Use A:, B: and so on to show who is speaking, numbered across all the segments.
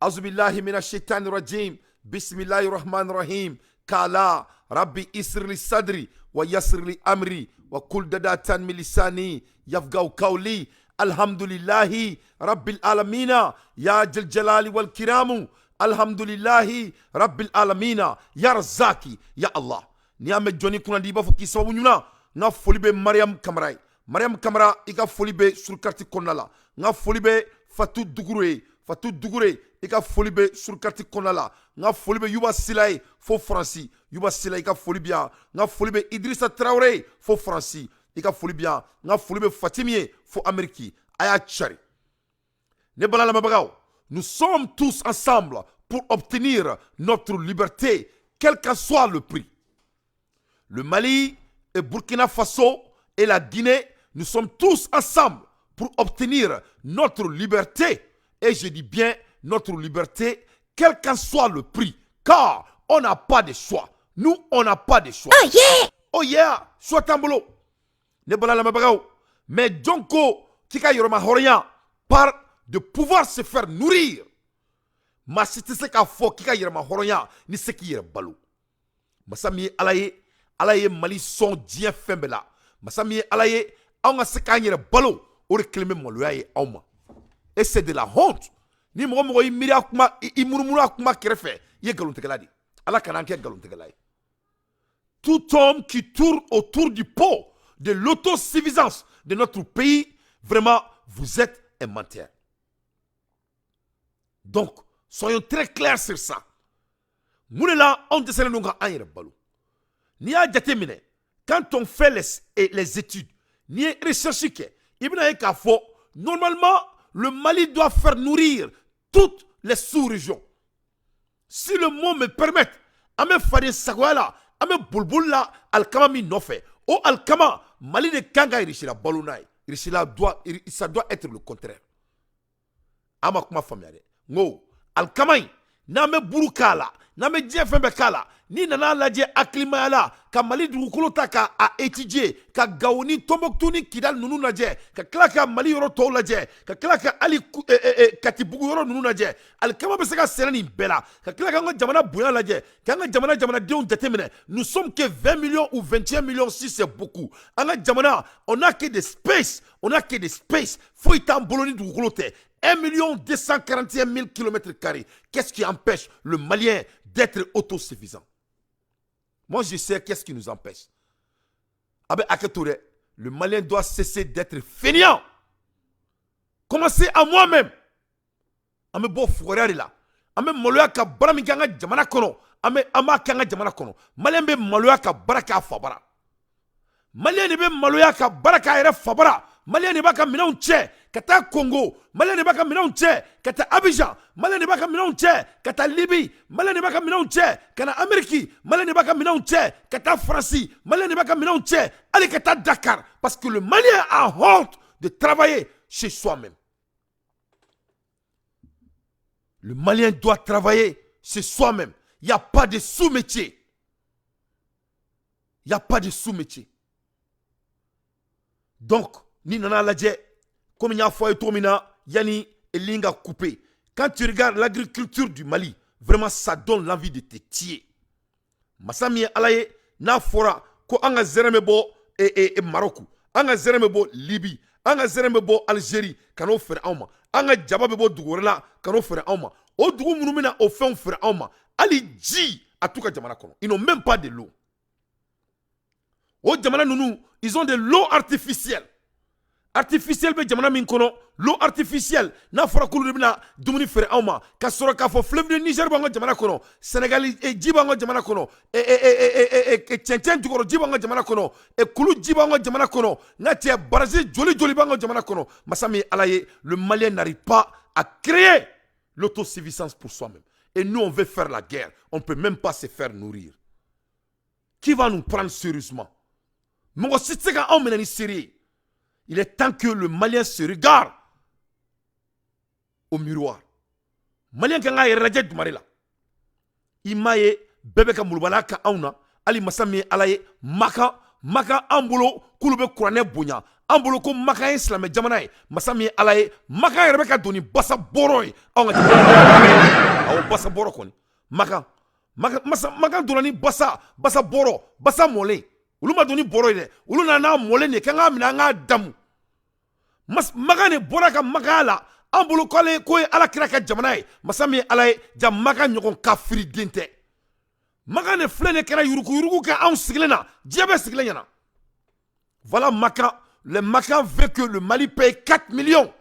A: Auzubillahi minash shaitani rajim. Bismillahir rahmanir rahim. Kala Rabbi isr li sadri wa yasr li amri wa kul dadatan min lisani yafqahu qawli. Alhamdulillahi Rabbil alamina ya jal jalali wal kiramu. Alhamdulillahi Rabbil alamina ya Razaki ya Allah. Ni ame joni kuna diba fo ki sababu nyuna nga folibe Mariam Kamara. Mariam Kamara ika folibe sur karti konala. Nga folibe Fatou Dougouré ika folibe sur karti konala. Nga folibe Yuba Silaye fo Franci. Yuba Silaye ika folibia. Nga folibe Idrissa Traoré fo Franci. Ika folibia. Nga folibe Fatimie fo Ameriki. Aya Tchari. Ne balala mabagaw. Nous sommes tous ensemble pour obtenir notre liberté, quel qu'en soit le prix. Le Mali et Burkina Faso et la Guinée, nous sommes tous ensemble pour obtenir notre liberté. Et je dis bien notre liberté, quel qu'en soit le prix. Car on n'a pas de choix. Nous, on n'a pas de choix.
B: Oh yeah!
A: Oh yeah! Soit tambolo. Ne balala mabagaw. Mais Djonko, Kika Yoroma Horian, par de pouvoir se faire nourrir. Ma cité se ka fo Kika Yoroma Horian, ni se ki yere balo. Masami alaye Mali son dien fembela. Masami alaye, aonga se ka yere balo, ore keleme moloyaye auma. Et c'est de la honte. Ni mo imiri akuma, imurumuru akuma kerefe, ye galontegeladi. Ala kananke galontegeladi. Tout homme qui tourne autour du pot de l'autosuffisance de notre pays, vraiment, vous êtes un menteur. Donc, soyons très clairs sur ça. Mounela, on décèle nous à un ballon. Ni à déterminer, quand on fait les études, ni à rechercher que, normalement, le Mali doit faire nourrir toutes les sous-régions. Si le mot me permet, Ame Fadé Sagwala, Ame Bulbula, Alkama mi nofe. O Alkama, Mali de Kanga Irishila Balunai. Ça doit être le contraire. Ama kuma famille. Ngo, Alkamai, Name Burukala, Name Jeffembe Kala, ni nana laje aklimayala, ka Mali dukulota ka a étudier, ka Gaoni Tomboktuni Kidal Nunu naje, ka klaka Mali yoro to laje, ka klaka Ali Katibugu yoro Nunu naje, Alkama beseka serani bela, ka klaka nga jamana buya laje, ka nga jamana dion déterminé. Nous sommes que 20 millions ou 21 millions si c'est beaucoup. Anga jamana, on a que des space, Faut y tamboloni dukulote. 1 241 000 km². Qu'est-ce qui empêche le Malien d'être autosuffisant? Moi, je sais qu'est-ce qui nous empêche. Le Malien doit cesser d'être fainéant. Commencez à moi-même. Ame bo fourré là. Ame maloya ka barami kanga jamana kono. Ame ama kanga jamana kono. Malien be maloya ka baraka fabara. Malien be maloya ka baraka ere fabara. Malien ne baka mina unche kata Congo, Malien ne baka mina unche kata Abidjan, Malien ne baka mina unche kata Libye, Malien ne baka mina unche kana Amérique, Malien ne baka mina unche kata France, Malien ne baka mina unche allez kata Dakar parce que le Malien a honte de travailler chez soi-même. Le Malien doit travailler chez soi-même. Il n'y a pas de sous-métier. Il n'y a pas de sous-métier. Donc, ni nana ladje, comme il y a foyer tomina, yani elinga coupé. Quand tu regardes l'agriculture du Mali, vraiment ça donne l'envie de te tuer. Masami alaye na fora ko anga zeremebo et Maroc, anga zeremebo Libye, anga zeremebo Algérie, kano faire auma, anga jababebo Dougourela, kano faire auma. O Dougou munumina au fait faire auma. Ali ji à tout cas jamana kono. Ils n'ont même pas de l'eau. Au jamana nounou, ils ont de l'eau artificielle. Artificiel be jamana min kono, l'eau artificielle na fora kulu bina dumuni fere awma ka soro ka fo fleuve de Niger bango jamana kono, Sénégal e jibango jamana kono, tcentcen tukoro jibango jamana kono, kulu jibango jamana kono, na tie Brazil joli bango jamana kono. Masami alaye, le Malien n'arrive pas à créer l'autosuffisance pour soi-même. Et nous on veut faire la guerre, on ne peut même pas se faire nourrir. Qui va nous prendre sérieusement? Mon sitega en menani sérieux. Il est temps que le Malien se regarde au miroir. Malien qui a été du Marila. Il m'a dit, bébé ka mulbala ka auna, ali masami alaye, maka ambulo, kulube kurane bunya. Ambulo ko maka islam jamanae, masami alaye, maka rebeka doni basa boroy. basa boro koni makan donna ni basa boro basa mole olu ma doni boro de olu na mole ne kan ga mina nga damu makan ne bora ka makala an bolo ko ala kira ka jamana ye masa min ala ye jam makan ɲɔgɔn kafiri den tɛ makan ne filɛ ne kɛra yuruku kɛ anw sigilen na diɲɛ bɛ sigilen ɲɛna voilà Makan le Makan veut que le Mali paye 4 millions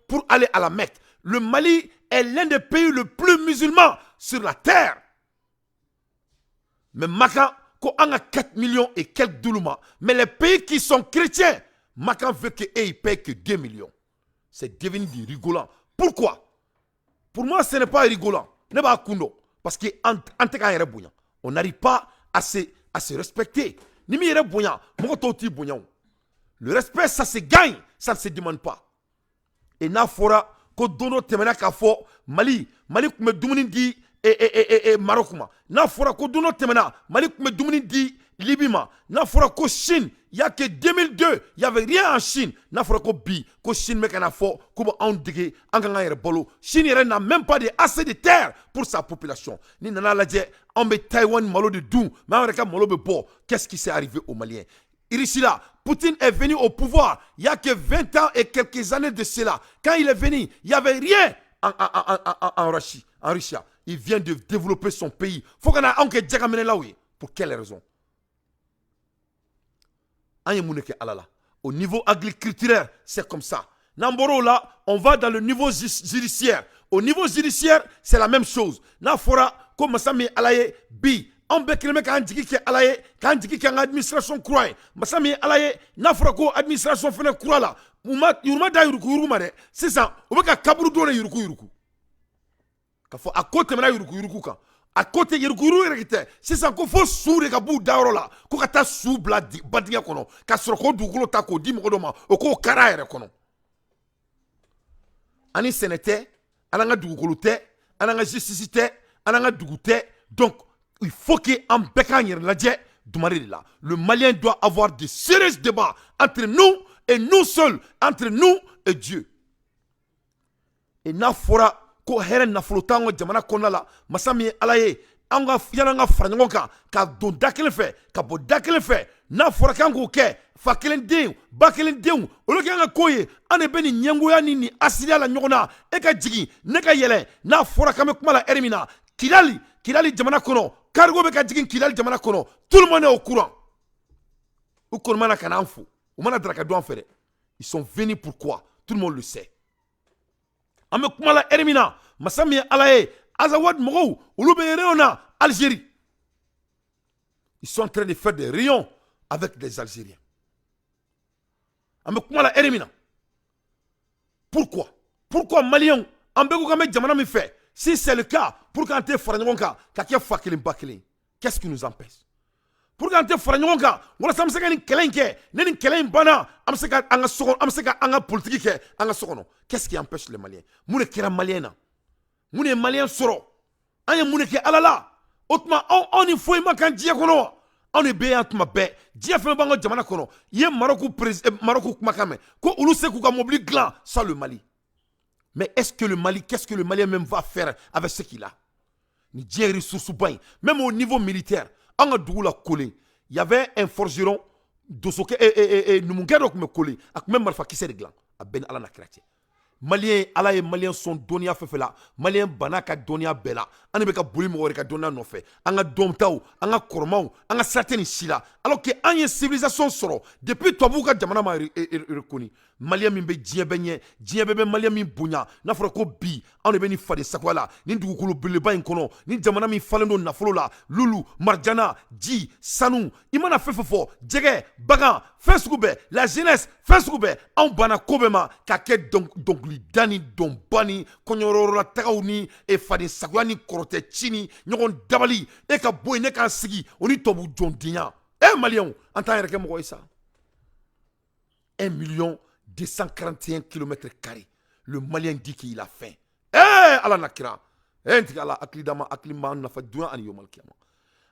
A: pour aller à la Mecque. Le Mali est l'un des pays le plus musulmans sur la terre. Mais Makan, ko a 4 millions et quelques douloumans. Mais les pays qui sont chrétiens, Makan veut qu'ils ne payent que 2 millions. C'est devenu du rigolant. Pourquoi? Pour moi, ce n'est pas rigolant. Parce qu'on n'arrive pas à se respecter. Le respect, ça se gagne, ça ne se demande pas. Et n'a fora ko dono temena ka fo Mali kume dumuni di Maroc ma. N'a fora ko dono temena Mali kume dumuni di Libye ma. N'a fora ko Chine, il y a que 2002, il y avait rien en Chine. N'a fora ko bi ko Chine me kana fo ko on dige anganga yere bolo. Chine n'a même pas assez de terre pour sa population. Ni nana ladje on be Taïwan malo de dou, mais on reka malo be bo. Qu'est-ce qui s'est arrivé aux Maliens? Irisila, Poutine est venu au pouvoir il y a que 20 ans et quelques années de cela. Quand il est venu, il n'y avait rien en Russie. Il vient de développer son pays. Faut qu'on ait un djagamene là, oui. Pour quelle raison? Au niveau agriculturel, c'est comme ça. Namboro là, on va dans le niveau judiciaire. Au niveau judiciaire, c'est la même chose. Nafora, comme ça, mais alaye bi. On peut que quand dit que alaye, quand dit que l'administration croit. Masami alaye, nafora ko administration fait croit là. Yurma da yuruku mare. C'est ça. On veut que kaburu donne yuruku. Kafo à côté mena yuruku ka. À côté yuruku rekite. C'est ça qu'on faut sourire kabu daoro là. Ko kata sou bladi badia kono. Ka soro dugulo ta ko di mo doma. O ko kara ere kono. Ani senete, ananga dugulo te, ananga justice te, ananga dugute. Donc il faut qu'en bécagne là. Le Malien doit avoir de sérieux débats entre nous et nous seuls, entre nous et Dieu. Et na fora ko heren na flotango jamana konala masami alaye anga yananga franyoka ka do dakele fe ka bo dakele fe na fora kango ke fakelen deu bakelen deu oloke anga koye ane beni nyango ya nini asilia la nyona e ka jigi ne ka yele na fora kame kumala ermina Kidali jamana kono cargo be ka jigin Kidali jamana kono tout le monde est au courant ou kon mana kana fou ou mana draka do en faire ils sont venus pourquoi tout le monde le sait ame kumala ermina masami alaye azawad mogo ulube reona Algérie ils sont en train de faire des rayons avec des Algériens ame kumala ermina pourquoi Maliens ambeko kame jamana mi fait. Si c'est le cas, pour quand tu es farangonka, qu'est-ce qui nous empêche? Pour quand tu es farangonka, on a samseka ni kelenke, ni kelen bana, amseka anga sokon, amseka anga politique ke, anga sokono. Qu'est-ce qui empêche les Maliens? Moune kera Maliena. Moune Malien soro. Anya moune ke alala. Otma on y faut makan dia kono. On est bien atma be. Dia fait bango jamana kono. Yé Maroc makame. Ko ulu se ku ka mobli glan ça le Mali. Mais est-ce que le Mali, qu'est-ce que le Malien même va faire avec ce qu'il a? Même au niveau militaire, en Dougoula collé, il y avait un forgeron, Dosoke et Numungero qui me collé, avec même Malfa qui s'est réglé, à Ben Alana Krati. Maliens, Allah et Maliens sont donnés à Fefela, Maliens Banaka donnés à Bella, Anabeka Boulimo Reka donna no fait, Anga Domtao, Anga Kormao, Anga certaines Sila, alors que Anya civilisation soro, depuis Tobuka Jamanama reconnu. Malien min be diɲɛ bɛ Malien min bonya n'a fɔra ko bi anw de bɛ nin faden sagoya la nin dugukolo belebeleba in kɔnɔ nin jamana min falen don nafolo la lulu marjana ji sanu i mana fɛn fɛn fɔ jɛgɛ bagan fɛn sugu bɛɛ la jeunesse fɛn sugu bɛɛ anw banna ko bɛɛ ma ka kɛ dɔnkilida ni dɔnba ni kɔɲɔyɔrɔla tagaw ni faden sagoya ni kɔrɔtɛ ci ni ɲɔgɔn dabali e ka bɔ yen ne k'an sigi o ni tubabu jɔndenya Maliens an t'an yɛrɛ kɛ mɔgɔ ye sa 1,241 km². Le Malien dit qu'il a faim. Allah nakira. Allah aklidama aklima nafa duna an yomal kiyama.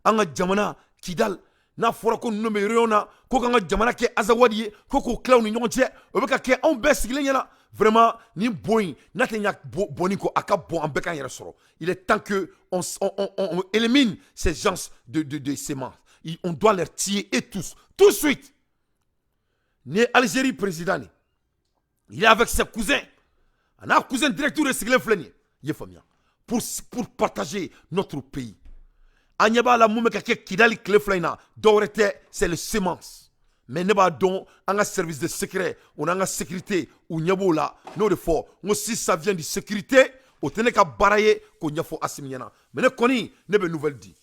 A: Anga jamana Kidal na fora ko no me reona ko kanga jamana ke azawadi ko ko clown ni ñonche o be ka ke on be sigilen yana Vraiment, ni boy, n'atteigna boniko, aka bon en bekan yere. Il est temps que on élimine ces gens de sémence. On doit les tuer et tous. Tout de suite. Né Algérie président. Il est avec ses cousins. On a un cousin directeur de Siglem Fleni. Pour partager notre pays. Anyaba la moumeka ke kidali kleflaina. Dorete, c'est le sémence. Mais ne pas donc un service de secret, on a une sécurité ou nyabo là, non de fort. Moi si ça vient de sécurité, on tenait qu'à barayer qu'on y a fort assimilana. Mais ne connais ne be nouvelle dit.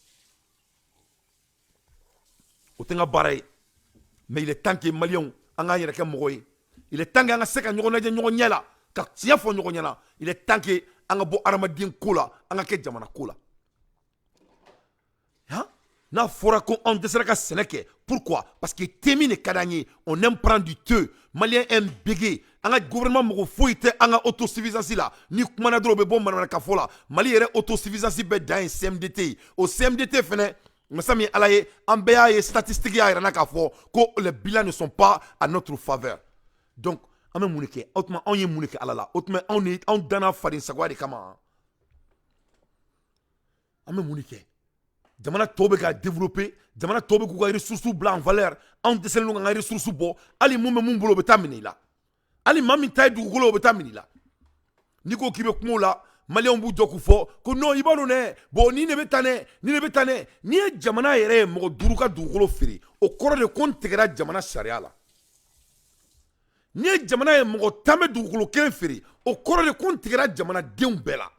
A: On tenait qu'à barayer. Mais il est temps que Malion en a yéreke mogoye. Il est temps que anga seka nyogona je nyogonyala. Ka tiya fo nyogonyala. Il est temps que anga bo armadien kola, anga ke jamana kola. Hein? Na fora ko on desera ka seneke. Pourquoi? Parce que Témine Kadani, on aime prendre du thé. Malien aime béguer. Un gouvernement moko foite anga autosuffisance là. Ni kumana drobe bon manana kafola. Mali ere autosuffisance be dans CMDT. Au CMDT fene, mesami alaye ambea et statistiques ya irana kafo ko les bilans ne sont pas à notre faveur. Donc, ame munike, autrement on y munike alala. Autrement on dana farin sagwa de kama. Ame munike. Jamana tobe ka développer, jamana tobe ku ka ressources blanc en valeur, on descend nga ressources bo, ali mume mumbulo betamini la. Ali mami tay du golo betamini la. Niko kibe kumo la, mali on bu doku fo, ko no ibalo ne, bo ni ne betane, ni jamana yere mo duruka du golo firi, o koro de kon tegera jamana sharia la. Ni jamana ye mo tame du golo ken firi, o koro de kon tegera jamana deun bela.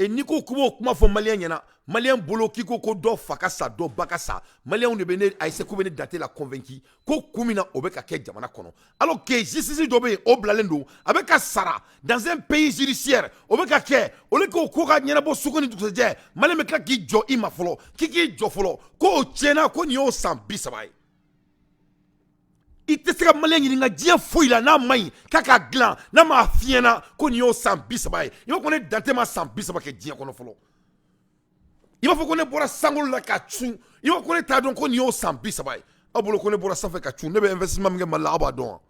A: Et Nico Kubo kuma fo malien yana malien bolo kiko ko do fakasa do bakasa malien ne bene aise ko bene dater la convaincu ko kumina obeka ke jamana kono alors que justice do be oblalendo avec sara dans un pays judiciaire obeka ke ole ko ko ga nyana bo sukoni du je malien me kla ki jo ima folo ki jo folo ko chena ko ni o sambi sabai ite seka malien ni nga dia foila na mai kaka glan na ma fiena ko ni o sambi sabai yo ko ne dater ma sambi sabai ke dia kono folo il faut qu'on ait pour sangol la kachou il faut qu'on ait tadon ko ni o sambi sabai abolo ko ne pour ça fait kachou ne be investissement nge mala abadon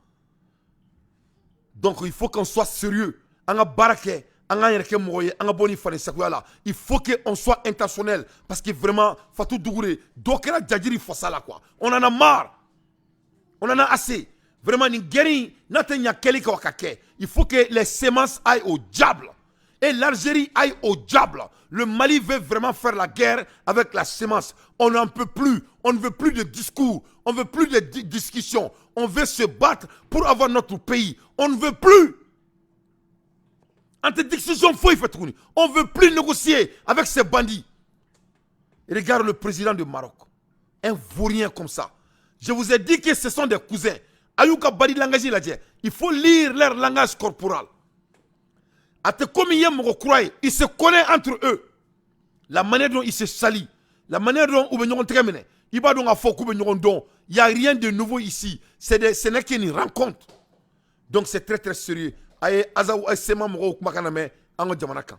A: donc il faut qu'on soit sérieux anga barake anga yerke moye anga boni fane sakoyala il faut que on soit intentionnel parce que vraiment Fatou Dougouré dokera djadjiri fosala quoi on en a marre. On en a assez. Vraiment, il faut que les semences aillent au diable. Et l'Algérie aille au diable. Le Mali veut vraiment faire la guerre avec la semence. On n'en peut plus. On ne veut plus de discours. On ne veut plus de discussions. On veut se battre pour avoir notre pays. On ne veut plus. Interdiction, on ne veut plus négocier avec ces bandits. Et regarde le président du Maroc. Un vaurien comme ça. Je vous ai dit que ce sont des cousins. Ayouka badi langage la dit. Il faut lire leur langage corporel. Ils se connaissent entre eux. La manière dont ils se salient. La manière dont ils se terminent. Il n'y a rien de nouveau ici. Ce n'est qu'une rencontre. Donc c'est très très sérieux.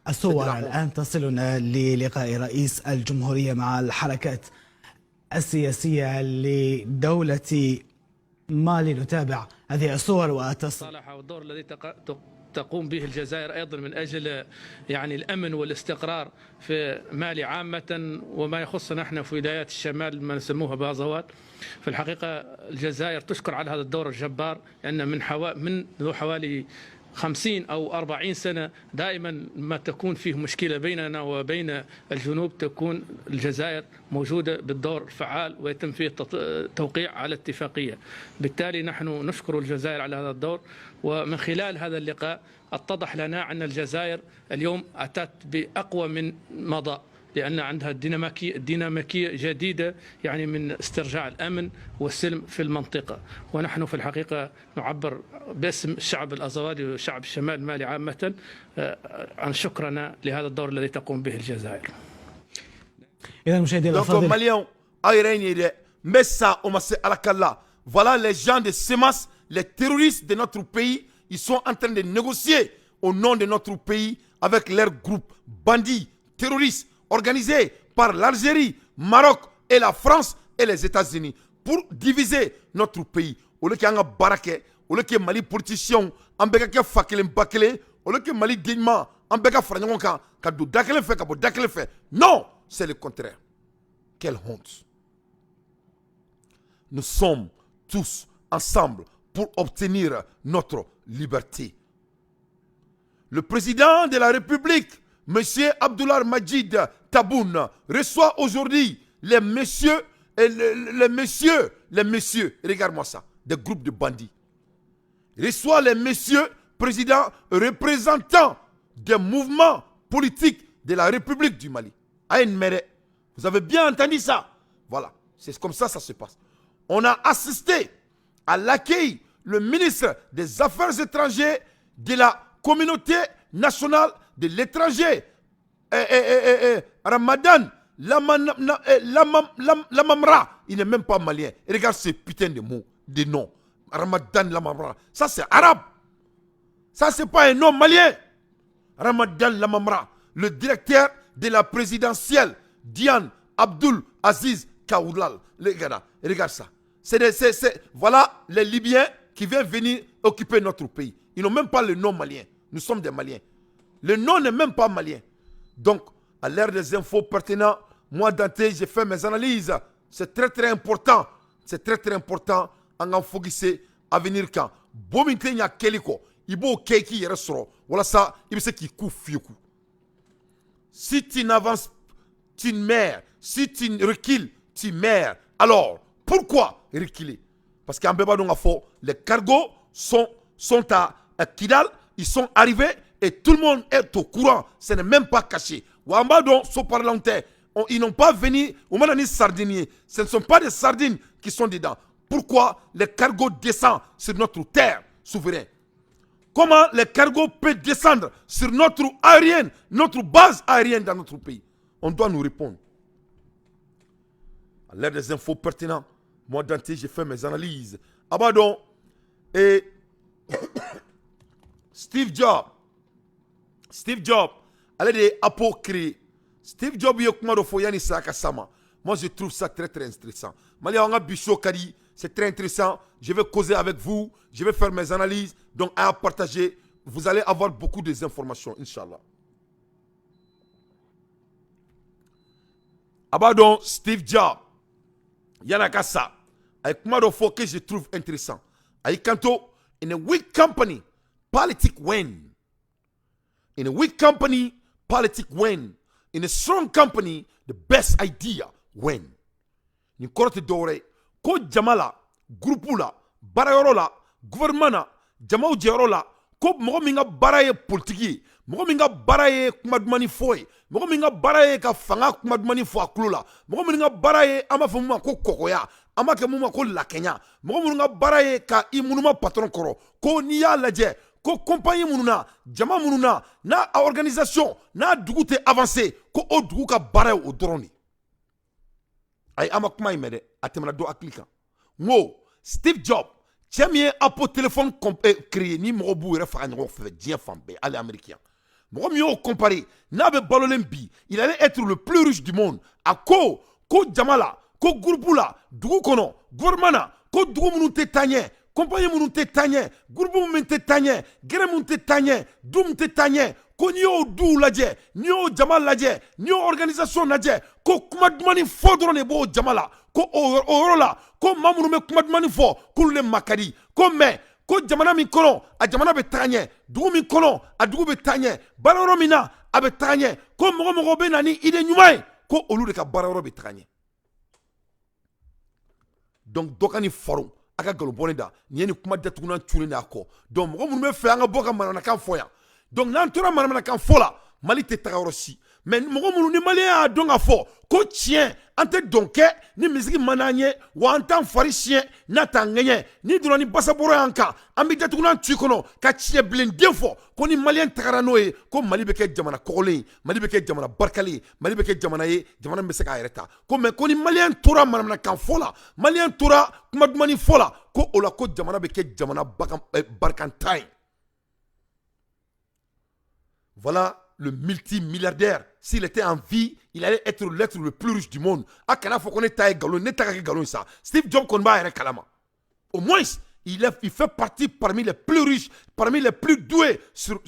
B: الصور الآن تصلنا للقاء رئيس الجمهورية مع الحركات السياسية لدولة مالي. نتابع هذه الصور وتصل
C: والدور الذي تقوم به الجزائر أيضا من أجل يعني الأمن والاستقرار في مالي عامة وما يخصنا نحن في ولايات الشمال ما نسموها بازوات. في الحقيقة الجزائر تشكر على هذا الدور الجبار لأن منذ حوالي 50 أو 40 سنة دائما ما تكون فيه مشكلة بيننا وبين الجنوب تكون الجزائر موجودة بالدور الفعال ويتم فيه توقيع على اتفاقية. بالتالي نحن نشكر الجزائر على هذا الدور. ومن خلال هذا اللقاء اتضح لنا أن الجزائر اليوم أتت بأقوى من مضى لأن عندها ديناميكية جديدة يعني من استرجاع الأمن والسلم في المنطقة. ونحن في الحقيقة نعبر باسم الشعب الأزوادي وشعب الشمال مالي عامة عن شكرنا لهذا الدور الذي تقوم به الجزائر.
B: إذا مشاهدينا الأفاضل
A: voilà les gens de Semas, les terroristes de notre pays, ils sont en train de négocier au nom de notre pays avec leurs groupes bandits, terroristes, organisés par l'Algérie, Maroc et la France et les États-Unis pour diviser notre pays. Au lieu qu'il y ait un baraque, au lieu qu'il y ait Mali politicien, an bɛɛ ka kɛ fa kelen ba kelen au lieu que Mali dignement an bɛɛ ka fara ɲɔgɔn kan ka don da kelen fɛ ka bɔ da kelen fɛ. Non, c'est le contraire. Quelle honte. Nous sommes tous ensemble pour obtenir notre liberté. Le président de la République, M. Abdoulaye Majid Taboun, reçoit aujourd'hui les messieurs, regarde-moi ça, des groupes de bandits. Reçoit les messieurs présidents représentants des mouvements politiques de la République du Mali. Vous avez bien entendu ça? Voilà, c'est comme ça ça se passe. On a assisté à l'accueil, le ministre des Affaires étrangères de la communauté nationale de l'étranger, Ramadan Lamamra. Il n'est même pas malien. Et regarde ces putains de mots, des noms. Ramadan Lamamra. Ça c'est arabe. Ça c'est pas un nom malien. Ramadan Lamamra, le directeur de la présidentielle, Diane Abdul Aziz Kaoulal. Regarde ça. Voilà les Libyens qui viennent venir occuper notre pays. Ils n'ont même pas le nom malien. Nous sommes des Maliens. Le nom n'est même pas malien. Donc, à l'ère des infos pertinentes, moi, Dante, j'ai fait mes analyses. C'est très, très important. C'est très, très important. En enfogissé à venir quand. Bominte nya keliko. Ibo keiki yere soro. Voilà ça. Il sait qu'il couf fioku. Si tu n'avances, tu meurs. Si tu recules, tu meurs. Alors, pourquoi reculer? Parce qu'en Bébadon les cargos sont à Kidal, ils sont arrivés et tout le monde est au courant. Ce n'est même pas caché. Wambadon sont parlementaires. Ils n'ont pas venu au Manani sardinier. Ce ne sont pas des sardines qui sont dedans. Pourquoi les cargos descendent sur notre terre souveraine? Comment les cargos peuvent descendre sur notre aérienne, notre base aérienne dans notre pays? On doit nous répondre. À l'ère des infos pertinentes, moi, Dante, j'ai fait mes analyses. Abadon et Steve Jobs, allez de apocryphe. Steve Jobs, moi, je trouve ça très, très intéressant. C'est très intéressant. Je vais causer avec vous. Je vais faire mes analyses. Donc, à partager. Vous allez avoir beaucoup d'informations, Inch'Allah. Abadon, Steve Jobs. Yanakasa. Avec moi, il faut que je trouve intéressant. Avec Kanto, in a weak company, politics win. In a weak company, politics win. In a strong company, the best idea win. Ni korte dore, ko jamala, grupula, barayorola, gouvernement, jamau jerola, ko mogo minga baraye politiki, mogo minga baraye kumadmani foy, mogo minga baraye ka fanga kumadmani fo aklula, mogo minga baraye ama fuma ko kokoya, ama ke muma ko lakenya, mogo minga baraye ka imunuma patron koro, ko niya laje, ko compagnie mununa, jama mununa, na organisation, na dugu te avancé, ko o dugu ka baraye o droni. Ay ama kuma imede, atemana do aklika. Ngo, Steve Jobs, Tchemien a pour téléphone créé ni mobu refa n'go fait bien fambe à l'américain. Mo mieux comparé, n'abe balolembi, il allait être le plus riche du monde. A ko jamala, ko gurubula, dugu kono, gourmana, ko dugu munu te tanye, compagnie munu te tanye, gurbu munu te tanye, gere munu te tanye, dum te tanye, ko nyo du laje, nyo jamal laje, nyo organisation laje, ko kumadmani fodro ne bo jamala. Ko orola ko mamunu me kumadmani fo kulle makadi ko me ko jamana min kono a jamana be tanye dugu min kono a dugu be tanye bararo mina a be tanye ko mogo be nani ide nyumai ko olu de ka bararo be tanye. Donc dokani foro aka galo boneda ni ni kuma datuguna tuni na ko donc mogo mun me fe anga boka manana kan foya donc nan tora manana kan fola Mali te tagarosi mais mogo mun ni Mali a donga fo ko tien ante donke ni misiki mananye wa antan fari chien na tangenye ni droni basaboro yanka ambi datuguna tuikono ka chien blende fo ko ni Malien tagarano e ko Mali be ke jamana kokole Mali be ke jamana barkali Mali be ke jamana ye jamana be se ka yereta ko me ko ni Malien tora manamna kan fola Malien tora kuma dumani fola ko ola ko jamana be ke jamana barkantai. Voilà le multimilliardaire, s'il était en vie, il allait être l'être le plus riche du monde. Ah, quand il faut qu'on ait taillé galon, n'est pas galon ça. Steve Jobs qu'on va kalama. Au moins, il fait partie parmi les plus riches, parmi les plus doués sur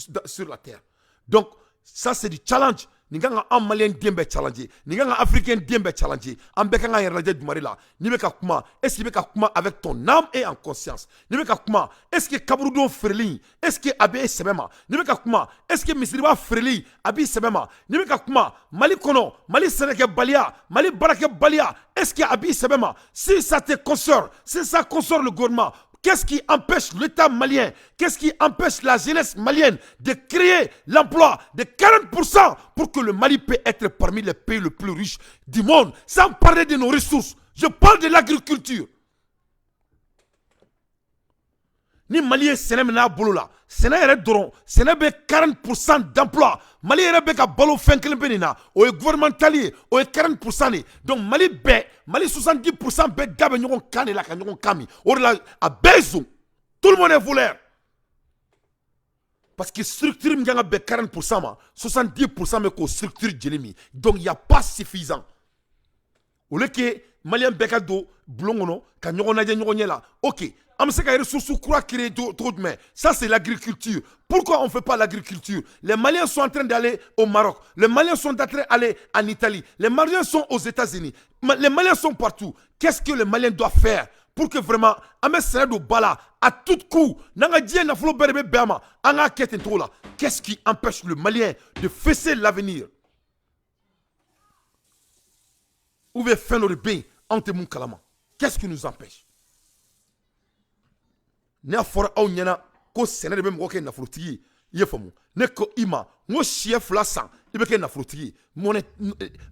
A: la terre. Donc, ça c'est du challenge. Ni nga an malien dembe challenge, ni nga africain dembe challenge. An beka nga yerlaje du marila. Ni beka kuma, est-ce que beka kuma avec ton âme et en conscience? Ni beka kuma, est-ce que kabrudo freli, est-ce que abe sebema? Ni beka kuma, est-ce que misriba freli, abi sebema? Ni beka kuma, Mali kono, Mali seneke balia, Mali barake balia, est-ce que abi sebema? Si ça te consort, si ça consort le gouvernement, qu'est-ce qui empêche l'État malien, qu'est-ce qui empêche la jeunesse malienne de créer l'emploi de 40% pour que le Mali puisse être parmi les pays les plus riches du monde, sans parler de nos ressources? Je parle de l'agriculture. Ni Mali Sénémena Bolola, Sénémena Doron, Sénémena 40% d'emploi. Mali est ka balo fenkel benina, o est gouvernementalier, o est 40%. Donc Mali 70% be gabe nyon kane la kanyon kami. Or la a besoin. Tout le monde est voleur. Parce que structure m'ganga be 40% ma, 70% me ko structure djelemi. Donc il y a pas suffisant. Au lieu que Malien beka do blongono kanyon na nyon la. OK. Ça c'est l'agriculture. Pourquoi on ne fait pas l'agriculture? Les Maliens sont en train d'aller au Maroc. Les Maliens sont en train d'aller en Italie. Les Maliens sont aux États-Unis. Les Maliens sont partout. Qu'est-ce que les Maliens doivent faire pour que vraiment, à tout coup, qu'est-ce qui empêche le Malien de fesser l'avenir? Où veut faire le bain entre mon kalama? Qu'est-ce qui nous empêche? Ne a fɔra aw ɲɛna ko sɛnɛ de bɛ mɔgɔ kɛ nafolotigi ye, i ye faamu? Ne ko i ma n ko siyɛ 2 san i bɛ kɛ nafolotigi ye.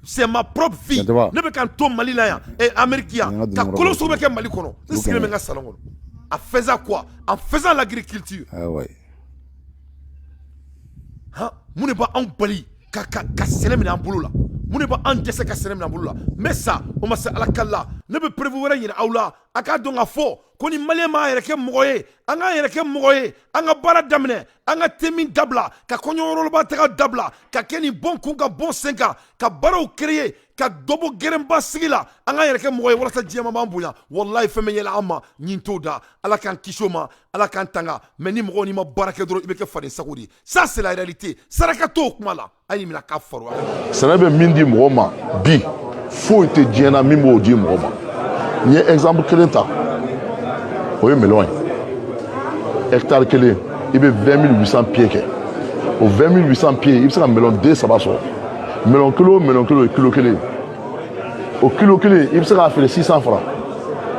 A: C'est ma propre vie. Ne bɛ ka n to Mali la yan, Amérique yan, ka koloso bɛ kɛ Mali kɔnɔ. Ne sigilen bɛ n ka salon kɔnɔ. En faisant quoi? En faisant l'agriculture. Ah ouais. Hein? Mun de b'anw bali ka sɛnɛ minɛ an bolo la? Mun de b'an dɛsɛ ka sɛnɛ minɛ an bolo la? Mais ça, o ma se Ala kala. Ne bɛ prévu wɛrɛ yira aw la. A k'a dɔn ka fɔ ko ni Malien m'a yɛrɛ kɛ mɔgɔ ye, an k'an yɛrɛ kɛ mɔgɔ ye, an ka baara daminɛ, an ka temi dabila, ka kɔɲɔyɔrɔba taga dabila, ka kɛ ni bon kun ka bon sen kan, ka baaraw créer, ka dɔbɔ gɛrɛnba sigi la, an k'an yɛrɛ kɛ mɔgɔ ye walasa diɲɛma b'an bonya. Wallahi fɛn bɛ yɛlɛ an ma, ɲin t'o da. Ala k'an kisi o ma, Ala k'an tanga. Mais ni mɔgɔ n'i ma baara kɛ dɔrɔn i bɛ kɛ faden sago de ye. Ça c'est la réalité. Saraka t'o kuma la. A y'i minɛ k'a faro.
D: Sɛnɛ bɛ min di mɔgɔ ma bi, foyi tɛ diɲɛ na min b'o di mɔgɔ ma. N ye exemple kelen ta. O ye melon ye. Hectare kelen i bɛ 20 800 pieds kɛ. O 20 800 pieds i bɛ se ka melon den 3 sɔrɔ. Melon kilo ye kilo kelen. O kilo kelen i bɛ se k'a feere 600 francs.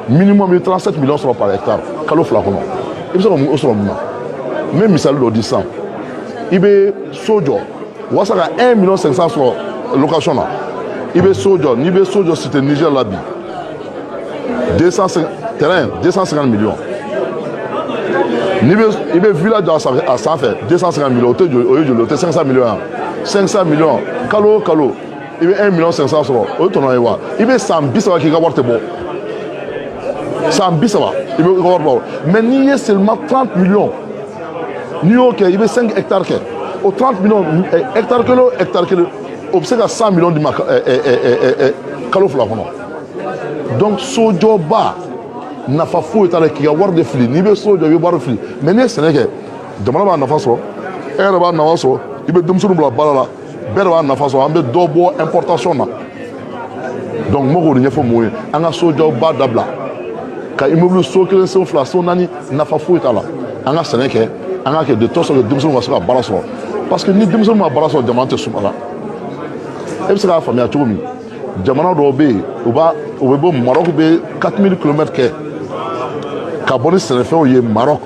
D: Minimum i bɛ 37 millions sɔrɔ par hectare kalo 2 kɔnɔ. I bɛ se ka o sɔrɔ mun na? N bɛ misali dɔ di sisan. I bɛ so jɔ walasa ka 1 million 500 sɔrɔ location na. I bɛ so jɔ n'i bɛ so jɔ cité Niger la bi. 250 millions. Il y village à 250 millions. Il y 500 millions. 500 millions. Kalo. Il y a 1 million 500 euros. Il y a 100 bisous qui vont te bon. 100 bisous. Mais il y a seulement 30 millions. Il y a 5 hectares. Au 30 millions, hectare kilo, observe à 100 millions de kalo flacono. Donc, sojo ba nafa foyi t'a la k'i ka wari de fili n'i bɛ sojo i bɛ wari fili mais n'i ye sɛnɛ kɛ jamana b'a nafa sɔrɔ e yɛrɛ b'a nafa sɔrɔ i bɛ denmisɛnninw bila baara la bɛɛ de b'a nafa sɔrɔ an bɛ dɔ bɔ importation na donc n bɛ k'o de ɲɛfɔ mɔgɔw ye an ka sojaw ba dabila ka immeuble so 1 so 2 so 4 nafa foyi t'a la an ka sɛnɛ kɛ an ka kɛ de telle sorte que denmisɛnninw ka se ka baara sɔrɔ parce que ni denmisɛnninw ma baara sɔrɔ jamana tɛ sumala e bɛ se k'a faamuya cogo min jamana dɔw bɛ yen u bɛ bɔ Maroc bɛ 4000 km kɛ ka bɔ ni sɛnɛfɛnw ye Maroc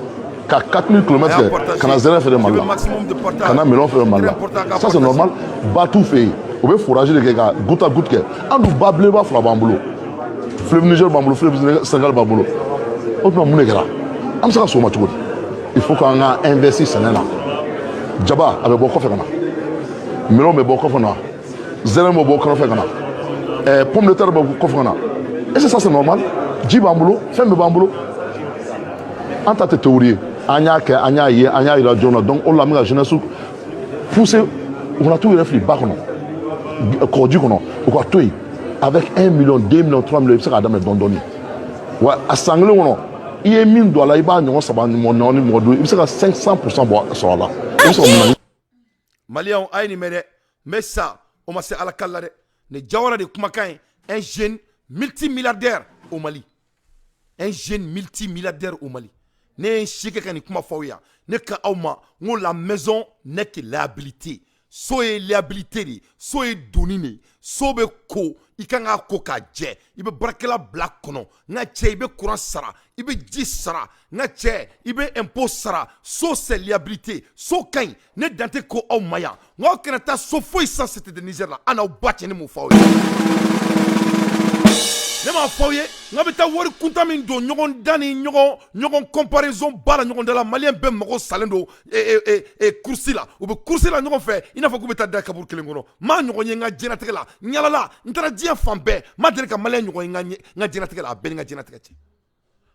D: ka 4000 km kɛ ka na zɛrɛ feere Mali la ka na melon feere Mali la ça c'est normal ba t'u fɛ yen u bɛ fourage de kɛ ka goutte à goutte kɛ an dun ba belebeleba 2 b'an bolo fleuve Niger b'an bolo fleuve Sénégal b'an bolo o tuma mun de kɛra an bɛ se ka s'o ma cogo di il faut k'an ka investir sɛnɛ na jaba a bɛ bɔ kɔfɛ ka na melon bɛ bɔ kɔfɛ ka na zɛrɛ bɛ bɔ kɔfɛ ka na pomme de terre bɛ bɔ kɔfɛ ka na est-ce que ça c'est normal ji b'an bolo fɛn bɛɛ b'an bolo an ta tɛ théorie ye an y'a kɛ an y'a ye an y'a yira joona donc o de la an bɛ ka jeunesse pousser u kana t'u yɛrɛ fili ba kɔnɔ kɔgɔji kɔnɔ u ka to yen avec 1 million 2 millions 3 millions i bɛ se k'a daminɛ dɔɔni dɔɔni wa a san kelen kɔnɔ i ye min don a la i b'a ɲɔgɔn 3 ni mɔgɔ don i bɛ se ka 500% bɔ sɔrɔ a la i bɛ sɔrɔ mun na.
A: Malien a ye nin mɛn dɛ mais ça o ma se ala kala dɛ ni Jawara de kumakan ye un jeune multimilliardaire au Mali, un jeune multimilliardaire au Mali. Ne ye n si kɛ ka nin kuma fɔ aw ye ne ka aw ma n ko la maison n'est que liabilité. So ye liabilité de so ye doni de so bɛ ko i kan k'a ko k'a jɛ i bɛ baarakɛla bila kɔnɔ n ka cɛ i bɛ courant sara i bɛ ji sara n ka cɛ i bɛ impôt sara so c'est liabilité so ka ɲi ne dan tɛ ko aw ma yan n k'aw kana taa so foyi san Cité de Niger la an n'aw ba cɛ ne m'o fɔ aw ye. Ne m'a fɔ aw ye n ka bɛ taa wari kunta min don ɲɔgɔn dan ni ɲɔgɔn comparaison ba la ɲɔgɔn da la maliyɛn bɛɛ mago salen don kursi la u bɛ kursi la ɲɔgɔn fɛ i n'a fɔ k'u bɛ taa da kaburu kelen kɔnɔ maa ɲɔgɔn ye n ka diɲɛlatigɛ la n yalala n taara diɲɛ fan bɛɛ ma deli ka maliyɛn ɲɔgɔn ye n ka diɲɛlatigɛ la a bɛɛ ni n ka diɲɛlatigɛ cɛ.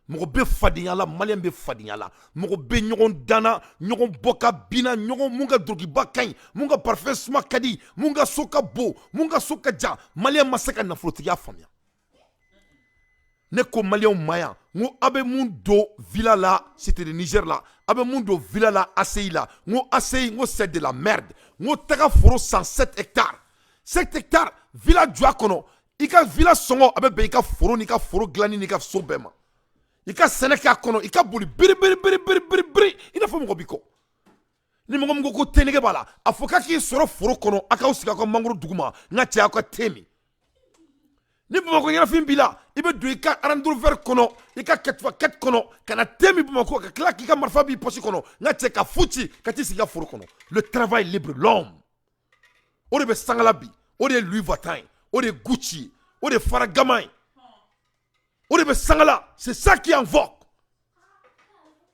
A: Mɔgɔ bɛ fadenya la maliyɛn bɛ fadenya la mɔgɔ bɛ ɲɔgɔn danna ɲɔgɔn bɔ ka binna ɲɔgɔn mun ka dorokiba ka ɲi mun ka parfum suma ka di mun ka so ka bon mun ka so ka jan maliyɛn ma se ka nafolotigiya faamuya. Ne ko maliyɛnw ma yan n ko aw bɛ mun don villa la Cité de Niger la aw bɛ mun don villa la ACI la n ko ACI n ko c'est de la merde n ko taga foro san 7 hectares 7 hectares villa jɔ a kɔnɔ i ka villa sɔngɔ a bɛ bɛn i ka foro n'i ka foro dilanni n'i ka so bɛɛ ma i ka sɛnɛ k'a kɔnɔ i ka boli biri i n'a fɔ mɔgɔ b'i kɔ ni mɔgɔ min ko ko te nege b'a la a fɔ k'a k'i sɔrɔ foro kɔnɔ a k'aw sigi aw ka mangoro duguma n ka cɛ aw ka te min. Ni Bamako ɲɛnafin b'i la i bɛ don i ka aranduru vert kɔnɔ i ka kɛt kɔnɔ ka na te min Bamako ka tila k'i ka marifa b'i poche kɔnɔ n ka cɛ ka fu ci ka t'i sigi i ka foro kɔnɔ. Le travail libre l'homme o de bɛ sangala bi o de ye Louis Vuitton ye o de ye Gucci ye o de ye Faragama ye o de bɛ sangala c'est ça qui est en vogue.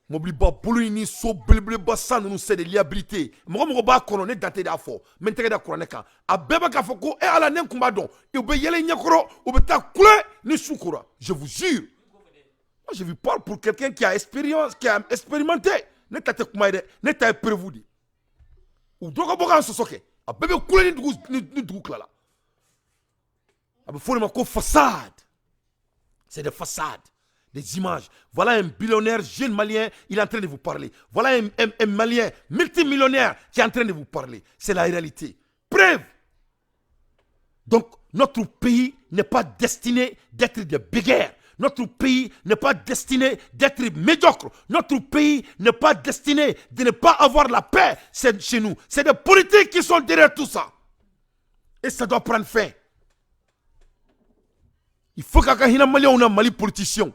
A: Mobiliba bolo in ni so belebeleba san ninnu c'est de liabilité mɔgɔ mɔgɔ b'a kɔnɔ ne dante de y'a fɔ n bɛ n tɛgɛ da kuranɛ kan a bɛɛ bɛ k'a fɔ ko ala ne kun b'a dɔn u bɛ yɛlɛ ɲɛkɔrɔ u bɛ taa kule ni su kora je vous jure moi je vous parle pour quelqu'un qui a expérience qui a expérimenté ne ta tɛ kuma ye dɛ ne ta ye prévu de u dɔ ka bɔ k'an sɔsɔ kɛ a bɛɛ bɛ kule ni dugu tilala a bɛ fɔ de ma ko façade c'est des façades. Des images. Voilà un billionnaire jeune malien, il est en train de vous parler. Voilà un malien multimillionnaire qui est en train de vous parler. C'est la réalité. Preuve. Donc, notre pays n'est pas destiné d'être des béguerres. Notre pays n'est pas destiné d'être médiocre. Notre pays n'est pas destiné de ne pas avoir la paix chez nous. C'est des politiques qui sont derrière tout ça. Et ça doit prendre fin. Il faut qu'un malien ou un mali politicien.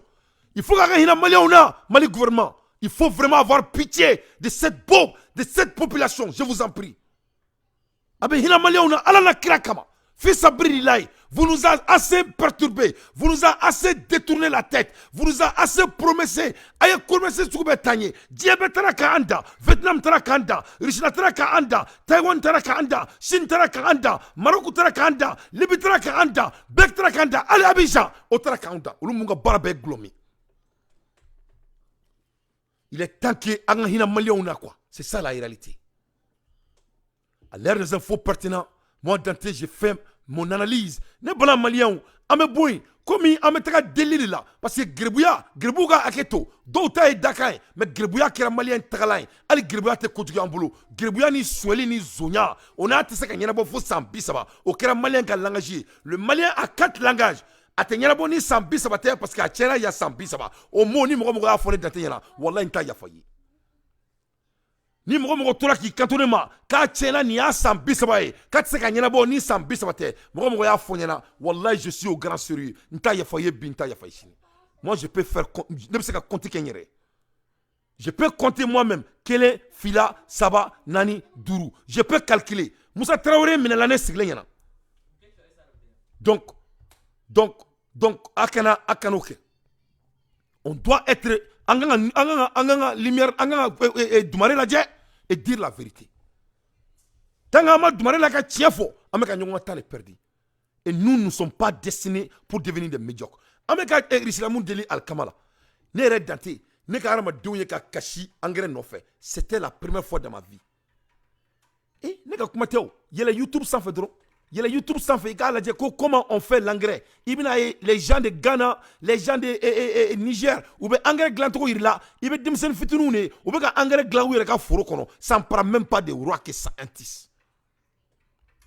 A: Il faut qu'un malien ou un mali gouvernement. Il faut vraiment avoir pitié de cette population. Je vous en prie. Vous nous avez assez perturbés. Vous nous avez assez détourné la tête. Vous nous avez assez promessé. Aye promessé ce que vous avez Diabète ka anda, Vietnam ka anda, Russie ka anda, Taïwan ka anda, Chine ka anda, Maroc ka anda, Libye ka anda, Bek ka anda, Ali Abidjan, Otara ka anda. Ulumunga barabe glomi. Il est temps que Angahina Malion na quoi. C'est ça la réalité. À l'ère des infos pertinents, moi Dante, j'ai fait mon analyse. Ne bala malien, ame boy, comme ame taka délire là, parce que Gribouga aketo, d'autres Dakar, mais Gribouya qui est malien tagalin, ali Gribouya te kotuki en boulot, Gribouya ni Sweli ni Zonia, on a tessé qu'il y a un faux sans bisaba, au kera malien qui a langage. Le malien a 4 langages. Atenya boni sans bisaba parce qu'à Tchela il y a sans bisaba. Au mot ni mo a fondé d'atenya, wallah inta ya fayi. Ni mo tola ki kantonema ka Tchela ni a sans bisaba e, ka tseka nyana bo ni sans bisaba te. Mo ya fonyana, wallah je suis au grand sérieux. Inta ya fayi binta ya fayi. Moi je peux faire ne peux pas compter kenyere. Je peux compter moi-même Kele, Fila, Saba, Nani, Dourou. Je peux calculer. Moussa Traoré minelane siglenyana. Donc, akanoke. On doit être anganga lumière, anganga dumare la dje et dire la vérité. Tangama dumare la ka tiefo, ameka nyonga tale perdu. Et nous ne sommes pas destinés pour devenir des médiocres. Ameka Rislamoun Deli Al-Kamala. Ne red dante, ne ka arama douye ka kashi engrais no fait. C'était la première fois dans ma vie. Et ne ka kumateo, yele YouTube sans fedro. Il y a YouTube sans fait comment on fait l'engrais. Les gens de Ghana, les gens de Niger, ou bien engrais glanto là, il y a des gens fitouné, ou bien engrais glanto il y a foro kono, ça ne prend même pas de roi que ça intis.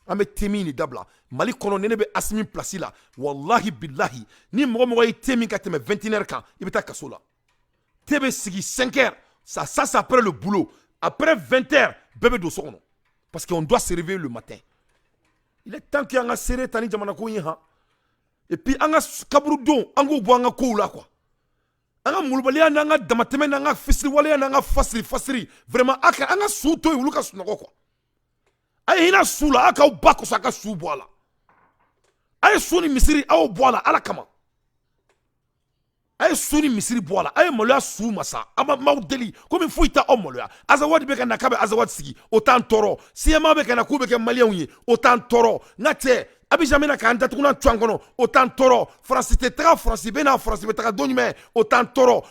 A: Ame temi ni dabla, Mali kono nene be asmi place là, wallahi billahi, ni mo yi temi ka teme 21h kan, il ta kaso là. Tebe sigi 5h, ça c'est après le boulot. Après 20h, bébé do sono. Parce qu'on doit se réveiller le matin. Il est temps qu'il y ait un serré tani jamana ko yin ha. Et puis anga kaburu don, ango bo anga ko la quoi. Anga mulbaliya nanga damateme nanga fisri wala nanga fasri. Vraiment anga souto e wuluka sunoko quoi. Aye hina sula aka bako saka su boala. Aye suni misiri awo boala ala kama. Aye suni misiri boala. Aye moloya su masa. Ama maudeli. Comme fuita o moloya. Azawadi beka nakabe azawadi sigi. Autant toro. Siyama beka naku beka malien unye. Autant toro. Ngate. Abi jamais na kanda tukuna twangono. Autant toro. France te tra France bena France be taka donime. Autant toro.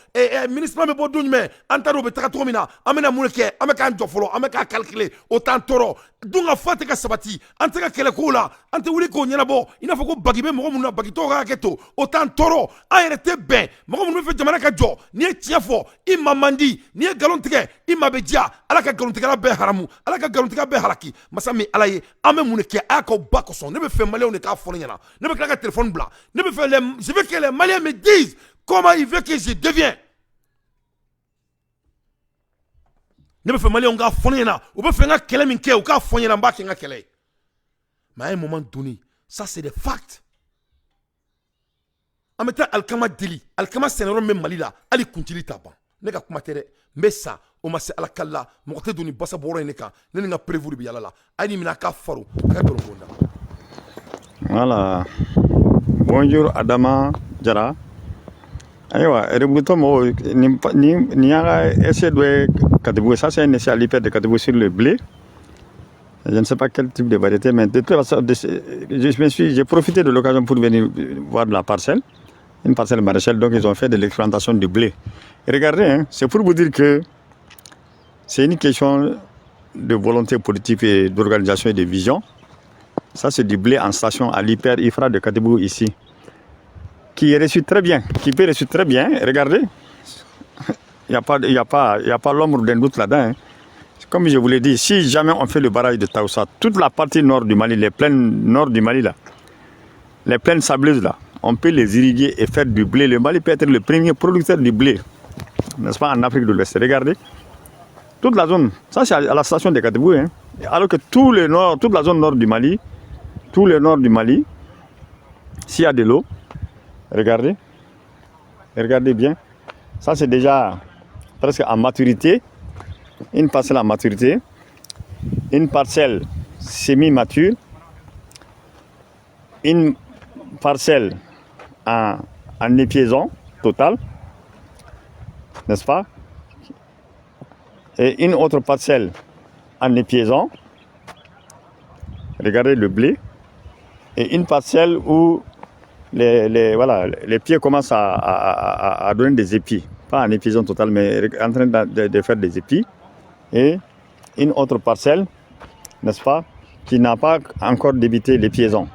A: Ministre me bo donime. Antaro be taka tromina. Amena muleke. Ameka njofolo. Ameka calculer. Autant toro. Dunga fate ka sabati. Anteka kele kola. Ante wuli ko nyana bo. Ina fako bagibe mo muna bagito ga keto. Autant toro. Ayerete ben. Mo munu fe jamana ka jo. Ni e tiafo. Ima mandi. Ni e galon tike. Ima be dia. Ala ka galon tike la be haramu. Ala ka galon tike be halaki. Masami alaye. Ame muneke aka bako son. Ne be fe Maliens on est qu'à fond yana. Ne me claque téléphone blanc. Ne me fait les, je veux que les Maliens me disent comment ils veulent que je devienne. Ne me fait Maliens on qu'à fond yana. Ou peut faire un kele minke ou qu'à fond yana bas qu'un kele. Mais à un moment donné, ça c'est des facts. En mettant Alkama Deli, Alkama Sénéron même Mali là, allez continue taban. Ne ka kuma tere, mais ça, on m'a dit Alakalla, mon côté donné bassa boro neka, ne n'a prévu de biala là. Aïe mina ka faru, ka dolonda.
E: Voilà. Bonjour Adama Jara. Aywa, rebuto mo ni yanga essai de Kadibou, ça c'est un essai à l'hyper de Kadibou sur le blé. Je ne sais pas quel type de variété, mais de toute façon, j'ai profité de l'occasion pour venir voir la parcelle, une parcelle maraîchère, donc ils ont fait de l'explantation du blé. Et regardez, hein, c'est pour vous dire que c'est une question de volonté politique et d'organisation et de vision. Ça, c'est du blé en station à l'hyper IFRA de Kadibou ici, qui est reçu très bien, qui peut reçu très bien. Regardez, il n'y a pas l'ombre d'un doute là-dedans. Hein. Comme je vous l'ai dit, si jamais on fait le barrage de Taoussa, toute la partie nord du Mali, les plaines nord du Mali là, les plaines sableuses là, on peut les irriguer et faire du blé. Le Mali peut être le premier producteur du blé, n'est-ce pas, en Afrique de l'Ouest. Regardez, toute la zone, ça c'est à la station de Kadibou, hein. Alors que toute la zone nord du Mali, tout le nord du Mali, s'il y a de l'eau, regardez bien, ça c'est déjà presque en maturité, une parcelle en maturité, une parcelle semi-mature, une parcelle en épiaison totale, n'est-ce pas, et une autre parcelle en épiaison, regardez le blé, et une parcelle où les pieds commencent à donner des épis, pas en épiaison totale, mais en train de faire des épis, et une autre parcelle, n'est-ce pas, qui n'a pas encore débuté l'épiaison.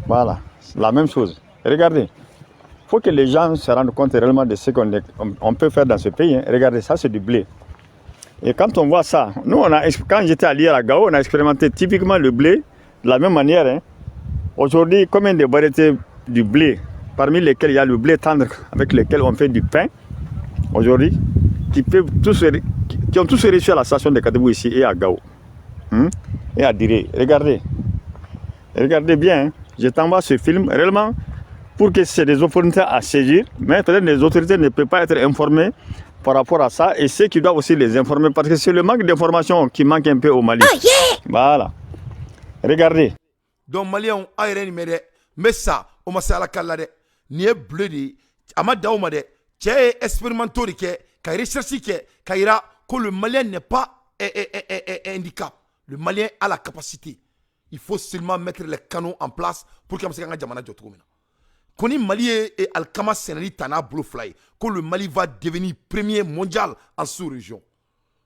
E: Voilà, la même chose. Regardez, il faut que les gens se rendent compte réellement de ce qu'on peut faire dans ce pays. Hein. Regardez, ça c'est du blé. Et quand on voit ça, nous, quand j'étais à l'IR à Gao, on a expérimenté typiquement le blé de la même manière. Hein. Aujourd'hui, combien de variétés du blé, parmi lesquelles il y a le blé tendre avec lequel on fait du pain, aujourd'hui, qui ont tous réussi à la station de Kadibou ici et à Gao. Et à Diré. Regardez bien, hein. Je t'envoie ce film réellement pour que c'est des opportunités à saisir, mais peut-être les autorités ne peuvent pas être informées par rapport à ça, et ceux qui doivent aussi les informer, parce que c'est le manque d'information qui manque un peu au Mali. Voilà. Regardez.
A: Donc, Maliens, mais ça, on m'a dit à la calade, ni bleu de, amada on m'a dit, tu es expérimenté, qui a recherché, que le Malien n'est pas un handicap. Le Malien a la capacité. Il faut seulement mettre les canons en place pour que le Mali Quand le Mali et Alkama Sénéri Tana Blowfly, quand le Mali va devenir premier mondial en sous-région.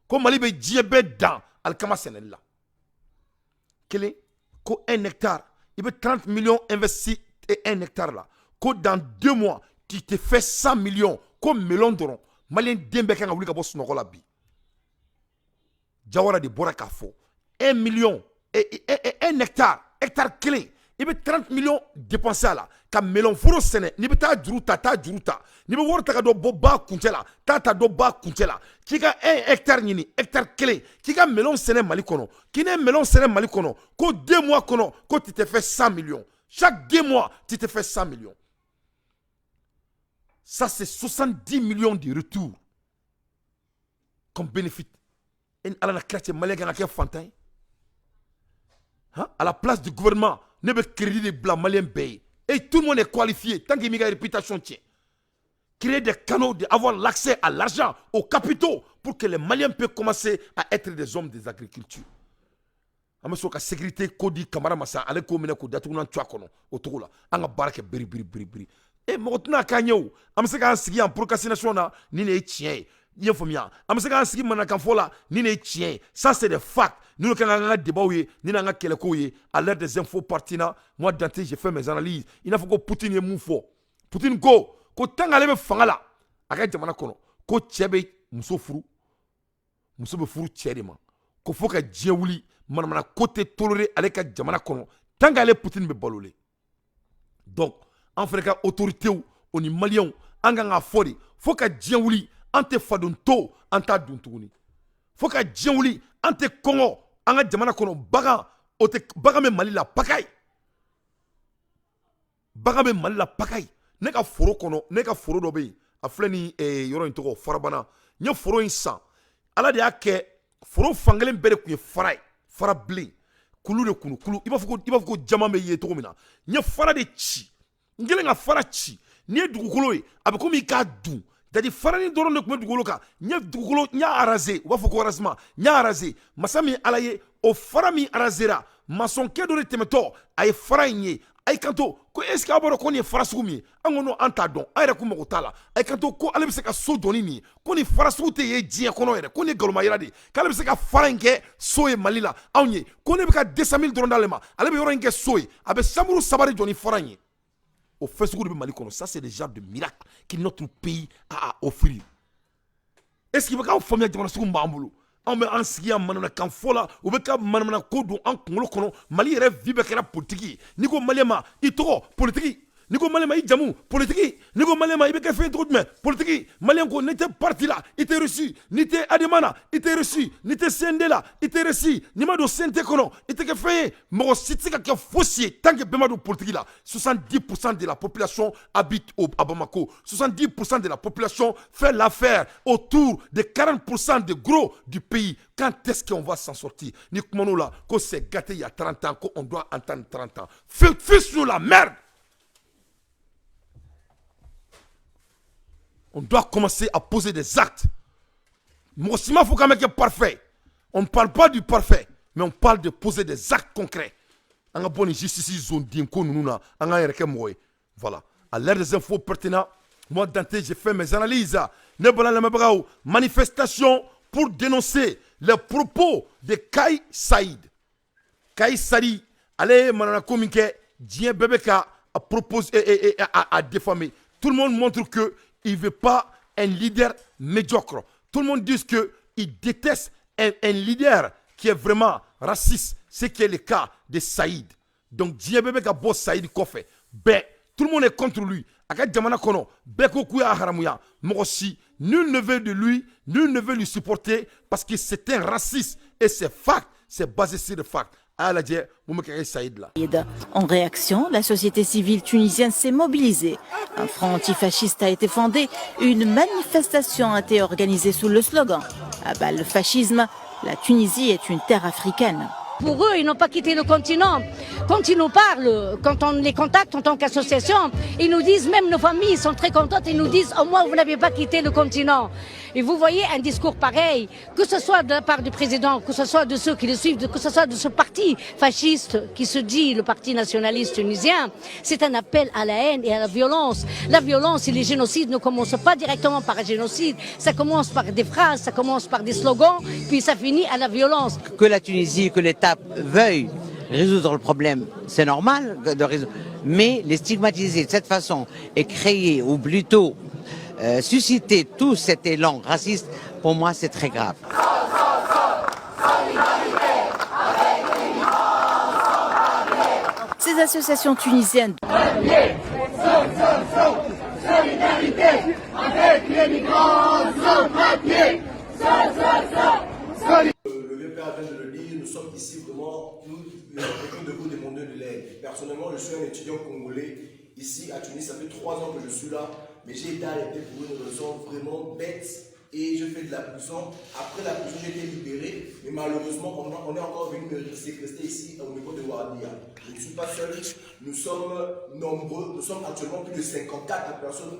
A: Quand le Mali va djébé dans Alkama Sénéri là. Quel est ko 1 hectare, il veut 30 millions investis et 1 hectare là. Ko dans 2 mois, tu te fais 100 millions, comme melon doron. Malien dembe kan wuli ka bo sunoko la bi. Jawara de bora ka fo. 1 million et 1 hectare clé. Il veut 30 millions dépensés là. Ka melon foro sene, ni be ta juruta. Ni be worta ka do boba kuntela, ta do ba kuntela. Ki ka 1 hectare nyini, hectare clé. Ki ka melon sene mali kono. Ki ne melon sene mali kono. Ko 2 mois kono, ko tu te fais 100 millions. Chaque 2 mois, tu te fais 100 millions. Ça, c'est 70 millions de retours comme bénéfice. Et à la création malien qui a fantin. À la place du gouvernement, ne veut créer des blancs maliens payés. Et tout le monde est qualifié. Tant qu'il y a une réputation, créer des canaux, avoir l'accès à l'argent, aux capitaux, pour que les Maliens puissent commencer à être des hommes des agricultures. Amaso ka sécurité kodi kamara masa ale ko mena ko datu nan twa kono o to la anga barake biri e mo tuna kanyo amse ka sigi en procrastination na ni ne tien ye fomia amse ka sigi mana kan fola ni ne tien ça c'est des facts nous le kanga débat oui ni na nga kele ko yi à l'heure des infos partina moi Dante j'ai fait mes analyses il faut que Poutine ye mu fo Poutine ko tanga le be fangala aka jamana kono ko chebe muso be furu chede ma ko foka djewuli manamana côté toléré avec ka jamana kono tant qu'ale Poutine be balolé donc en fait ka autorité ou ni malien anga nga fodi foka djewuli ante fadonto anta duntuni foka djewuli ante kongo anga jamana kono baga me mali la pakay ne ka foro kono ne ka foro do be a fleni yoro intoko farabana nya foro insa ala de ake foro fangelen bere ku fara blé kulu de kulu il va faut ko jama me ye to mina nya fara de ci ngele nga fara ci ni dugukolo e abe ko mi ka du dadi fara ni doron de ko dugukolo ka nya dugukolo nya arase va faut ko arasma nya arase masami alaye o fara mi arasera mason kedo de temeto ay fara nye ay kanto ko est-ce que aboro ko ni farasugu mi angono anta don ayre ko mako tala ay kanto ko ale be se ka so doni ni ko ni farasugu te ye jie kono yere ko ni galoma yira de kala be se ka faranke soye malila awnye ko ne be ka 200,000 dollars dalema ale be yoro nke soye abe samuru sabari joni faranye au fesugu de mali kono ça c'est des genres de miracles que notre pays a offert est-ce qu'il va ka famille de sugu mbambulu on be ansiya manana kan fola ou be ka manana ko don an kunkolo kono mali yɛrɛ vie bɛ kɛra politique ni ko maliyɛn i tɔgɔ politique ni ko maliyɛn i jamu politique ni ko maliyɛn i bɛ kɛ fɛn cogo jumɛn politique maliyɛn ko ni tɛ parti la i tɛ reçu ni tɛ ademana i tɛ reçu ni tɛ CND la i tɛ reçu ni ma don CNT kɔnɔ i tɛ kɛ fɛn ye mɔgɔ si tɛ se ka kɛ fosi ye tant que bɛɛ ma don politique la 70% de la population habite à Bamako 70% de la population fait l'affaire autour de 40% de gros du pays. Quand est-ce qu'on va s'en sortir? Ni kumano la ko c'est gâté il y a 30 ans qu'on doit entendre 30 ans. Fais-nous la merde. On doit commencer à poser des actes. Mossima faut quand même être parfait. On ne parle pas du parfait, mais on parle de poser des actes concrets. On a bonne justice zone d'inko nous on a yéreke moy. Voilà. À l'heure des infos pertinentes, moi Dante j'ai fait mes analyses. Ne bala la mabrao manifestation pour dénoncer les propos de Kai Saïd. Kai Saïd, allez manana kominke Dien Bebeka a proposé et a défamé. Tout le monde montre que il veut pas un leader médiocre. Tout le monde dit qu'il déteste un leader qui est vraiment raciste. C'est qui est le cas de Saïd. Donc, Djebebe ka boss Saïd Kofé. Ben, tout le monde est contre lui. Aka Djamana Kono, Beko Kouya Haramouya, Morosi, nul ne veut de lui, nul ne veut lui supporter parce que c'est un raciste. Et c'est fact, c'est basé sur le fact.
F: En réaction, la société civile tunisienne s'est mobilisée. Un front antifasciste a été fondé. Une manifestation a été organisée sous le slogan « Abat le fascisme, la Tunisie est une terre africaine ».
G: Pour eux, ils n'ont pas quitté le continent. Quand ils nous parlent, quand on les contacte en tant qu'association, ils nous disent, même nos familles sont très contentes, ils nous disent, au moins vous n'avez pas quitté le continent. Et vous voyez un discours pareil, que ce soit de la part du président, que ce soit de ceux qui le suivent, que ce soit de ce parti fasciste qui se dit le parti nationaliste tunisien, c'est un appel à la haine et à la violence. La violence et les génocides ne commencent pas directement par un génocide, ça commence par des phrases, ça commence par des slogans, puis ça finit à la violence.
H: Que la Tunisie, que l'État veuille résoudre le problème, c'est normal de résoudre. Mais les stigmatiser de cette façon et créer, ou plutôt susciter tout cet élan raciste, pour moi, c'est très grave.
F: Ces associations tunisiennes
I: solidarité avec les migrants sans papier.
J: Le vieux père vient de le dire, nous sommes ici vraiment, nous de vous demander de l'aide. Personnellement, je suis un étudiant congolais ici à Tunis, ça fait 3 ans que je suis là, mais j'ai été arrêté pour une raison vraiment bête et je fais de la prison. Après la prison, j'ai été libéré, mais malheureusement, on est encore venu me séquestrer ici au niveau de Ouardia. Je ne suis pas seul, nous sommes nombreux, nous sommes actuellement plus de 54 personnes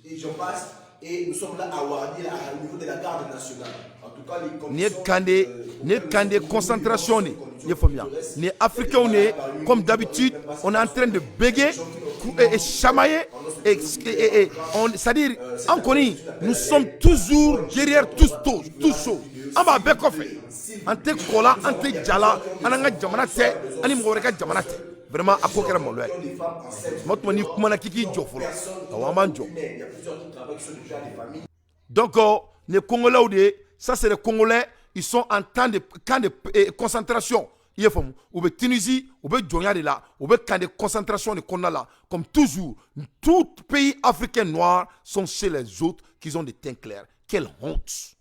J: et j'en passe. Et nous sommes là à Ouardia, au niveau de la garde nationale. En tout cas, les
A: conditions... concentration, les Africains, comme d'habitude, on est en train de bégayer et chamailler. C'est-à-dire, nous sommes toujours derrière tous choses. On va bien fait. Ante kola, ante jala, ananga jamanate, ani moreka jamanate. Vraiment, à quoi qu'elle m'enlève. Donc, les Congolais, ça c'est les Congolais, ils sont en temps de camp de concentration. Il faut ou be Tunisie, ou be Djonia de là, ou be camp de concentration de Konala. Comme toujours, tous les pays africains noirs sont chez les autres qui ont des teints clairs. Quelle honte!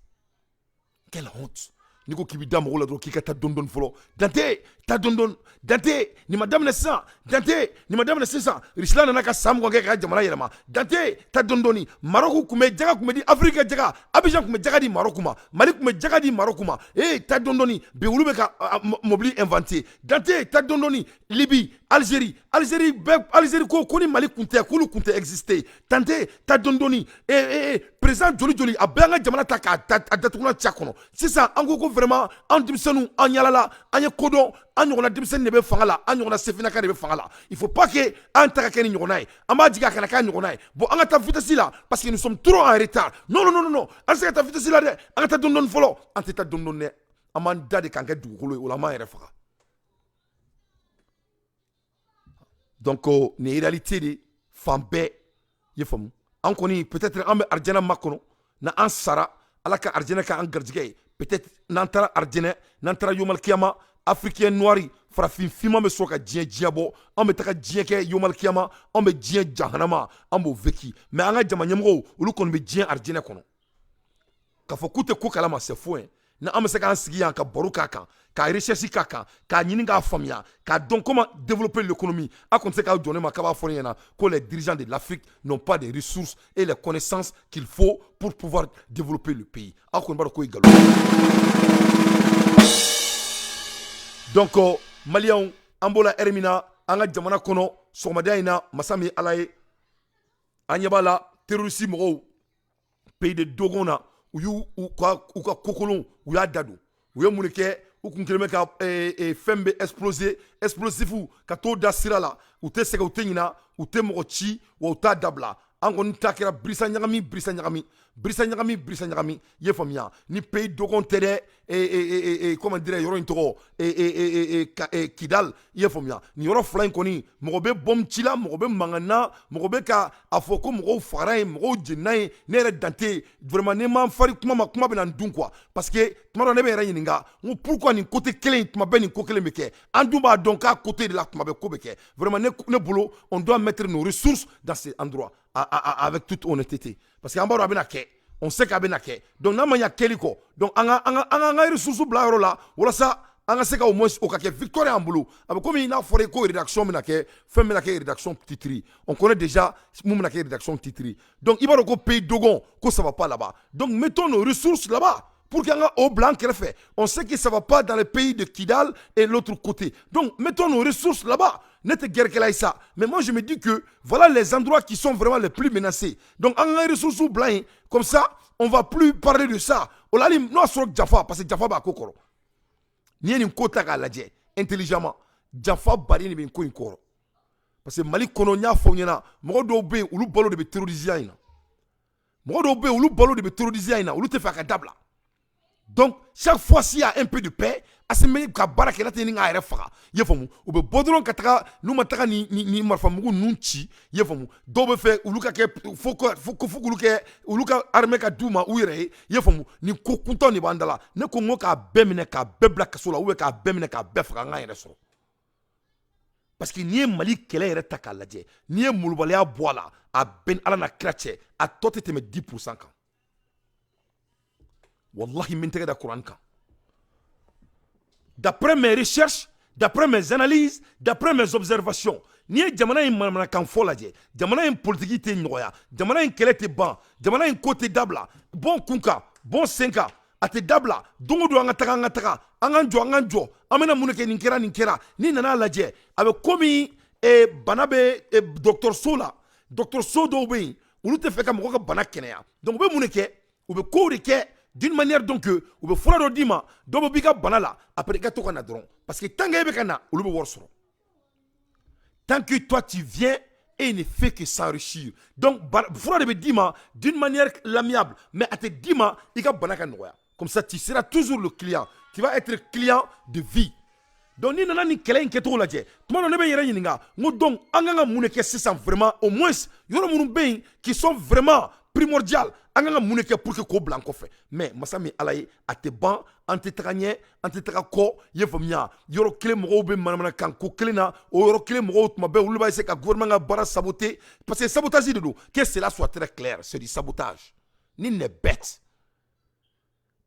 A: Quelle honte! Niko kibida mola do kika ta dondon folo dante ta dondon dante ni madame nessa dante ni madame nessa risla nana ka sam ko ka jamana yelama dante ta dondoni Maroc kume jaga kume di Afrique jaga Abidjan kume jaga di Maroc ma Mali kume jaga di Maroc ma ta dondoni be wulu be ka mobili inventé dante ta dondoni Libye Algérie ko koni Mali kunte kulu kunte exister dante ta dondoni président joli a banga jamana ta ka datukuna chakono c'est ça angoko vraiment en dimsenu en yalala en kodo en yona dimsen nebe fangala en yona sefina ka nebe fangala il faut pas que en ta ka ni yona en ba diga kana ka yona bon en ta vitesse là parce que nous sommes trop en retard non en ta vitesse là de en ta dondon folo en ta dondon ne aman dade kan ka dugolo wala ma yere faka donc ne réalité de fambe yefam en koni peut-être en arjana makono na an sara alaka arjana ka an garjige peut-être nantara arjana nantara yomal kiyama africain noiri farafin fima me soka djien bo on me taka djien ke yomal kiyama on me djien jahanama on bo veki mais anga jama nyamro ulu kon me djien arjana kono ka fo kute ko kala ma se fo na am se kan sigi ka boru kaka ka recherche kaka ka nyini ga famia ka donc comment développer l'économie a kon se ka donner ma ka ba fo na que les dirigeants de l'Afrique n'ont pas les ressources et les connaissances qu'il faut pour pouvoir développer le pays a kon ba ko igalo donc Maliens ambola hermina anga jamana kono somadaina masami alaye anyabala terrorisme mo pays de Dogona ou ka kokolon ou ya dadu ou ya munike ou kunkeleme ka fembe explosif ka to da sirala ou te seka ou te nyina ou te mochi ou ta dabla angon takira brisa nyagami ye famia ni pays dogon tere comment dire yoro intoro Kidal ye famia ni yoro flain koni mogobe bom chila mogobe mangana mogobe ka afoko mogo farai mogo jinai nere dante vraiment ne man fari kuma bena ndun quoi parce que tuma ne be ra yininga pourquoi ni côté clé tuma ben ni côté meke anduma donc à côté de la tuma be ko beke vraiment ne boulot on doit mettre nos ressources dans ces endroits avec toute honnêteté parce que ambaro abena ke on sait qu'abena ke donc na manya keliko donc anga ressources bla là wala ça anga seka au moins au ka victoire en boulot avec comme il a foré ko rédaction mena ke fait mena ke rédaction titri on connaît déjà mena ke rédaction titri donc il va ko pays dogon ko ça va pas là-bas donc mettons nos ressources là-bas pour qu'il y ait au blanc qu'elle fait. On sait que ça ne va pas dans le pays de Kidal et l'autre côté. Donc, mettons nos ressources là-bas. N'est-ce guère qu'elle aille ça. Mais moi, je me dis que voilà les endroits qui sont vraiment les plus menacés. Donc, en les ressources au blanc, comme ça, on ne va plus parler de ça. On l'a dit, nous, sur Jaffa, parce que Jaffa va kokoro. Ni une kota à la dje, intelligemment. Jaffa bari ni bin ko inkoro. Parce que Mali kolonia fonyana, mo do be ulu balo de terroriser ina. Mo do be ulu balo de terroriser ina, ulu te fa kadabla. Donc, chaque fois s'il y a un peu de paix, Assimi ka baraka la tini nga ere faga ye famu u be bodron ka taga nu ma taga ni marfa mugu nunci ye famu do be fe uluka ke foko uluka armée ka duma u yere ye famu ni ko kunto ni bandala ne ko ngo ka bemine ka bebla ka sola u ka bemine ka befaga nga ere so parce que ni Mali kele yere ta ka lajɛ ni mulubaliya boala a ben ala na krache a tote teme 10% kan wallahi min tege da Quran kan. D'après mes recherches, d'après mes analyses, d'après mes observations, ni ye jamana in manamana kan fɔ lajɛ jamana in politique tɛ nɔgɔya jamana in kɛlɛ tɛ ban jamana in ko tɛ dabila bon kunka bon senka a tɛ dabila don o don an ka taga an ka jɔ an bɛna mun kɛ nin kɛra ni nana lajɛ a bɛ komi bana bɛ dɔgɔtɔrɔso la dɔgɔtɔrɔso dɔw bɛ yen olu tɛ fɛ ka mɔgɔ ka bana kɛnɛya donc u bɛ mun de kɛ u bɛ kow de kɛ d'une manière donc u bɛ fura dɔ d'i ma dɔ bɛ b'i ka bana la après i ka to ka na dɔrɔn parce que tant que e bɛ ka na olu bɛ wari sɔrɔ tant que toi tu viens et il ne fait que s'enrichir donc fura de bɛ d'i ma d'une manière l'amiable mais a tɛ d'i ma i ka bana ka nɔgɔya comme ça tu seras toujours le client tu vas être client de vie donc ni nana ni kɛlɛ in kɛcogo lajɛ tuma dɔ ne bɛ n yɛrɛ ɲininka n ko donc an kan ka mun de kɛ sisan vraiment au moins yɔrɔ minnu bɛ yen qui sont vraiment primordial an kan ka mun de kɛ pour que k'o bila an kɔfɛ mais masa min ala ye a tɛ ban an tɛ taga ɲɛ an tɛ taga kɔ i ye faamuya yɔrɔ kelen mɔgɔw bɛ manamana kan ko kelen na o yɔrɔ kelen mɔgɔw tuma bɛɛ olu b'a essayer ka gouvernement ka baara saboter parce que sabotage de don que cela soit très clair c'est du sabotage ni n'est bête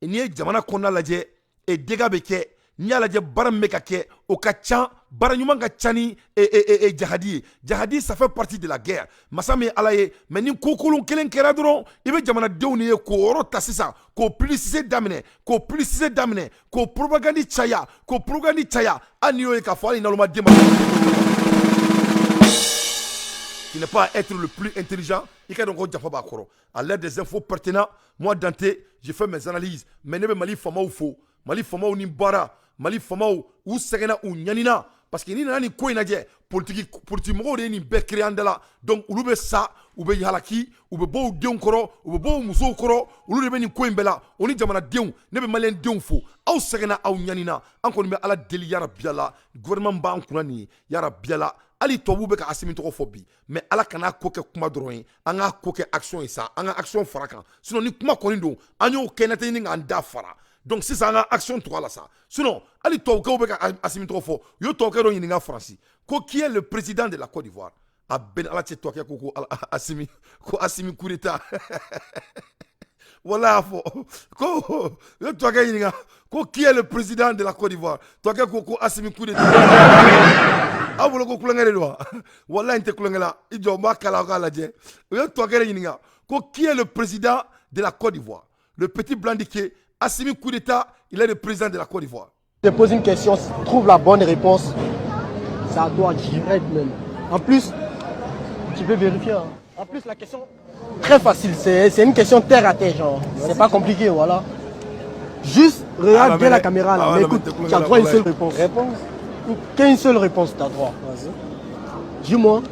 A: n'i ye jamana kɔnɔna lajɛ dégâts bɛ kɛ n'i y'a lajɛ baara min bɛ ka kɛ o ka ca baara ɲuman ka ca ni jahadi ye jahadi ça fait partie de la guerre masa min ala ye mais ni ko kolon kelen kɛra dɔrɔn i bɛ jamanadenw ni ye k'o yɔrɔ ta sisan k'o publicité daminɛ k'o propagande caya hali n'i y'o ye k'a fɔ hali n'alu den ma qui n'est pas être le plus intelligent i ka dɔn ko jafa b'a kɔrɔ à l'aide des infos pertinents moi Dante j'ai fait mes analyses mais ne bɛ Mali faamaw fo Mali faamaw ni baara Mali faamaw u sɛgɛnna u ɲanina parce que ni nana ni ko in lajɛ politique mɔgɔw de ye nin bɛɛ créé an da la donc olu bɛ sa u bɛ halaki u bɛ bɔ u denw kɔrɔ u bɛ bɔ u musow kɔrɔ olu de bɛ nin ko in bɛɛ la o ni jamanadenw ne bɛ maliyɛn denw fo aw sɛgɛnna aw ɲanina an kɔni bɛ ala deli yarabi ala gouvernement b'an kunna nin ye yarabi ala hali tubabuw bɛ ka Asimi tɔgɔ fɔ bi mais ala kana ko kɛ kuma dɔrɔn ye an ka ko kɛ action ye sa an ka action fara kan sinon ni kuma kɔni don an y'o kɛ na tɛ ɲini k'an da fara donc sisan an ka action tɔgɔ la sa sinon hali tubabukɛw bɛ ka Asimi tɔgɔ fɔ u ye tubabukɛ dɔ ɲininka Faransi ko qui est le président de la Côte d'Ivoire a bɛn ala cɛ tubabukɛ ko Asimi coup d'état wala y'a fɔ ko u ye tubabukɛ ɲininka ko qui est le président de la Côte d'Ivoire tubabukɛ ko Asimi coup d'état aw bolo ko kulonkɛ de don wa walayi n tɛ kulonkɛ la i jɔ n b'a kala aw k'a lajɛ u ye tubabukɛ de ɲininka ko qui est le président de la Côte d'Ivoire le petit blanc dit Assimi coup d'état, il est le président de la Côte d'Ivoire.
K: Je te pose une question, si tu trouves la bonne réponse, c'est à toi direct même. En plus, tu peux vérifier. Hein. En plus, la question, très facile, c'est une question terre à terre, genre. C'est pas compliqué, voilà. Juste, regarde bien la caméra là. Mais écoute, tu as droit à une seule réponse. Qu'une seule réponse, tu as droit. Dis-moi,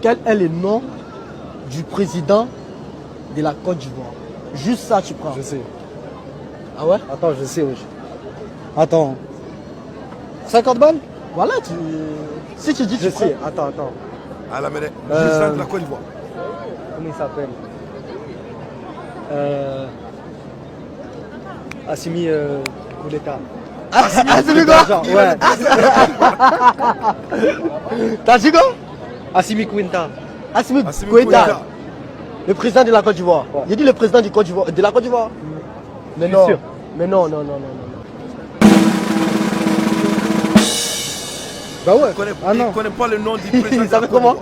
K: quel est le nom du président de la Côte d'Ivoire? Juste ça, tu prends.
L: Je sais.
K: Ah ouais?
L: Attends, je sais, oui. Attends. 50 balles?
K: Voilà, si tu dis
L: je sais. Attends.
A: À la mêlée. Président de la Côte d'Ivoire.
L: Comment il s'appelle? Assimi coup d'état.
K: Assimi quoi?
L: Ouais.
K: T'as dit quoi?
L: Assimi Quinta.
K: Assimi Quinta. Le président de la Côte d'Ivoire. Ouais. J'ai dit le président de la Côte d'Ivoire. Mais non. Sûr. Mais non.
L: Bah ouais.
A: Il ne connaît pas le nom du président.
K: Il savait comment?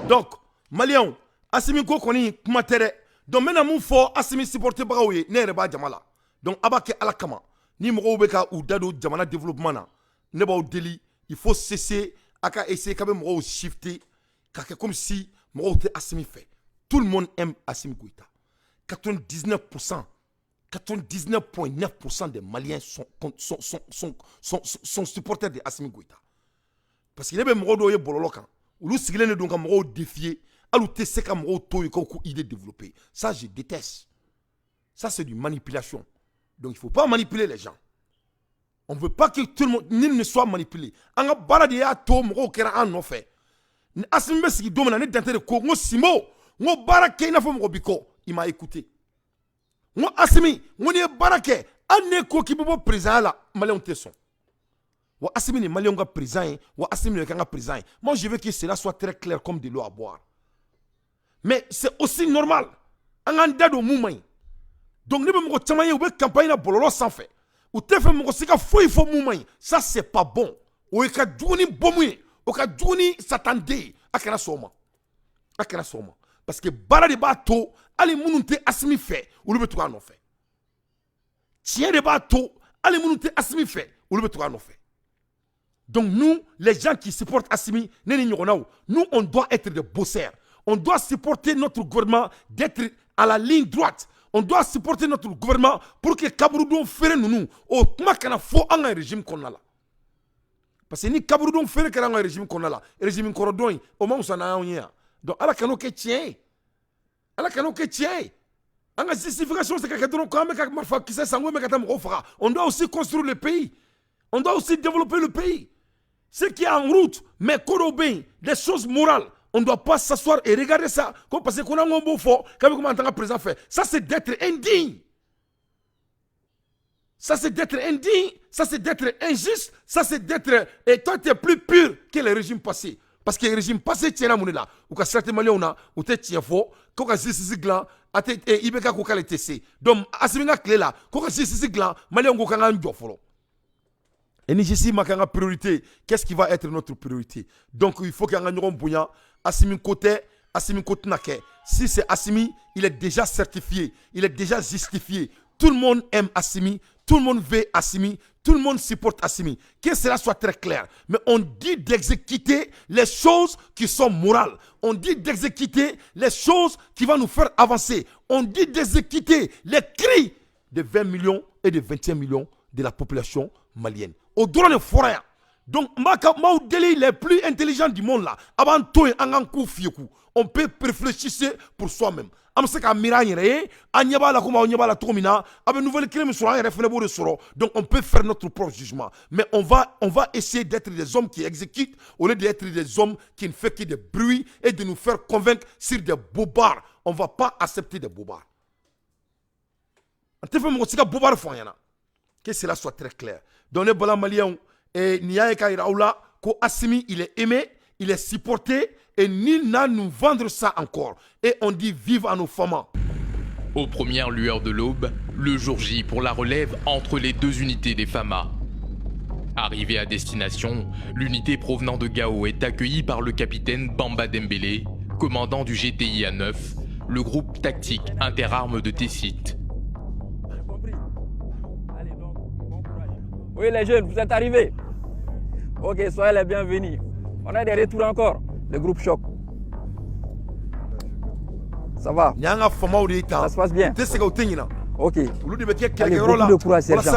A: Donc, Malien, Assimi ko koni kuma tɛrɛ. Donc maintenant mun fɔ Assimi supporter bagaw ye ne yɛrɛ b'a jama la. Donc a b'a kɛ ala kama. Ni mɔgɔw bɛ ka u da don jamana développement na, ne b'aw deli, il faut cesser a ka essayer ka bɛ mɔgɔw shifter ka kɛ comme si mɔgɔw tɛ Assimi fɛ. Tout le monde aime Assimi Goïta. 99%, 99,9% des Maliens sont supporters de Assimi Goïta. Parce qu'il y a des gens qui ont bololo kan. Olu sigilen don ka mɔgɔw défier. Alu te se ka mɔgɔw to yi ko idée développer. Ça je déteste. Ça c'est du manipulation. Donc il ne faut pas manipuler les gens. On ne veut pas que tout le monde ne soit manipulé. On a baladé à tout le monde qui a un fait. Assimi bɛ sigi don min na ne dantɛ de ko n ko Simbo n ko baara kɛ i n'a fɔ mɔgɔ bi kɔ il m'a écouté n ko Assimi n ko n'i ye baara kɛ hali ne ko k'i bɛ bɔ président la maliyɛnw tɛ sɔn wa Assimi ni maliyɛnw ka président ye wa Assimi ni kan ka président ye moi je veux que cela soit très clair comme de l'eau à boire mais c'est aussi normal an k'an da don mun man ɲi donc ne bɛ mɔgɔ caman ye u bɛ campagne na bɔlɔlɔ sanfɛ u tɛ fɛ mɔgɔ si ka foyi fɔ mun man ɲi ça c'est pas bon o ye ka jugu ni bɔ mun ye o ka jugu ni satan den ye a kana sɔn o ma parce que baara de b'a to hali minnu tɛ Assimi fɛ olu bɛ tugu a nɔfɛ tiɲɛ de b'a to hali minnu tɛ Assimi fɛ olu bɛ tugu a nɔfɛ donc nous les gens qui supportent Assimi ne ni ɲɔgɔnnaw nous on doit être des bosseurs on doit supporter notre gouvernement d'être à la ligne droite on doit supporter notre gouvernement pour que kaburudon feere ninnu o kuma kana fɔ an ka régime kɔnɔna la parce que ni kaburudon feere kɛra an ka régime kɔnɔna la régime kɔrɔdɔn in o ma wusa n'anw ye yan donc ala kan'o kɛ tiɲɛ ye ala kan'o kɛ tiɲɛ ye an ka justification tɛ ka kɛ dɔrɔn k'an bɛ ka marifa kisɛ san ko bɛ ka taa mɔgɔw faga on doit aussi construire le pays on doit aussi développer le pays ce qui est en route mais ko dɔw bɛ yen des choses morales on ne doit pas s'asseoir et regarder ça comme parce que qu'on a un bon fort k'a bɛ comme en tant que président fait ça c'est d'être indigne. Ça c'est d'être indigne, ça c'est d'être injuste, ça c'est d'être... Et toi tu es plus pur que le régime passé. Parce que le régime passé tient la monnaie là. Ou que certains Maliens ou te tient fort, qu'on a justice gland, et Ibeka qu'on a le TC. Donc, Assimi na clé là, qu'on a justice gland, Maliens qu'on a un job. Et ni ici, ma priorité, qu'est-ce qui va être notre priorité? Donc, il faut qu'il y ait un bouillant, Assimi côté nake. Si c'est Assimi, il est déjà certifié, il est déjà justifié. Tout le monde aime Assimi, tout le monde veut Assimi, tout le monde supporte Assimi. Que cela soit très clair. Mais on dit d'exécuter les choses qui sont morales. On dit d'exécuter les choses qui vont nous faire avancer. On dit d'exécuter les cris de 20 millions et de 21 millions de la population malienne. Au droit de forêt. Donc, les les plus intelligents du monde là, avant tout, on peut réfléchir pour soi-même. Donc on peut faire notre propre jugement. Mais on va essayer d'être des hommes qui exécutent au lieu d'être des hommes qui ne font que des bruits et de nous faire convaincre sur des bobards. On ne va pas accepter des bobards. Que cela soit très clair. Dans les balans maliens, Assimi, il est aimé, il est supporté et nul n'a nous vendre ça encore. Et on dit vive à nos femmes.
M: Aux premières lueurs de l'aube, le jour J pour la relève entre les deux unités des FAMA. Arrivée à destination, l'unité provenant de Gao est accueillie par le capitaine Bamba Dembélé, commandant du GTIA 9, le groupe tactique interarmes de Tessit.
N: Oui les jeunes, vous êtes arrivés. Ok, soyez les bienvenus. On a des retours encore. Le groupe Choc. Ça va? Ça se passe bien. Ok. Allez, beaucoup de courage, sergent.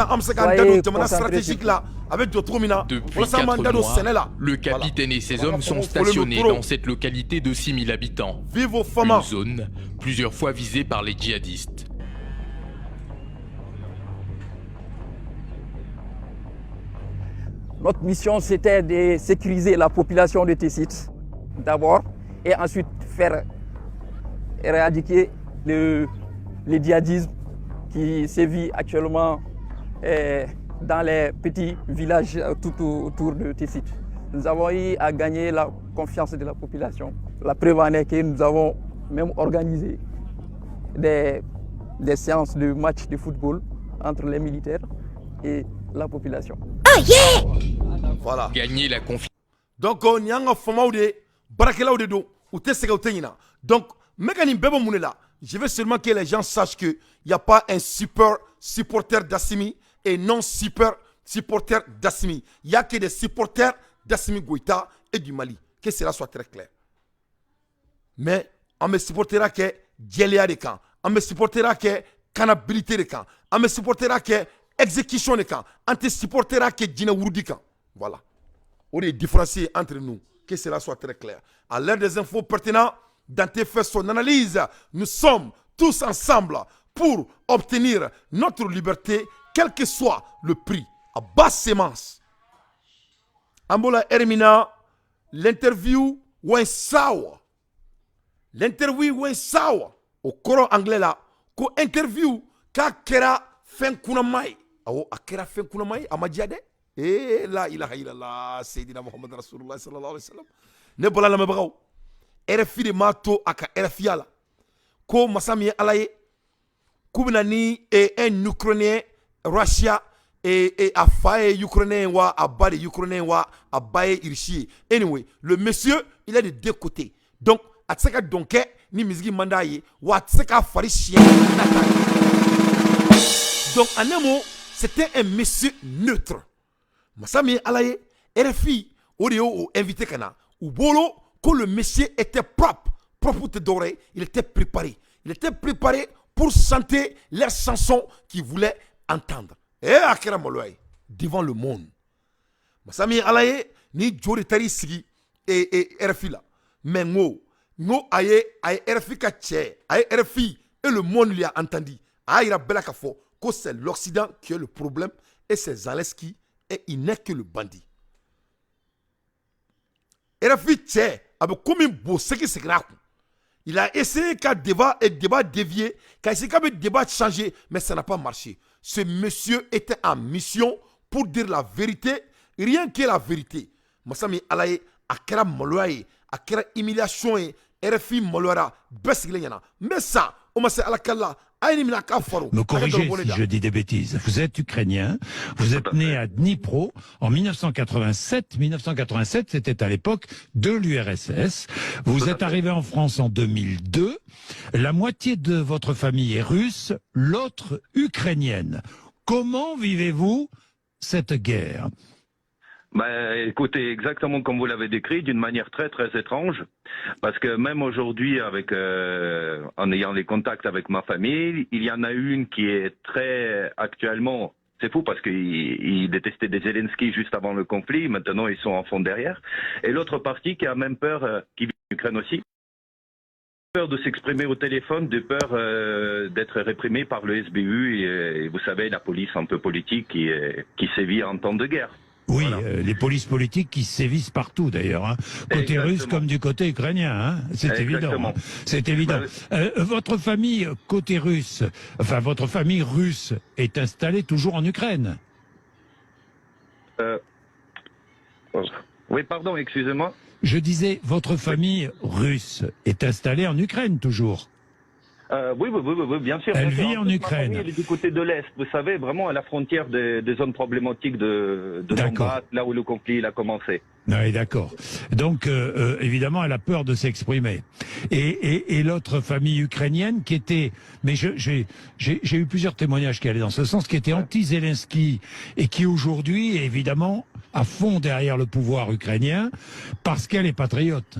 M: Depuis 4 mois, le capitaine et ses hommes sont stationnés dans cette localité de 6000 habitants. Une zone plusieurs fois visée par les djihadistes.
N: Notre mission, c'était de sécuriser la population de Tessit, d'abord, et ensuite faire éradiquer le djihadisme qui sévit actuellement dans les petits villages tout autour de Tessit. Nous avons eu à gagner la confiance de la population. La preuve en est que nous avons même organisé des séances de matchs de football entre les militaires et la population.
A: Ah yeah! Voilà.
M: Gagner la confiance.
A: Donc on y a un format de barakela de do ou tessegautena. Donc mécanisme bebo mounela. Je veux seulement que les gens sachent que il y a pas un super supporter d'Assimi et non super supporter d'Assimi. Il y a que des supporters d'Assimi Goïta et du Mali. Que cela soit très clair. Mais on me supportera que Djelia de camp. On me supportera que canabilité de camp. On me supportera que exécution de camp. On te supportera que Djina Wourdi camp. Voilà. On est différencié entre nous. Que cela soit très clair. À l'heure des infos pertinentes, Dante fait son analyse. Nous sommes tous ensemble pour obtenir notre liberté, quel que soit le prix. a basse sémence. Ambola Hermina, l'interview went sour. L'interview went sour. Au coran anglais là, ko interview ka kera fen kunamai. Awo akera fen kunamai amadiade. Eh la ilaha illallah Sayyidina Muhammad Rasulullah sallallahu alayhi wa sallam. Ne bala la mabagaw. RFI de mato aka RFI ala. Ko masami alaye. Kubina ni un Ukrainien Russia et a failli Ukrainien wa a bas de Ukrainien wa a baye irchi. Anyway, le monsieur, il est de deux côtés. Donc, à tsaka donke ni mizgi mandaye wa tsaka fari chien. Donc, en un mot, c'était un monsieur neutre. Masami alaye RFI audio invité kana ou bolo que le monsieur était propre te doré, il était préparé. Il était préparé pour chanter les chansons qu'il voulait entendre. Et akera moloy devant le monde. Masami alaye ni jori tari sigi et RFI là. Mais ngo aye RFI ka tche, aye RFI et le monde lui a entendu. Aïra bela kafo que c'est l'Occident qui est le problème et c'est Zelensky et il n'est que le bandit. RFI tche abe comme beau ce qui c'est grave. Il a essayé qu'un débat dévié, qu'un débat changer, mais ça n'a pas marché. Ce monsieur était en mission pour dire la vérité, rien que la vérité. Masami alaye akera moloye, akera humiliation RFI molora besigleyana. Mais ça, on m'a dit alakalla.
O: Me corrigez si je dis des bêtises. Vous êtes ukrainien, vous êtes né à Dnipro en 1987. 1987, c'était à l'époque de l'URSS. Vous êtes arrivé en France en 2002. La moitié de votre famille est russe, l'autre ukrainienne. Comment vivez-vous cette guerre ?
P: Écoutez, exactement comme vous l'avez décrit, d'une manière très très étrange, parce que même aujourd'hui, en ayant les contacts avec ma famille, il y en a une qui est très actuellement, c'est fou parce qu'ils détestaient des Zelensky juste avant le conflit, maintenant ils sont en fond derrière, et l'autre partie qui a même peur, qui vit en Ukraine aussi, peur de s'exprimer au téléphone, de peur d'être réprimé par le SBU et vous savez la police un peu politique qui sévit en temps de guerre.
O: Oui, voilà. Les polices politiques qui sévissent partout d'ailleurs, hein. Côté russe comme du côté ukrainien, hein. C'est évident. Hein. C'est évident. Votre famille côté russe, enfin votre famille russe est installée toujours en Ukraine.
P: Oui, pardon, excusez-moi.
O: Je disais, votre famille russe est installée en Ukraine toujours.
P: Oui, bien sûr.
O: Elle vit en Ukraine.
P: Elle est du côté de l'Est, vous savez, vraiment à la frontière des zones problématiques de Donbass, là où le conflit a commencé.
O: Oui, d'accord. Donc, évidemment, elle a peur de s'exprimer. Et l'autre famille ukrainienne qui était... Mais j'ai eu plusieurs témoignages qui allaient dans ce sens, qui était anti-Zelensky et qui aujourd'hui est évidemment à fond derrière le pouvoir ukrainien parce qu'elle est patriote.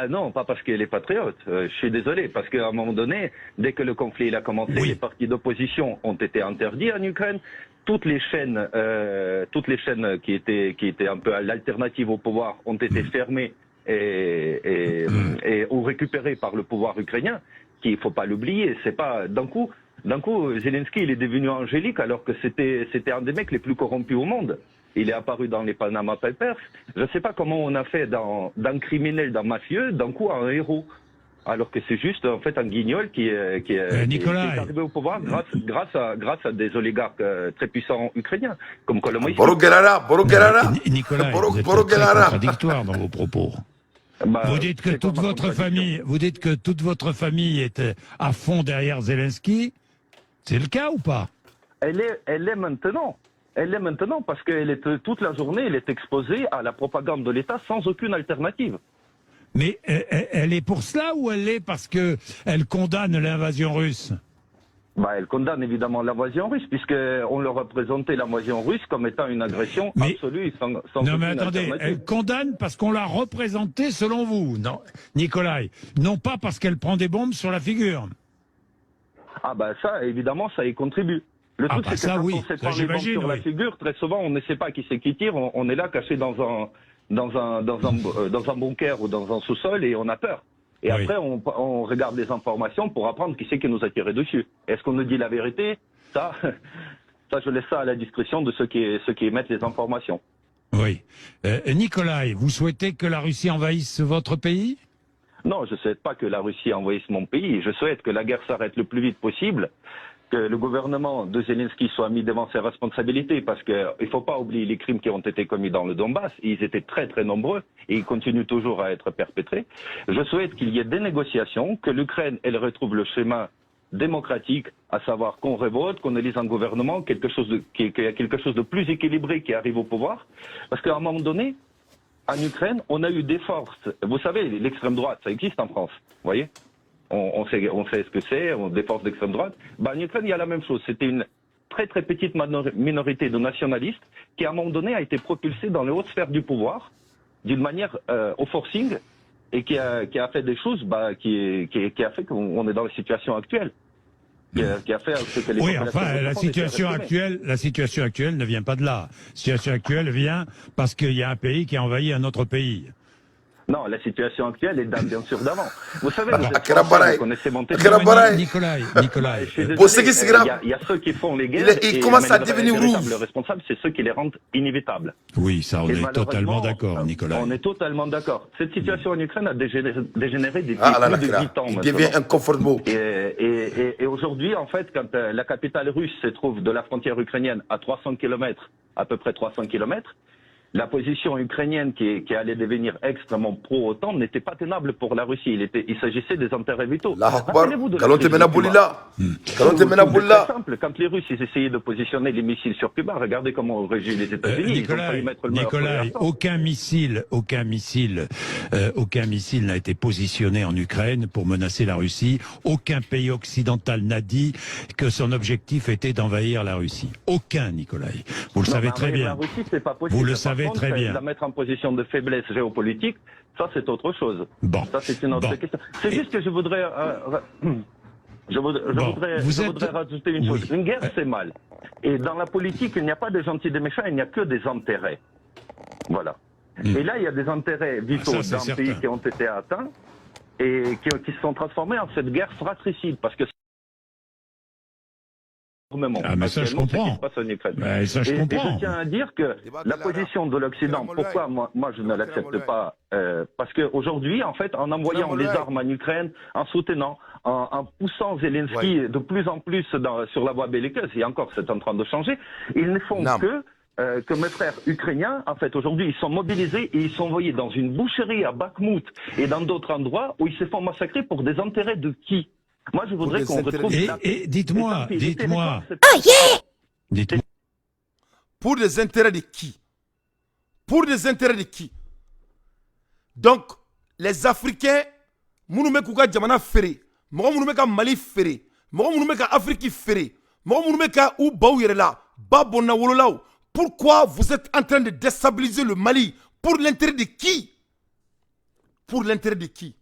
P: Non, pas parce qu'elle est patriote. Je suis désolé, parce qu'à un moment donné, dès que le conflit a commencé, les partis d'opposition ont été interdits en Ukraine. Toutes les chaînes qui étaient un peu l'alternative au pouvoir ont été fermées et ou récupérées par le pouvoir ukrainien. Qu'il faut pas l'oublier. C'est pas d'un coup, Zelensky il est devenu angélique alors que c'était un des mecs les plus corrompus au monde. Il est apparu dans les Panama Papers. Je ne sais pas comment on a fait d'un criminel, d'un mafieux, d'un coup un héros. Alors que c'est juste en fait un guignol qui est arrivé au pouvoir grâce à des oligarques très puissants ukrainiens, comme Kolomoïski.
O: Nicolas, vous êtes très contradictoire dans vos propos. Vous dites que toute votre famille est à fond derrière Zelensky. C'est le cas ou pas?
P: Elle est maintenant. Elle l'est maintenant parce qu'elle toute la journée, elle est exposée à la propagande de l'État sans aucune alternative.
O: Mais elle est pour cela ou elle est parce qu'elle condamne l'invasion russe?
P: Elle condamne évidemment l'invasion russe puisqu'on leur a présenté l'invasion russe comme étant une agression absolue sans
O: non mais attendez, elle condamne parce qu'on l'a représentée selon vous, non, Nikolai, non pas parce qu'elle prend des bombes sur la figure.
P: Ça évidemment ça y contribue. Le truc, c'est que quand on sait prendre les bombes sur la figure, très souvent, on ne sait pas qui c'est qui tire. On est là, caché dans un bunker ou dans un sous-sol et on a peur. Et après, on regarde les informations pour apprendre qui c'est qui nous a tiré dessus. Est-ce qu'on nous dit la vérité? Ça, Ça, je laisse ça à la discrétion de ceux qui émettent les informations.
O: Oui. Nikolai, vous souhaitez que la Russie envahisse votre pays?
P: Non, je ne souhaite pas que la Russie envahisse mon pays. Je souhaite que la guerre s'arrête le plus vite possible, que le gouvernement de Zelensky soit mis devant ses responsabilités, parce qu'il ne faut pas oublier les crimes qui ont été commis dans le Donbass. Ils étaient très très nombreux et ils continuent toujours à être perpétrés. Je souhaite qu'il y ait des négociations, que l'Ukraine elle retrouve le chemin démocratique, à savoir qu'on revote, qu'on élise un gouvernement, qu'il y ait quelque chose de plus équilibré qui arrive au pouvoir, parce qu'à un moment donné, en Ukraine, on a eu des forces. Vous savez, l'extrême droite, ça existe en France, vous voyez? On sait ce que c'est, des forces d'extrême droite. En Ukraine, il y a la même chose. C'était une très très petite minorité de nationalistes qui, à un moment donné, a été propulsée dans les hautes sphères du pouvoir d'une manière au forcing et qui a fait des choses qui a fait qu'on est dans la situation actuelle. Qui a fait que les
O: oui, enfin, la situation actuelle ne vient pas de là. La situation actuelle vient parce qu'il y a un pays qui a envahi un autre pays.
P: Non, la situation actuelle est bien sûr d'avant. Vous savez, vous connaissez mon
O: Nikolai.
P: Il y a ceux qui font les guerres
A: il commence à devenir rouge.
P: Le responsable, c'est ceux qui les rendent inévitables.
O: Oui, ça, on est totalement d'accord, Nikolai.
P: On est totalement d'accord. Cette situation en Ukraine a dégénéré depuis plus de 8 ans.
A: Il devient inconfortable.
P: Et aujourd'hui, en fait, quand la capitale russe se trouve de la frontière ukrainienne à 300 km, à peu près 300 km, la position ukrainienne qui allait devenir extrêmement pro-OTAN n'était pas tenable pour la Russie. Il s'agissait des intérêts vitaux.
A: Rappelez-vous de
P: c'est simple. Quand les Russes essayaient de positionner les missiles sur Cuba, regardez comment ont réagi les États-Unis.
O: Nikolai, aucun missile n'a été positionné en Ukraine pour menacer la Russie. Aucun pays occidental n'a dit que son objectif était d'envahir la Russie. Aucun, Nikolai. Vous le savez très bien.
P: La Russie, c'est pas possible.
O: Vous le savez très bien.
P: La mettre en position de faiblesse géopolitique, ça c'est autre chose.
O: Bon.
P: Ça c'est une autre question. C'est juste que je voudrais rajouter une chose. Une guerre c'est mal. Et dans la politique, il n'y a pas de gentils et des méchants, il n'y a que des intérêts. Voilà. Et là, il y a des intérêts vitaux d'un pays qui ont été atteints et qui se sont transformés en cette guerre fratricide. Parce que
O: mais ça je comprends.
P: Et je tiens à dire que la position de l'Occident, pourquoi moi je ne l'accepte pas, parce qu'aujourd'hui, en fait, en envoyant les armes en Ukraine, en soutenant, en poussant Zelensky de plus en plus sur la voie belliqueuse, et encore c'est en train de changer, ils ne font que mes frères ukrainiens, en fait, aujourd'hui, ils sont mobilisés et ils sont envoyés dans une boucherie à Bakhmout et dans d'autres endroits où ils se font massacrer pour des intérêts de qui? Moi, je voudrais qu'on retrouve...
O: Et dites-moi...
A: Pour des intérêts de qui? Pour des intérêts de qui? Donc, les Africains, nous mettons que Djamana ferré, nous mettons Mali ferré, nous mettons Afrique ferré, nous mettons où Baouyerla, Babona Wololao. Pourquoi vous êtes en train de déstabiliser le Mali? Pour l'intérêt de qui? Pour l'intérêt de qui?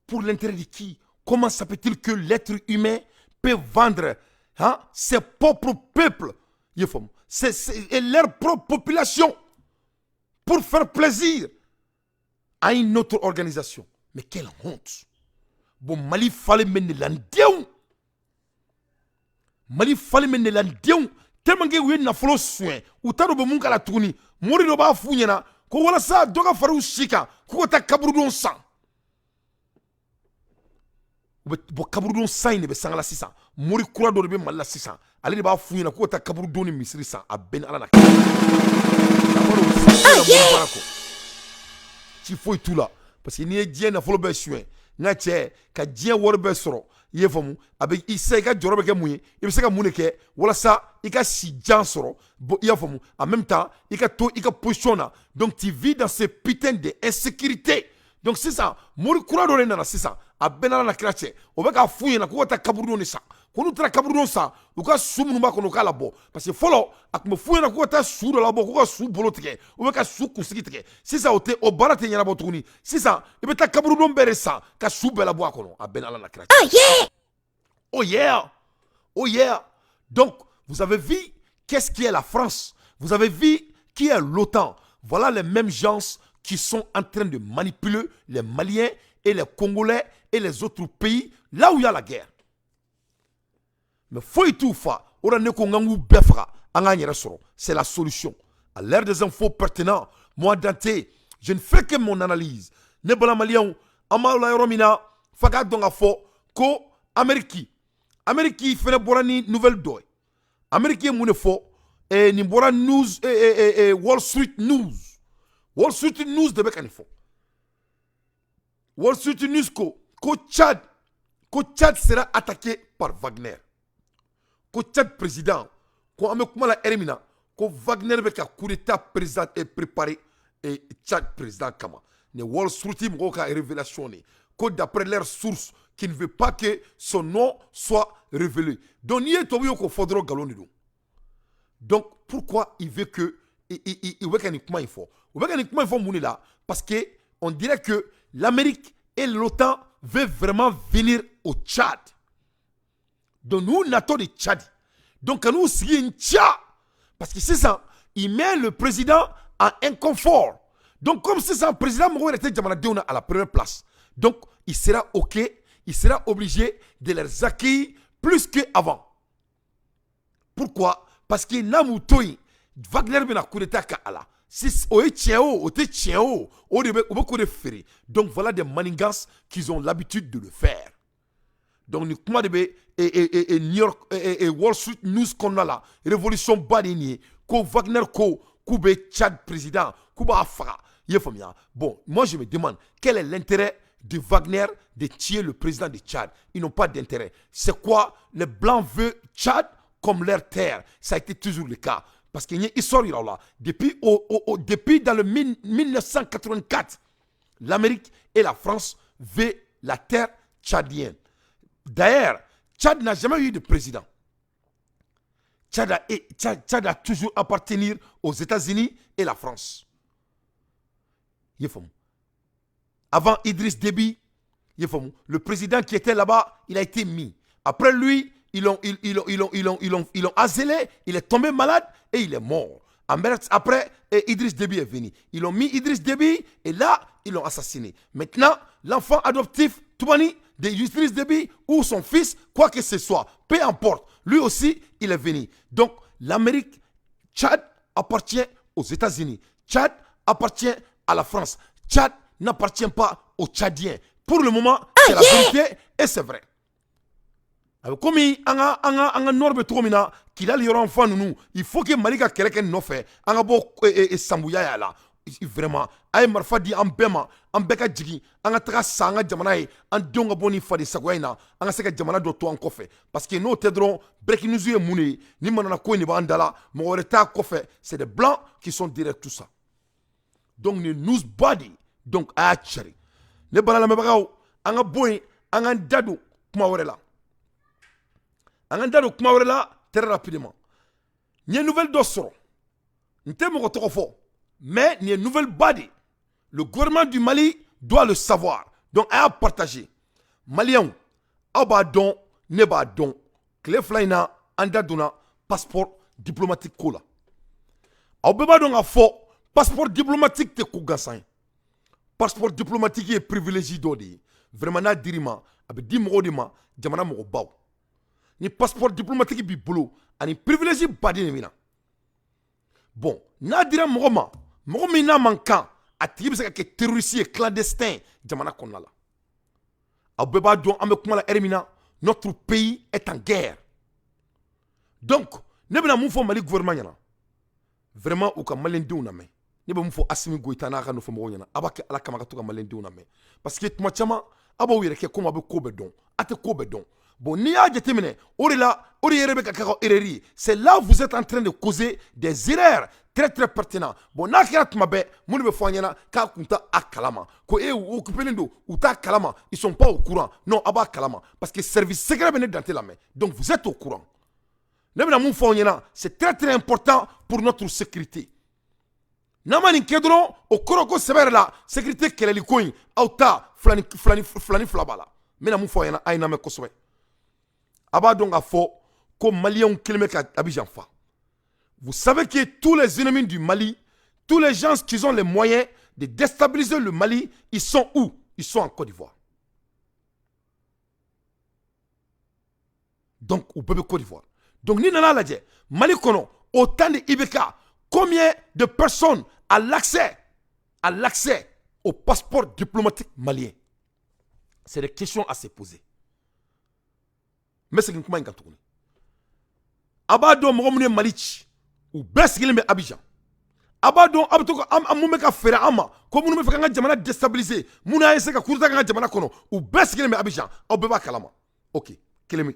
A: Pour l'intérêt de qui? Comment ça peut-il que l'être humain peut vendre ses propres peuples et leur propre population pour faire plaisir à une autre organisation? Mais quelle honte! Bon, Mali fallait mener l'andion. Mali fallait mener l'andion. Tellement que vous avez un follow soin. Ou t'as de mon tourni. Mori no ba founyana. Ko wala sa doga faru shika. Ko ta kabrudon sang. Bo kaburudon sa ne be sangala sisan mori kura do be malla sisan ale de b'a fu ɲɛna ko ta kaburudon ni misiri san a bɛn ala na ci foyi t'u la parce que n'i ye diɲɛ nafolo bɛɛ suɲɛ n ka cɛ ka diɲɛ wari bɛɛ sɔrɔ i ye faamu a bɛ i se i ka jɔyɔrɔ bɛ kɛ mun ye i bɛ se ka mun de kɛ walasa i ka si jan sɔrɔ i y'a faamu en même temps i ka to i ka position na donc tu vis dans ce putain de insécurité. Donc sisan mori kura dɔ de nana sisan a bɛn ala na kira cɛ o bɛ k'a fu ɲɛna ko ka taa kaburudon de san ko n'u taara kaburudon san u ka su minnu b'a kɔnɔ u k'a labɔ parce que fɔlɔ a tun bɛ fu ɲɛna ko ka taa su dɔ labɔ k'u ka su bolo tigɛ u bɛ ka su kunsigi tigɛ sisan o baara tɛ ɲɛnabɔ tuguni sisan i bɛ taa kaburudon bɛɛ de san ka su bɛɛ labɔ a kɔnɔ a bɛn ala na kira cɛ. Oh yeah, oh yeah. Donc vous avez vu qu'est-ce qui est la France, vous avez vu qui est l'OTAN. Voilà les mêmes gens qui sont en train de manipuler les Maliens et les Congolais et les autres pays là où il y a la guerre. Mais faut y tout fa. Ora ne ko ngangu befra. Anga nyera soro. C'est la solution. À l'ère des infos pertinents, moi Dante, je ne fais que mon analyse. Ne bala malion, ama la romina, faga donga fo, ko Amérique. Amérique fait borani nouvelle doy. Amérique moune fo, et ni bora news, Wall Street News. Wall Street News de bekani fo. Wall Street News ko Tchad sera attaqué par Wagner. Ko Tchad président, ko ame kuma la erimina, ko Wagner be ka coup d'état président est préparé et Tchad président kama. Ne Wall Street mo ka révélation ne. Ko d'après leurs sources qui ne veut pas que son nom soit révélé. Donc il est obligé ko fodro galoni do. Donc pourquoi il veut que il veut qu'uniquement il faut. Il veut qu'uniquement il faut mouni là parce que on dirait que l'Amérique et l'OTAN veulent vraiment venir au Tchad. Donc nous, NATO de Tchad. Donc quand nous signons un Tchad, parce que c'est ça, il met le président en inconfort. Donc comme c'est ça, le président Mourou était à la première place. Donc il sera OK, il sera obligé de les accueillir plus qu'avant. Pourquoi? Parce que Namoutoui, Wagner ben a coup d'état ka ala. Donc voilà des manigances qu'ils ont l'habitude de le faire. Donc nous comment et New York et Wall Street News qu'on a là, révolution badini, ko Wagner ko Koube Tchad président, Kuba Afra. Bon, moi je me demande quel est l'intérêt de Wagner de tuer le président de Tchad. Ils n'ont pas d'intérêt. C'est quoi? Les Blancs veulent Tchad comme leur terre. Ça a été toujours le cas. Parce qu'il y a une histoire là. Depuis dans le 1984, l'Amérique et la France veulent la terre tchadienne. D'ailleurs, Tchad n'a jamais eu de président. Tchad a toujours appartenu aux États-Unis et la France. Avant Idriss Déby, le président qui était là-bas, il a été mis. Après lui, ils l'ont azélé, il est tombé malade et il est mort. Après, Idriss Déby est venu. Ils ont mis Idriss Déby et là, ils l'ont assassiné. Maintenant, l'enfant adoptif, Toubani, de Idriss Déby ou son fils, quoi que ce soit, peu importe, lui aussi, il est venu. Donc, l'Amérique, Tchad appartient aux États-Unis. Tchad appartient à la France. Tchad n'appartient pas aux Tchadiens. Pour le moment, c'est la vérité et c'est vrai. Comme anga norbe tomina qu'il a les enfants nous il faut que Malika quelqu'un no fait anga bo sambuya ya la vraiment ay marfa di ambema ambeka jigi anga tra sanga jamana yi an donga boni fadi sagoyna anga seka jamana do to an kofe parce que no tedron breaking news muni ni manana ko ni bandala mo reta kofe c'est des blancs qui sont derrière tout ça donc ne news body donc a chari ne bala me bagaw anga boy anga dadu kuma worela Anganda Kumawarela très rapidement. Il y a une nouvelle dossoro. Mais il y a une nouvelle body. Le gouvernement du Mali doit le savoir. Donc, à partager. Maliens, abadon, nebadon, cleflaina, andaduna, passeport diplomatique kola. Abadon a fort, passeport diplomatique te kougassan. Passeport diplomatique est privilégié d'odi. Vraiment, na dirima, abe dimrodima, jamana mogobaw. Ni passeport diplomatique bi bolo ani privilège badi ni mina bon na dira mogoma na mankan a tigi se ka terroriste clandestin jamana konnala abeba don ame kuma la ermina notre pays est en guerre donc ne bena mun fo Mali gouvernement yana vraiment ou ka malendiw na me ne be mun fo Assimi Goïta na ka no fo mo yana abaka ala kama ka to ka malendiw na me parce que tuma chama abo yere ke ko ma be ko be don ate ko be don. Bon, c'est là où vous êtes en train de causer des erreurs très très pertinentes. Bon, n'a pas ils sont pas au courant. Non, aba kalama parce que service secret venait dans la main. Donc vous êtes au courant. C'est très très important pour notre sécurité. Namani kedron au koroko sever la sécurité qu'elle est coin auta flani flabala. Mais na mu fo yana ayna me kosowe. Abadon a fort comme Maliens kilomètre à Abidjan. Vous savez que tous les ennemis du Mali, tous les gens qui ont les moyens de déstabiliser le Mali, ils sont où? Ils sont en Côte d'Ivoire. Donc au peuple Côte d'Ivoire. Donc ni nana lajɛ Mali kɔnɔ autant de IBK, combien de personnes a l'accès au passeport diplomatique malien? C'est des questions à se poser. Mais c'est comment il tourne. Abado mɔgɔ Mali ci ou bɛɛ sigilen bɛ Abidjan. Abado abuto mun bɛ ka fɛrɛ an ma ko minnu bɛ fɛ ka jamana déstabiliser minnu y'a essayer ka coup d'état kɛ an ka jamana kɔnɔ u bɛɛ sigilen bɛ Abidjan aw bɛɛ b'a kalama. Ok kelen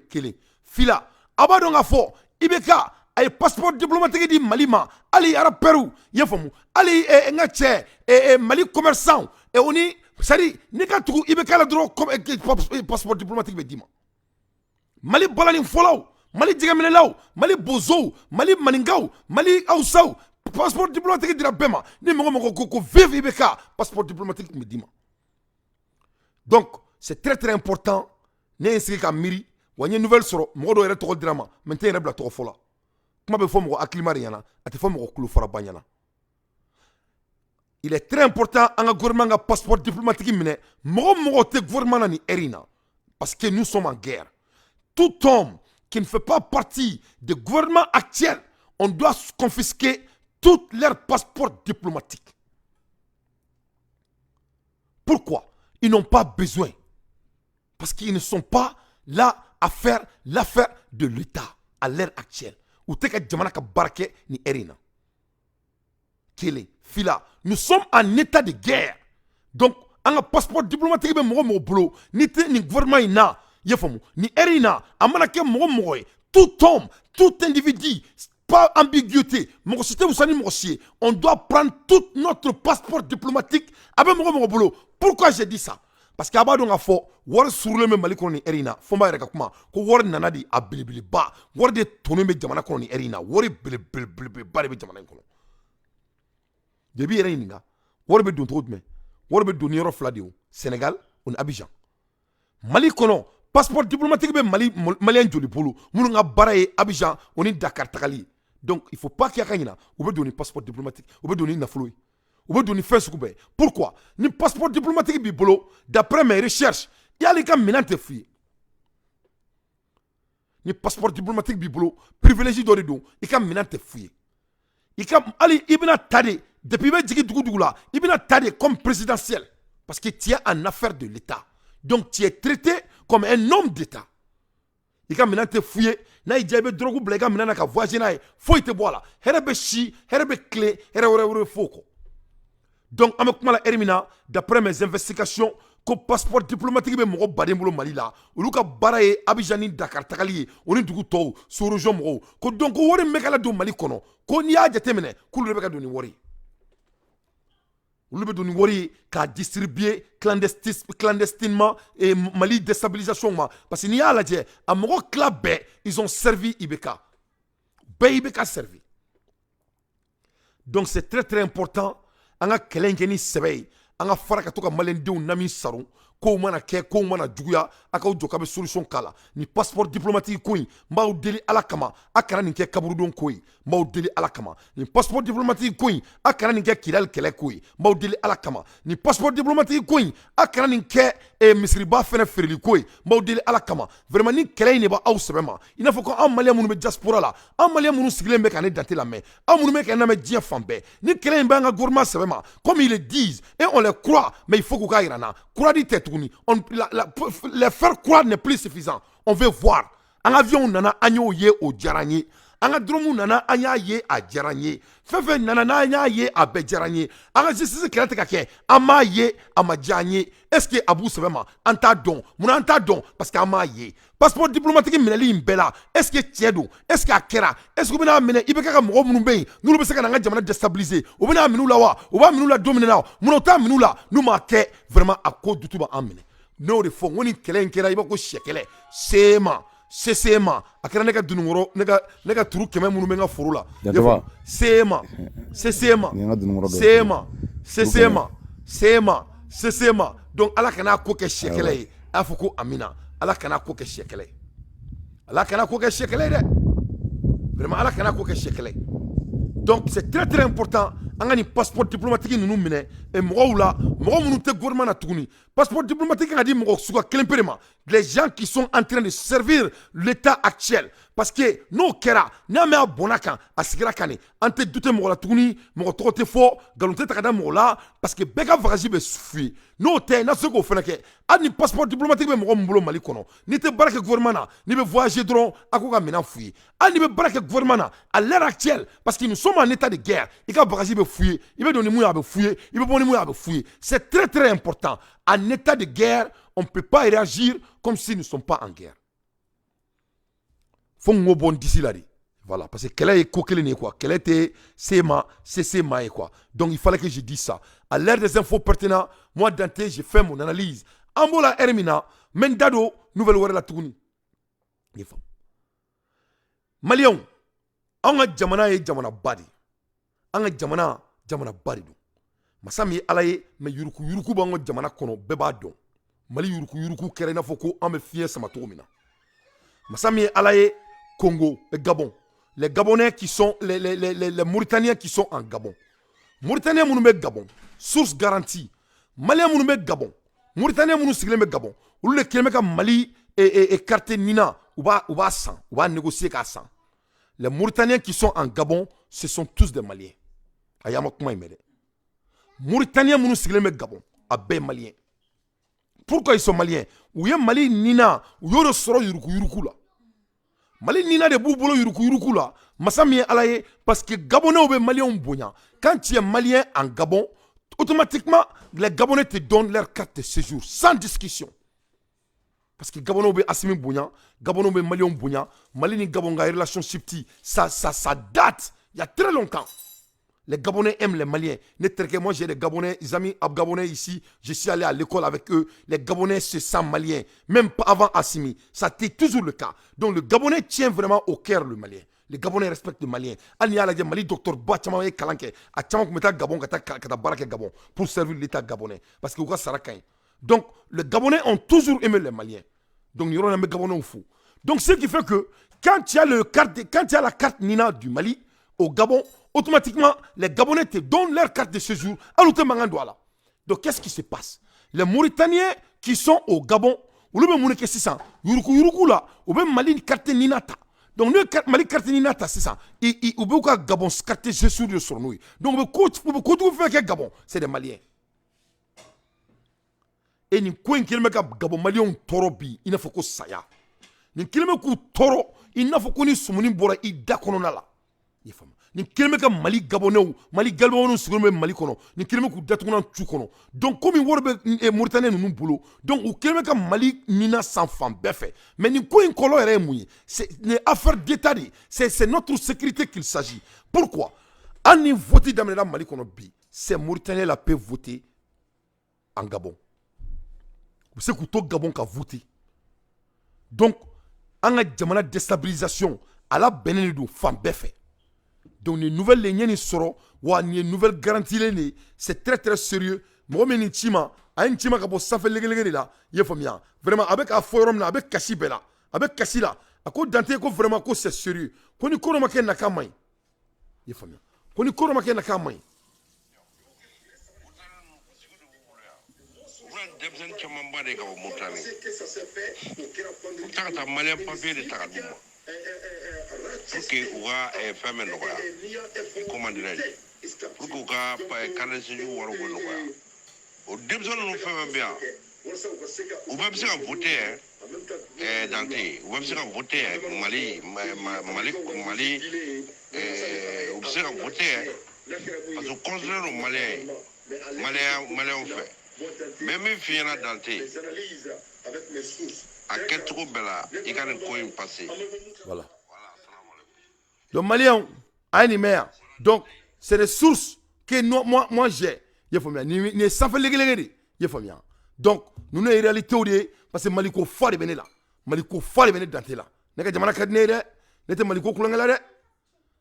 A: fila abado k'a fɔ IBK a ye passeport diplomatique di Mali ma hali araperu i y'a faamu hali n ka cɛ Mali commerçant o ni c'est-à-dire n'i ka tugu IBK la dɔrɔn passeport diplomatique bɛ d'i ma. Mali balani fɔlɔw, Mali jɛgɛminɛlaw, Mali bozow, Mali maninkaw, Mali awusaw, passeport diplomatique dira bɛɛ ma. Ni mɔgɔ ko vive IBK, passeport diplomatique bɛ d'i ma. Donc c'est très très important ne ye n sigi ka miiri wa n ye nouvelle sɔrɔ mɔgɔ dɔw yɛrɛ tɔgɔ dira ma mais n tɛ n yɛrɛ bila tɔgɔ fɔ la. Kuma bɛ fɔ mɔgɔ hakilima de ɲɛna a tɛ fɔ mɔgɔ kulofaraba ɲɛna. Il est très important an ka gouvernement ka passeport diplomatique minɛ mɔgɔ tɛ gouvernement na ni heure in na parce que nous sommes en guerre. Tout homme qui ne fait pas partie du gouvernement actuel, on doit confisquer tous leurs passeports diplomatiques. Pourquoi? Ils n'ont pas besoin. Parce qu'ils ne sont pas là à faire l'affaire de l'État à l'heure actuelle. Ou te ka jamana ka barake ni erina. Kele, fila, nous sommes en état de guerre. Donc, un passeport diplomatique be mogo bolo, ni te ni gouvernement ina, yefomu, ni erina, amana ke mogo tout homme, tout individu, pas ambiguïté, mogo cité ou sani mogo sié, on doit prendre tout notre passeport diplomatique avec mogo bolo. Pourquoi j'ai dit ça? Parce que abado nga fo war surle me Mali kono ni erina fomba reka kuma ko war nana di abilibili ba war de tono me jamana kono ni erina war bil ba de jamana kono debi erina war be don todme war be don yoro fla diu Sénégal on Abidjan Mali kono passeport diplomatique be malien joli polo munu nga baraye Abidjan oni Dakar takali. Donc il faut pas qu'il y ait kanina ou be donner passeport diplomatique ou be donner nafolo ou be donner fin soukube. Pourquoi? Ni passeport diplomatique bibolo d'après mes recherches il y a les cas minante fouillé. Ni passeport diplomatique bibolo privilégié d'orido il ka minante fouillé. Il ka ali ibina tade depuis be jigi dugu la ibina tade comme présidentiel parce que tu es en affaire de l'État. Donc tu es traité comme un homme d'État. Il ka minante fouillé na ijabe drogu blega minana ka voyager na faut te boire là. Herebe chi, herebe clé, herebe foko. Donc, d'après mes investigations, le passeport diplomatique est mon badembolo Mali là. Ou ka baraye Abidjani Dakar takali, on est du coup tôt sur région mo. Ko donc wori mekala do Mali kono. Ko ni a jatemene, ko le beka do ni wori. Ou le do ni wori ka distribuer clandestinement et Mali déstabilisation ma. Parce que ni a la je, a mon club ils ont servi IBK. IBK servi. Donc c'est très très important. Anga kelengeni sebe anga faraka to ka malendenw nami saron ko mana ke ko mana juguya aka joka be solution kala ni passeport diplomatique ko mbaw deli ala kama akara ni ke kaburudon ko mbaw deli ala kama ni passeport diplomatique ko akara ni ke kidal kele ko mbaw deli ala kama ni passeport diplomatique ko akara ni ke misriba fene ferli ko mbaw deli ala kama vraiment ni kele ne ba aw sebema ina fo ko am malien munu be diaspora la am malien munu sigilen be kané daté la main am munu me kané me dia fambe ni kele be nga gouvernement sebema comme ils le disent et on les croit mais il faut qu'on aille là croire dit tête les faire croire n'est plus suffisant. On veut voir. En avion, nana agno ye au djaranye. En dromu nana anya ye a djaranye. Fefe nana anya ye a be djaranye. En justice kelate kake ama ye ama djanye. Est-ce que Abou Sebema anta don? Mon anta don parce que ama ye. Passeport diplomatique mineli imbela. Est-ce que tiedo? Est-ce que akera? Est-ce que bena mene ibeka ka mo munu be? Nous be seka na jamana déstabiliser. Ou bena minu la wa, ou ba minu la dominer la. Munota minu la. Nous ma ke vraiment à cause du tout ba amene. No de fond woni kelen kera ibako shekele. Sema sesema akera nega dunungoro nega turu keme munu menga furula. Sema sesema donc ala kana ko ke shekele afuko amina ala kana ko ke shekele ala kana ko ke shekele de vraiment ala kana ko ke shekele. Donc c'est très très important an ka nin passeport diplomatique ninnu minɛ mɔgɔw la mɔgɔ minnu tɛ gouvernement na tuguni passeport diplomatique ka di mɔgɔ suguya kelen pe de ma les gens qui sont en train de servir l'état actuel parce que n'o kɛra n'a mɛn a bɔnna kan a sigira kan de an tɛ dute mɔgɔ la tuguni mɔgɔ tɔgɔ tɛ fɔ nkalon tɛ ta ka da mɔgɔ la parce que bɛɛ ka bagage bɛ f'i ye n'o tɛ n'a se k'o fana kɛ hali ni passeport diplomatique bɛ mɔgɔ min bolo Mali kɔnɔ n'i tɛ baara kɛ gouvernement na n'i bɛ voyager dɔrɔn a k'o ka minɛn f'u ye hali n'i bɛ baara kɛ gouvernement na à l'heure actuelle parce que nous sommes en état de guerre i ka bagage bɛ f'u ye i bɛ don ni mun ye a bɛ f'u ye i bɛ bɔ ni mun ye a bɛ f'u ye c'est très très important en état de guerre on ne peut pas réagir comme si nous ne sommes pas en guerre. Faut ngo bon d'ici là. Voilà, parce que kɛlɛ ye ko kelen ye quoi. Kɛlɛ tɛ c'est ma ye quoi. Donc il fallait que je dise ça. À l'ère des infos pertinentes, moi Dante, j'ai fait mon analyse. Ambola Hermina, Mendado, nouvelle wɛrɛ la tuguni. Maliens, an ka jamana ye jamana ba de. An ka jamana ba de don. Masa min ye Ala ye, mais yuruku b'an ka jamana kɔnɔ bɛɛ b'a dɔn. Mali yuruku kɛra i n'a fɔ ko an bɛ fiɲɛ sama cogo min na. Masa min ye Ala ye, Congo et Gabon. Les Gabonais qui sont, les Mauritaniens qui sont en Gabon. Mauritaniens qui sont en Gabon. Source garantie. Maliens qui sont en Gabon. Mauritaniens qui sont en Gabon. Ou les qui sont Mali et carte Nina. Ou va sang. Ou va négocier qu'à sang. Les Mauritaniens qui sont en Gabon, ce sont tous des Maliens. Ayamak Maïmede. Mauritaniens qui sont en Gabon. Abé Maliens. Pourquoi ils sont Maliens? Ou y a Mali Nina. Ou y a soro yuruku là. Mali Nina de Boubolo yuruku là. Massami Alaye. Parce que Gabonais ou Maliens bonya. Quand tu es Malien en Gabon, automatiquement, les Gabonais te donnent leur carte de séjour. Sans discussion. Parce que Gabonais ou Assimi bonya. Gabonais ou Maliens bonya. Mali ni Gabon a une relation subtile. Ça date. Il y a très longtemps. Les Gabonais aiment les Maliens. Moi, j'ai des Gabonais, des amis Gabonais ici. Je suis allé à l'école avec eux. Les Gabonais se sentent Maliens. Même avant Assimi. Ça a été toujours le cas. Donc, le Gabonais tient vraiment au cœur le Malien. Les Gabonais respectent le Malien. Ani ala Mali docteur Boachama et Kalanke. A Tchama Kumeta Gabon, Kata Barake Gabon. Pour servir l'État gabonais. Parce que Ouga Sarakain. Donc, les Gabonais ont toujours aimé les Maliens. Donc, ils ont aimé les Gabonais au fou. Donc, ce qui fait que, quand il y a la carte Nina du Mali, au Gabon, automatiquement, les Gabonais te donnent leur carte de séjour à l'Outemangandouala. Donc, qu'est-ce qui se passe? Les Mauritaniens qui sont au Gabon, ou le même que c'est ça, Yuruku là, ou même Mali carte Ninata. Donc, le Mali carte Ninata, c'est ça. Ou bien Gabon carte de séjour de son nouille. Donc, quand vous faites Gabon, c'est des Maliens. Et ni coin qui me Gabon Malien torobi, il ne faut que ça ya. Ni kilome ku toro, il ne faut qu'on y soumoni bora i dakonona là. Ni kelme ka Mali Gabonais Mali Galbonais sur le Mali kono ni kelme ku datuna tu kono donc comme worbe e Mauritanie nous bolo donc ou kelme ka Mali Nina sans femme beffe mais ni ko inkolo ere mouyi c'est une affaire d'état c'est notre sécurité qu'il s'agit. Pourquoi ani voter dans la Mali kono bi c'est Mauritanie la peut voter en Gabon. Vous savez que tout Gabon ka voter. Donc en jamana déstabilisation à la Benedo femme beffe. Donc, les nouvelles lignes seront, ou les nouvelles garanties, c'est très très sérieux. Moi, je suis un tima qui ça fait les là. Il faut bien. Vraiment, avec un forum, avec Kassi Bella, avec Kassi là, à cause d'Ante, vraiment, c'est sérieux. Quand nous courons, on a kamay. Il faut bien. Quand nous courons, on a kamay.
Q: Pour que vous femme nɔgɔya comment dirais-je pour que vous carte de séjour wari ko nɔgɔya o denmisɛnninw ninnu fɛn fɛn bɛ yan u bɛɛ bɛ se ka voter Dante u bɛɛ bɛ se ka voter Mali u bɛ se ka voter parce que considéré don maliyɛnw fɛ mais min f'i ɲɛna Dante a kɛcogo bɛɛ la i ka nin ko in passer.
A: Voilà. Le Malien a une mère. Donc, c'est des sources que moi j'ai. Il faut bien. Ni ça fait les il faut bien. Donc, nous avons une réalité parce que Maliko fa de là. Maliko fa de dans là. N'est-ce que jamana kadnere? N'est-ce Maliko kulangala?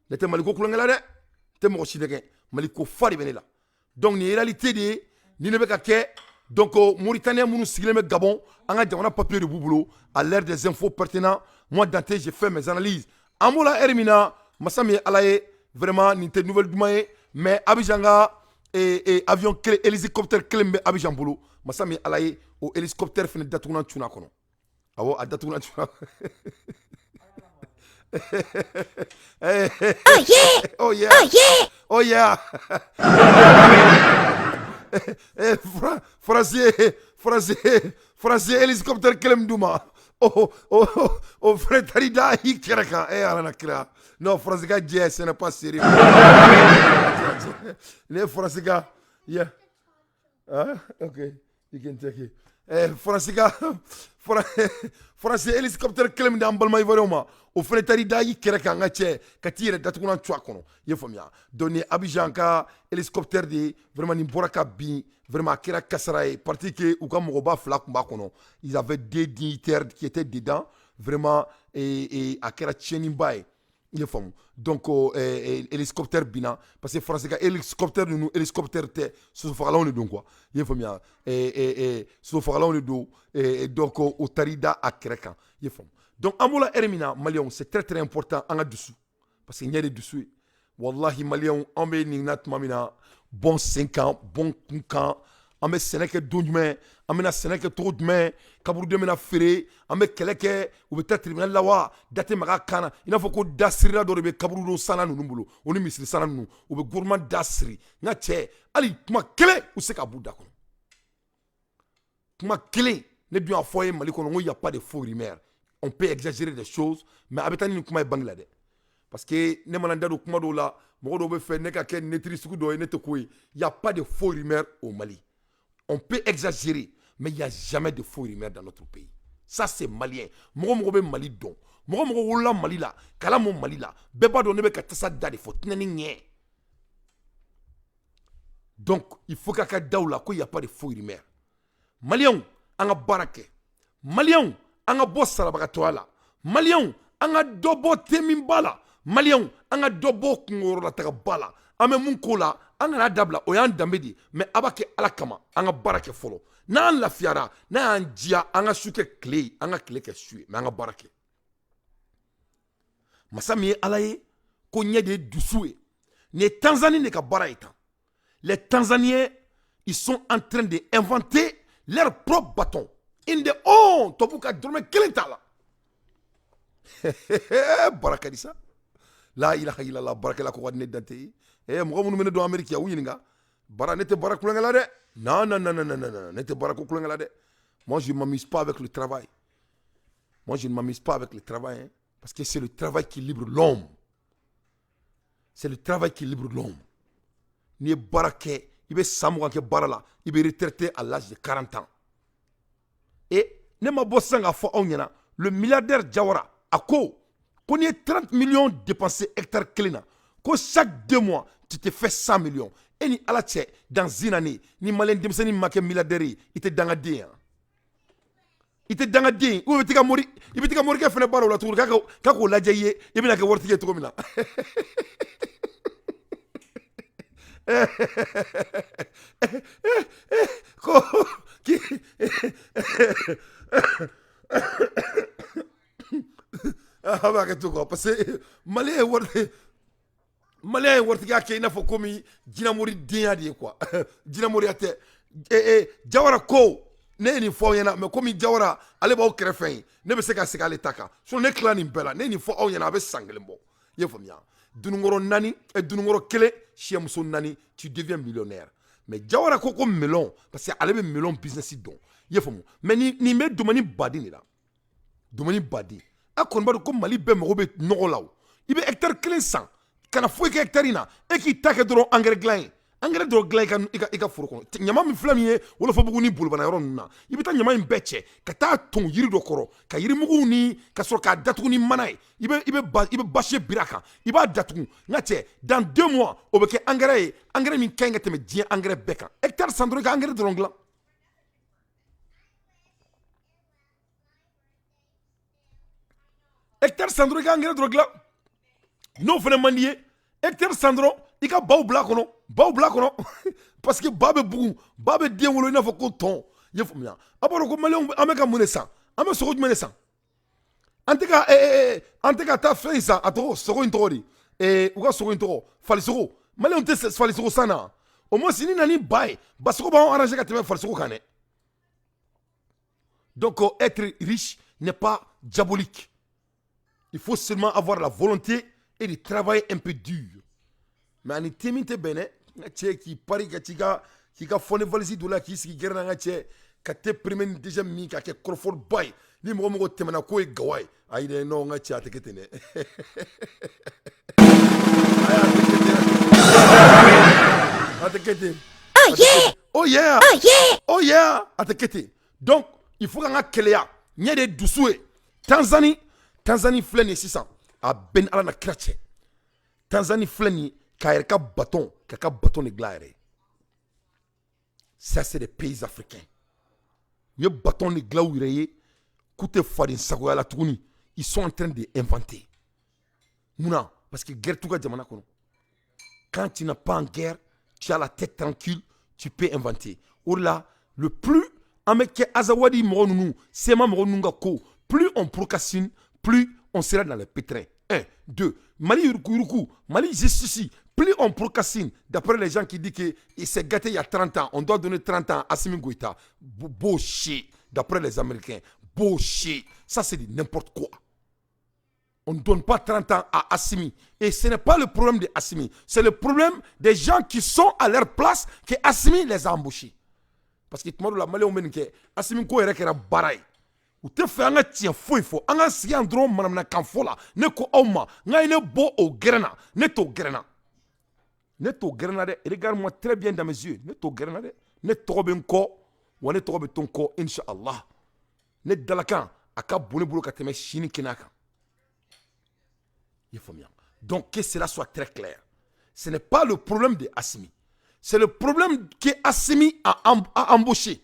A: N'est-ce Maliko kulangala? N'est-ce mo chideke? Maliko fa de là. Donc, ni réalité de ni ne beka ke. Donc, Mauritaniens nous sigilent Gabon. En a jamana papier de boulot à l'ère des infos pertinentes. Moi, Dante, j'ai fait mes analyses. Amola Hermina, Massami Alaye, vraiment, ni te nouvelle dumaye, mais Abidjan ga avion hélicoptère kelen bɛ Abidjan bolo masa min ala ye o hélicoptère fana datuguna tuna kɔnɔ awɔ a datuguna tuna oh yeah français hélicoptère kelen duma o frère tarida hi keraka ala na kira non français ga je ce n'est pas sérieux les français ga yeah okay you can take it français ga français hélicoptère kelen da ambalma ivoroma o frère tarida hi keraka nga che katire datuguna twa kono ye famia donné Abidjan ka hélicoptère de vraiment ni boraka bi vraiment kira kasaraye parti que ou comme Mogoba Flak Mbakono ils avaient des dignitaires qui étaient dedans vraiment et à kira Tchenimbaye il est femme donc hélicoptère bina parce que français ka hélicoptère nous hélicoptère te so fala on donc quoi il est femme so fala on do et donc au tarida à kira il est femme donc amola ermina malion c'est très important en dessous parce qu'il y a des dessous wallahi malion on be ni nat mamina bon 5 ans, bon 5 ans, on met Sénégal d'où-demain, on met Sénégal trop-demain, Kabour de mena ferré, on met Keleke, ou peut-être tribunal lawa, date Marakana, il faut que Dasri la doré, Kabour sana nous nous, on est mis sana nous, ou gourmand Dasri, n'a tché, allez, tu m'as clé, ou c'est Kabou d'accord. Tu m'as clé, n'est bien foyer, Malikon, il n'y a pas de faux rumeurs. On peut exagérer des choses, mais habitant nous comme Bangladesh. Parce que, ne m'en do kuma do la, il n'y a pas de faux rumeurs au Mali. On peut exagérer, mais il n'y a jamais de faux rumeurs dans notre pays. Ça, c'est malien. Moi, Mali don. Moi, Mali là. Kalamo Mali là. Beba donne be katasa dade faut tenir. Donc, il faut qu'à daoula qu'il n'y a pas de faux rumeurs. Malion, on a barake. Malion, on a boss salabakatoala. Malion, on a dobo temimbala. Malion, on a dobo kungoro la tagabala. Ame munkola, on a dabla, oyan dambedi, mais abake alakama, on a barake folo. Na an la fiara, na an dia, on a suke clé, on a clé que sué, mais on a barake. Masami alaye, konye de dusoué. Les Tanzaniens ne ka baraïta. Les Tanzaniens, ils sont en train d'inventer leur propre bâton. Inde on, topuka drome kelentala. Barakadisa. La ilaha illallah barakala ko wadne dante mo mo mene do america ya wuninga bara nete barakula ngala de non nete barakula ngala de moi je m'amuse pas avec le travail hein, parce que c'est le travail qui libère l'homme, c'est le travail qui libère l'homme. Ni barake il be samu ke barala il be retraité à l'âge de 40 ans et ne ma bossanga fo onyana le milliardaire Jawara ako qu'on y ait 30 millions dépensés hectares cléna, que chaque 2 mois, tu te fais 100 millions. Et ni ala tche, dans une année, ni malin demse ni make milliardaire, il était dans la dé. Il était dans la dé. Ou il était mori, il était mori qui a fait le baro la tour, kako la jaye, il vient que worti est trop mina. Qui parce que malais worti ga ke na fo komi jinamori dia de quoi jinamori ate Jawara ko ne ni fo yana mais komi Jawara ale ba o krefin ne be se ka ale taka so ne clan bela ne ni fo o yana be sanglembo ye fo mia dunungoro nani et dunungoro kele chiemso nani tu deviens millionnaire mais Jawara ko ko melon parce que ale be melon business don ye fo mo mais ni me domani badi ni la domani badi a kon bado ko Mali be mo be nogolaw ibe hectare clé 100 kana fo ke hectare na e ki take dro engrais dro glain kan ika furo ko nyama mi flamier wala fo bugu ni bulbana yoro na ibe ta nyama imbeche ka ta ton yiri do koro ka yiri mugu ni ka so ka datu ni manai ibe bache biraka iba datu ngate dans 2 mois obeke engrais mi kenga teme dien engrais beka hectare sandro ka engrais dro ngla hectare sandro ka engrais dro ngla non fene manier hectare sandro ika baw bla kono parce que babe bugu babe dien wolo ina fo ko ton yefo mia aboro ko malon ameka munesa ame so ko munesa anteka ta frisa ato so ko intori uga so ko intoro fali so Malien te falisoko sana. Au moins si ni nani bail, basoko ba arranger ka teme falisoko kané. Donc être riche n'est pas diabolique. Il faut seulement avoir la volonté et de travailler un peu dur. Mais en teminte bene, tche qui pari ka qui ka fone valisi dola qui ski gerna nga tche ka te premier déjà mi ka ke Crawford boy ni mo temana ko e gawai ay de no nga tche ateketene. Oh yeah! Oh yeah! Oh yeah! Oh yeah! Atekete. Donc, il faut qu'on ait Kéléa. Il y a des doussoués. Tanzanie flène 600. A Ben Alana Kratche. Tanzanie flène, Kairka bâton, Kaka bâton de glaire. Ça, c'est des pays africains. Le bâton de glaire, Koute Fadin Sagoya la Touni, ils sont en train d'inventer. Mouna, parce que guerre tout le monde. Quand tu n'as pas en guerre, tu as la tête tranquille, tu peux inventer. Or là, le plus, Azawadi Moronou, Sema Moronunga Ko, plus on procrastine, plus on sera dans le pétrin. 1, 2. Mali Yuruku, Mali Justice, plus on procrastine, d'après les gens qui disent qu'il s'est gâté il y a 30 ans, on doit donner 30 ans à Assimi Goïta. Bullshit, d'après les Américains. Bullshit. Ça, c'est du n'importe quoi. On ne donne pas 30 ans à Assimi. Et ce n'est pas le problème de Assimi. C'est le problème des gens qui sont à leur place que Assimi les a embauchés. Parce que tout le monde a malé au même que Assimi ko yere kera baray. Ou te fait un tien fou il faut. Un si un drone manam na kanfola. Ne ko oma. Nga ine bo au grena. Ne to grena. Ne to grena de. Regarde-moi très bien dans mes yeux. Ne to grena de. Ne to ben ko. Ou ne to ben ton ko. Inch'Allah. Ne dalakan. Aka boule boule kateme chini kinaka. Donc que cela soit très clair. Ce n'est pas le problème de Assimi. C'est le problème que Assimi a embauché.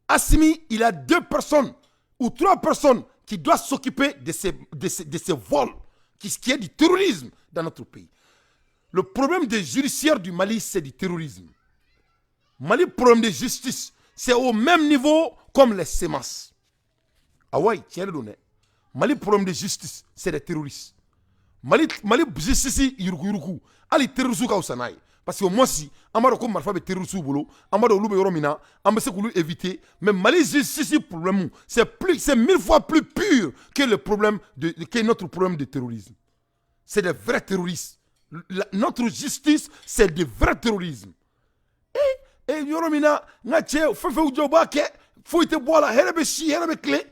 A: Assimi, il a 2 personnes ou 3 personnes qui doivent s'occuper de ces vols, qui est du terrorisme dans notre pays. Le problème des judiciaires du Mali, c'est du terrorisme. Mali, problème de justice, c'est au même niveau comme les semences. Ah ouais, tiens le donner. Mali, problème de justice, c'est des terroristes. Mali justice yuruku ali terrorisme ka usanaï parce que moi si amaro ko marfa be terrorisme bolo amaro lube yoromina ambese kulu éviter mais Mali justice problème c'est 1000 fois plus pur que le problème que notre problème de terrorisme. C'est des vrais terroristes. Notre justice c'est des vrais terrorisme. Et yoromina nga che fefe ujoba ke faut te boire herbe chi herbe clé.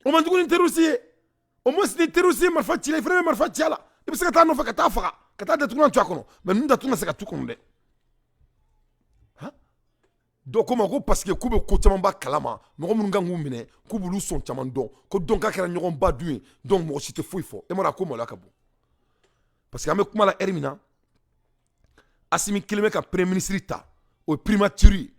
A: On m'a dit qu'on terroriste. Au moins, si des terroristes, il faut que frère marfa tiala. Et puis c'est que t'as non fait que t'as fait, que t'as détruit un tuakono. Mais nous t'as c'est que tout comme hein? Donc comment go parce que kube ko chamamba kalama, mo mo ngangu mine, kubulu son chamando, ko donc akara nyoron ba duin, donc mo cité fou il faut. Et moi ko mo la kabo. Parce que avec kuma la Hermina, Assimi Kilime ka premier ministre ta, au primature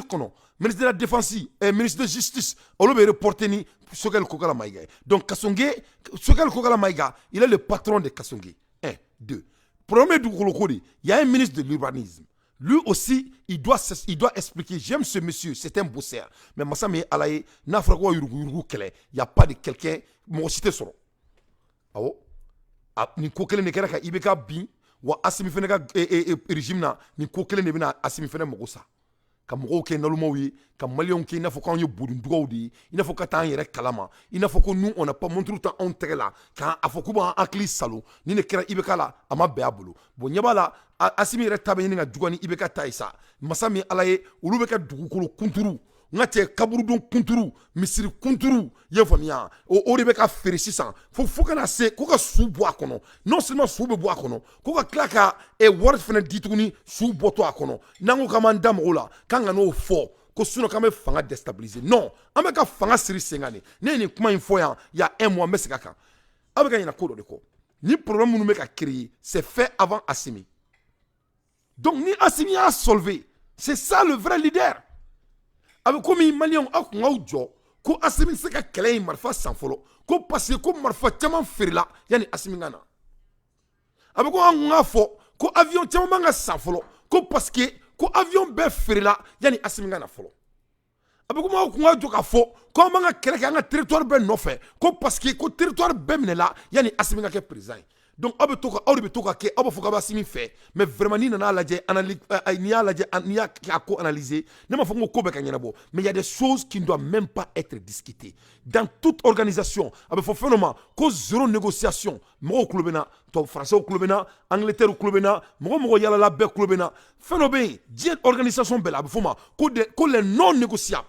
A: kono. Ministre de la Défense et ministre de Justice, on l'a reporté ni Sogel Kokala Maïga. Donc Kassongue, Sogel Kokala Maïga, il est le patron de Kassongue. 1, 2. Premier du Kolokodi, il y a un ministre de l'urbanisme. Lui aussi, il doit expliquer. J'aime ce monsieur, c'est un bosseur. Mais Massame Alaye, Nafragwa Yurgu Kele, il n'y a pas de quelqu'un, moi cité solo. Ah bon? Ni Kokele Nekera Ibeka Bi, ou Assimi Fenega régime na, ni Kokele Nebina Assimi Fenega Mogosa. Comme Roké Nalumawi, comme Malion qui n'a faut qu'on y boudin, il n'a faut qu'à t'en y kalama, il n'a faut que nous on n'a pas montré tout en là, quand a faut qu'on a clis salo, ni ne kera ibekala, à ma béabolo. Bon yabala, Assimi retabini à Dugani Ibeka Taïsa, Massami Alaye, Urubeka Dugukolo Kunturu, Nate Kaburudon Kunturu, Misiri Kunturu, Yevamia, au Rebecca Ferricisan, faut qu'on a se, qu'on a sous-bois kono, non seulement sous-bois kono, qu'on a claca et word fenet dituni sous-bois kono, nango kamandam rola, quand on a fort, qu'on soit quand même fanga déstabilisé. Non, avec un fanga siri sengane, n'est comment il faut il y a 1 mois, mais c'est caca. Avec un accord de quoi, ni problème nous mec créé, c'est fait avant Assimi. Donc ni Assimi a solvé, c'est ça le vrai leader. Avec comme les Maliens ont ko Assimi se ka kele marfa sans folo ko parce que marfa tellement ferla yani Assimi ngana avec ko nga fo ko avion tellement nga sans folo ko parce que ko avion be ferla yani Assimi ngana folo avec ko nga joka fo ko nga kele ka nga territoire be no fait ko parce que ko territoire be menela yani Assimi nga ke président donc aw de bɛ to ka kɛ aw b'a fɔ k'a b'a si min fɛ mais vraiment n'i nana lajɛ n'i y'a ko analyser ne m'a fɔ ko ko bɛɛ ka ɲɛnabɔ mais il y a des choses qui ne doivent même pas être discutées dans toute organisation a bɛ fɔ fɛn dɔ ma ko zéro négociation mɔgɔw kulo bɛ na français kulo bɛ na Angleterre kulo bɛ na mɔgɔ yalala bɛɛ kulo bɛ na fɛn dɔ bɛ yen diɲɛ organisation bɛɛ la a bɛ fɔ ma ko les non négociables.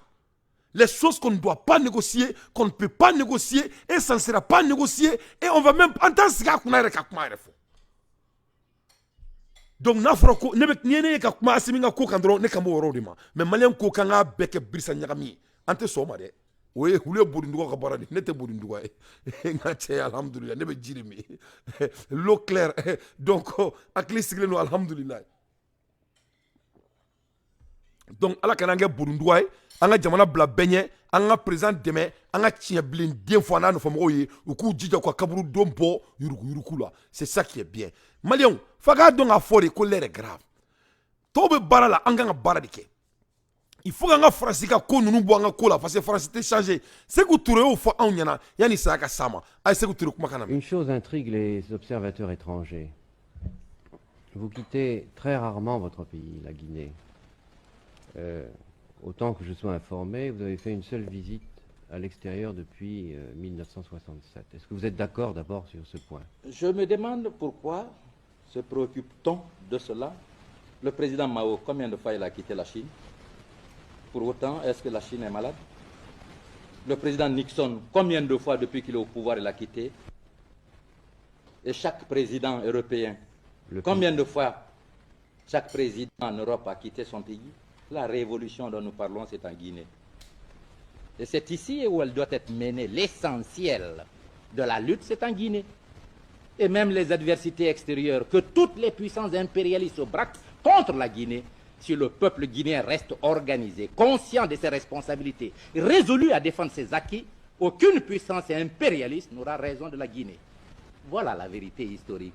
A: Les choses qu'on ne doit pas négocier, qu'on ne peut pas négocier, et ça ne sera pas négocié, et on va même entendre ce qu'on a fait. Donc, n'a pas de kakuma asiminga ko kandro ne kambo rodima. Mais malien ko kanga beke brisa nyagami. Ante soma de. Oui, hule burundugo ka baradi, ne te burundugo e. Ngate alhamdulillah, ne be jirimi. L'eau claire. Donc, akli sigle no alhamdulillah. Donc, ala kananga burundugo e. An ka jamana bila bɛɲɛ an ka président dɛmɛ an ka tiɲɛ bilen den fɔ n'a nɔfɛ mɔgɔw ye u k'u jija ka kaburu don bɔ yuruku la c'est ça qui est bien maliyɛnw f'a k'a dɔn k'a fɔ de ko l'heure est grave tɔw bɛ baara la an kan ka baara de kɛ il faut qu'an ka faransi ka ko ninnu bɔ an ka ko la parce que faransi tɛ changer Sékou Touré y'o fɔ anw ɲɛna yanni saya ka s'a ma a ye Sékou Touré kumakan lamɛn.
R: Une chose intrigue les observateurs étrangers. Vous quittez très rarement votre pays, la Guinée. Autant que je sois informé, vous avez fait une seule visite à l'extérieur depuis 1967. Est-ce que vous êtes d'accord d'abord sur ce point?
S: Je me demande pourquoi se préoccupe-t-on de cela. Le président Mao, combien de fois il a quitté la Chine? Pour autant, est-ce que la Chine est malade? Le président Nixon, combien de fois depuis qu'il est au pouvoir il a quitté? Et chaque président européen, combien de fois chaque président en Europe a quitté son pays? La révolution dont nous parlons, c'est en Guinée. Et c'est ici où elle doit être menée. L'essentiel de la lutte, c'est en Guinée. Et même les adversités extérieures, que toutes les puissances impérialistes se braquent contre la Guinée, si le peuple guinéen reste organisé, conscient de ses responsabilités, résolu à défendre ses acquis, aucune puissance impérialiste n'aura raison de la Guinée. Voilà la vérité historique.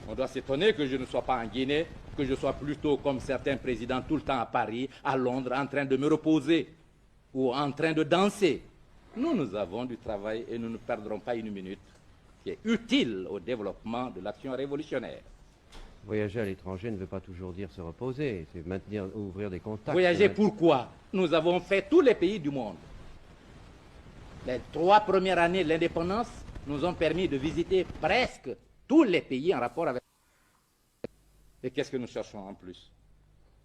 S: On doit s'étonner que je ne sois pas en Guinée, que je sois plutôt comme certains présidents tout le temps à Paris, à Londres, en train de me reposer ou en train de danser. Nous avons du travail et nous ne perdrons pas une minute qui est utile au développement de l'action révolutionnaire.
R: Voyager à l'étranger ne veut pas toujours dire se reposer, c'est maintenir, ouvrir des contacts.
S: Voyager pourquoi? Nous avons fait tous les pays du monde. Les 3 premières années de l'indépendance nous ont permis de visiter presque tous les pays en rapport avec... Et qu'est-ce que nous cherchons en plus?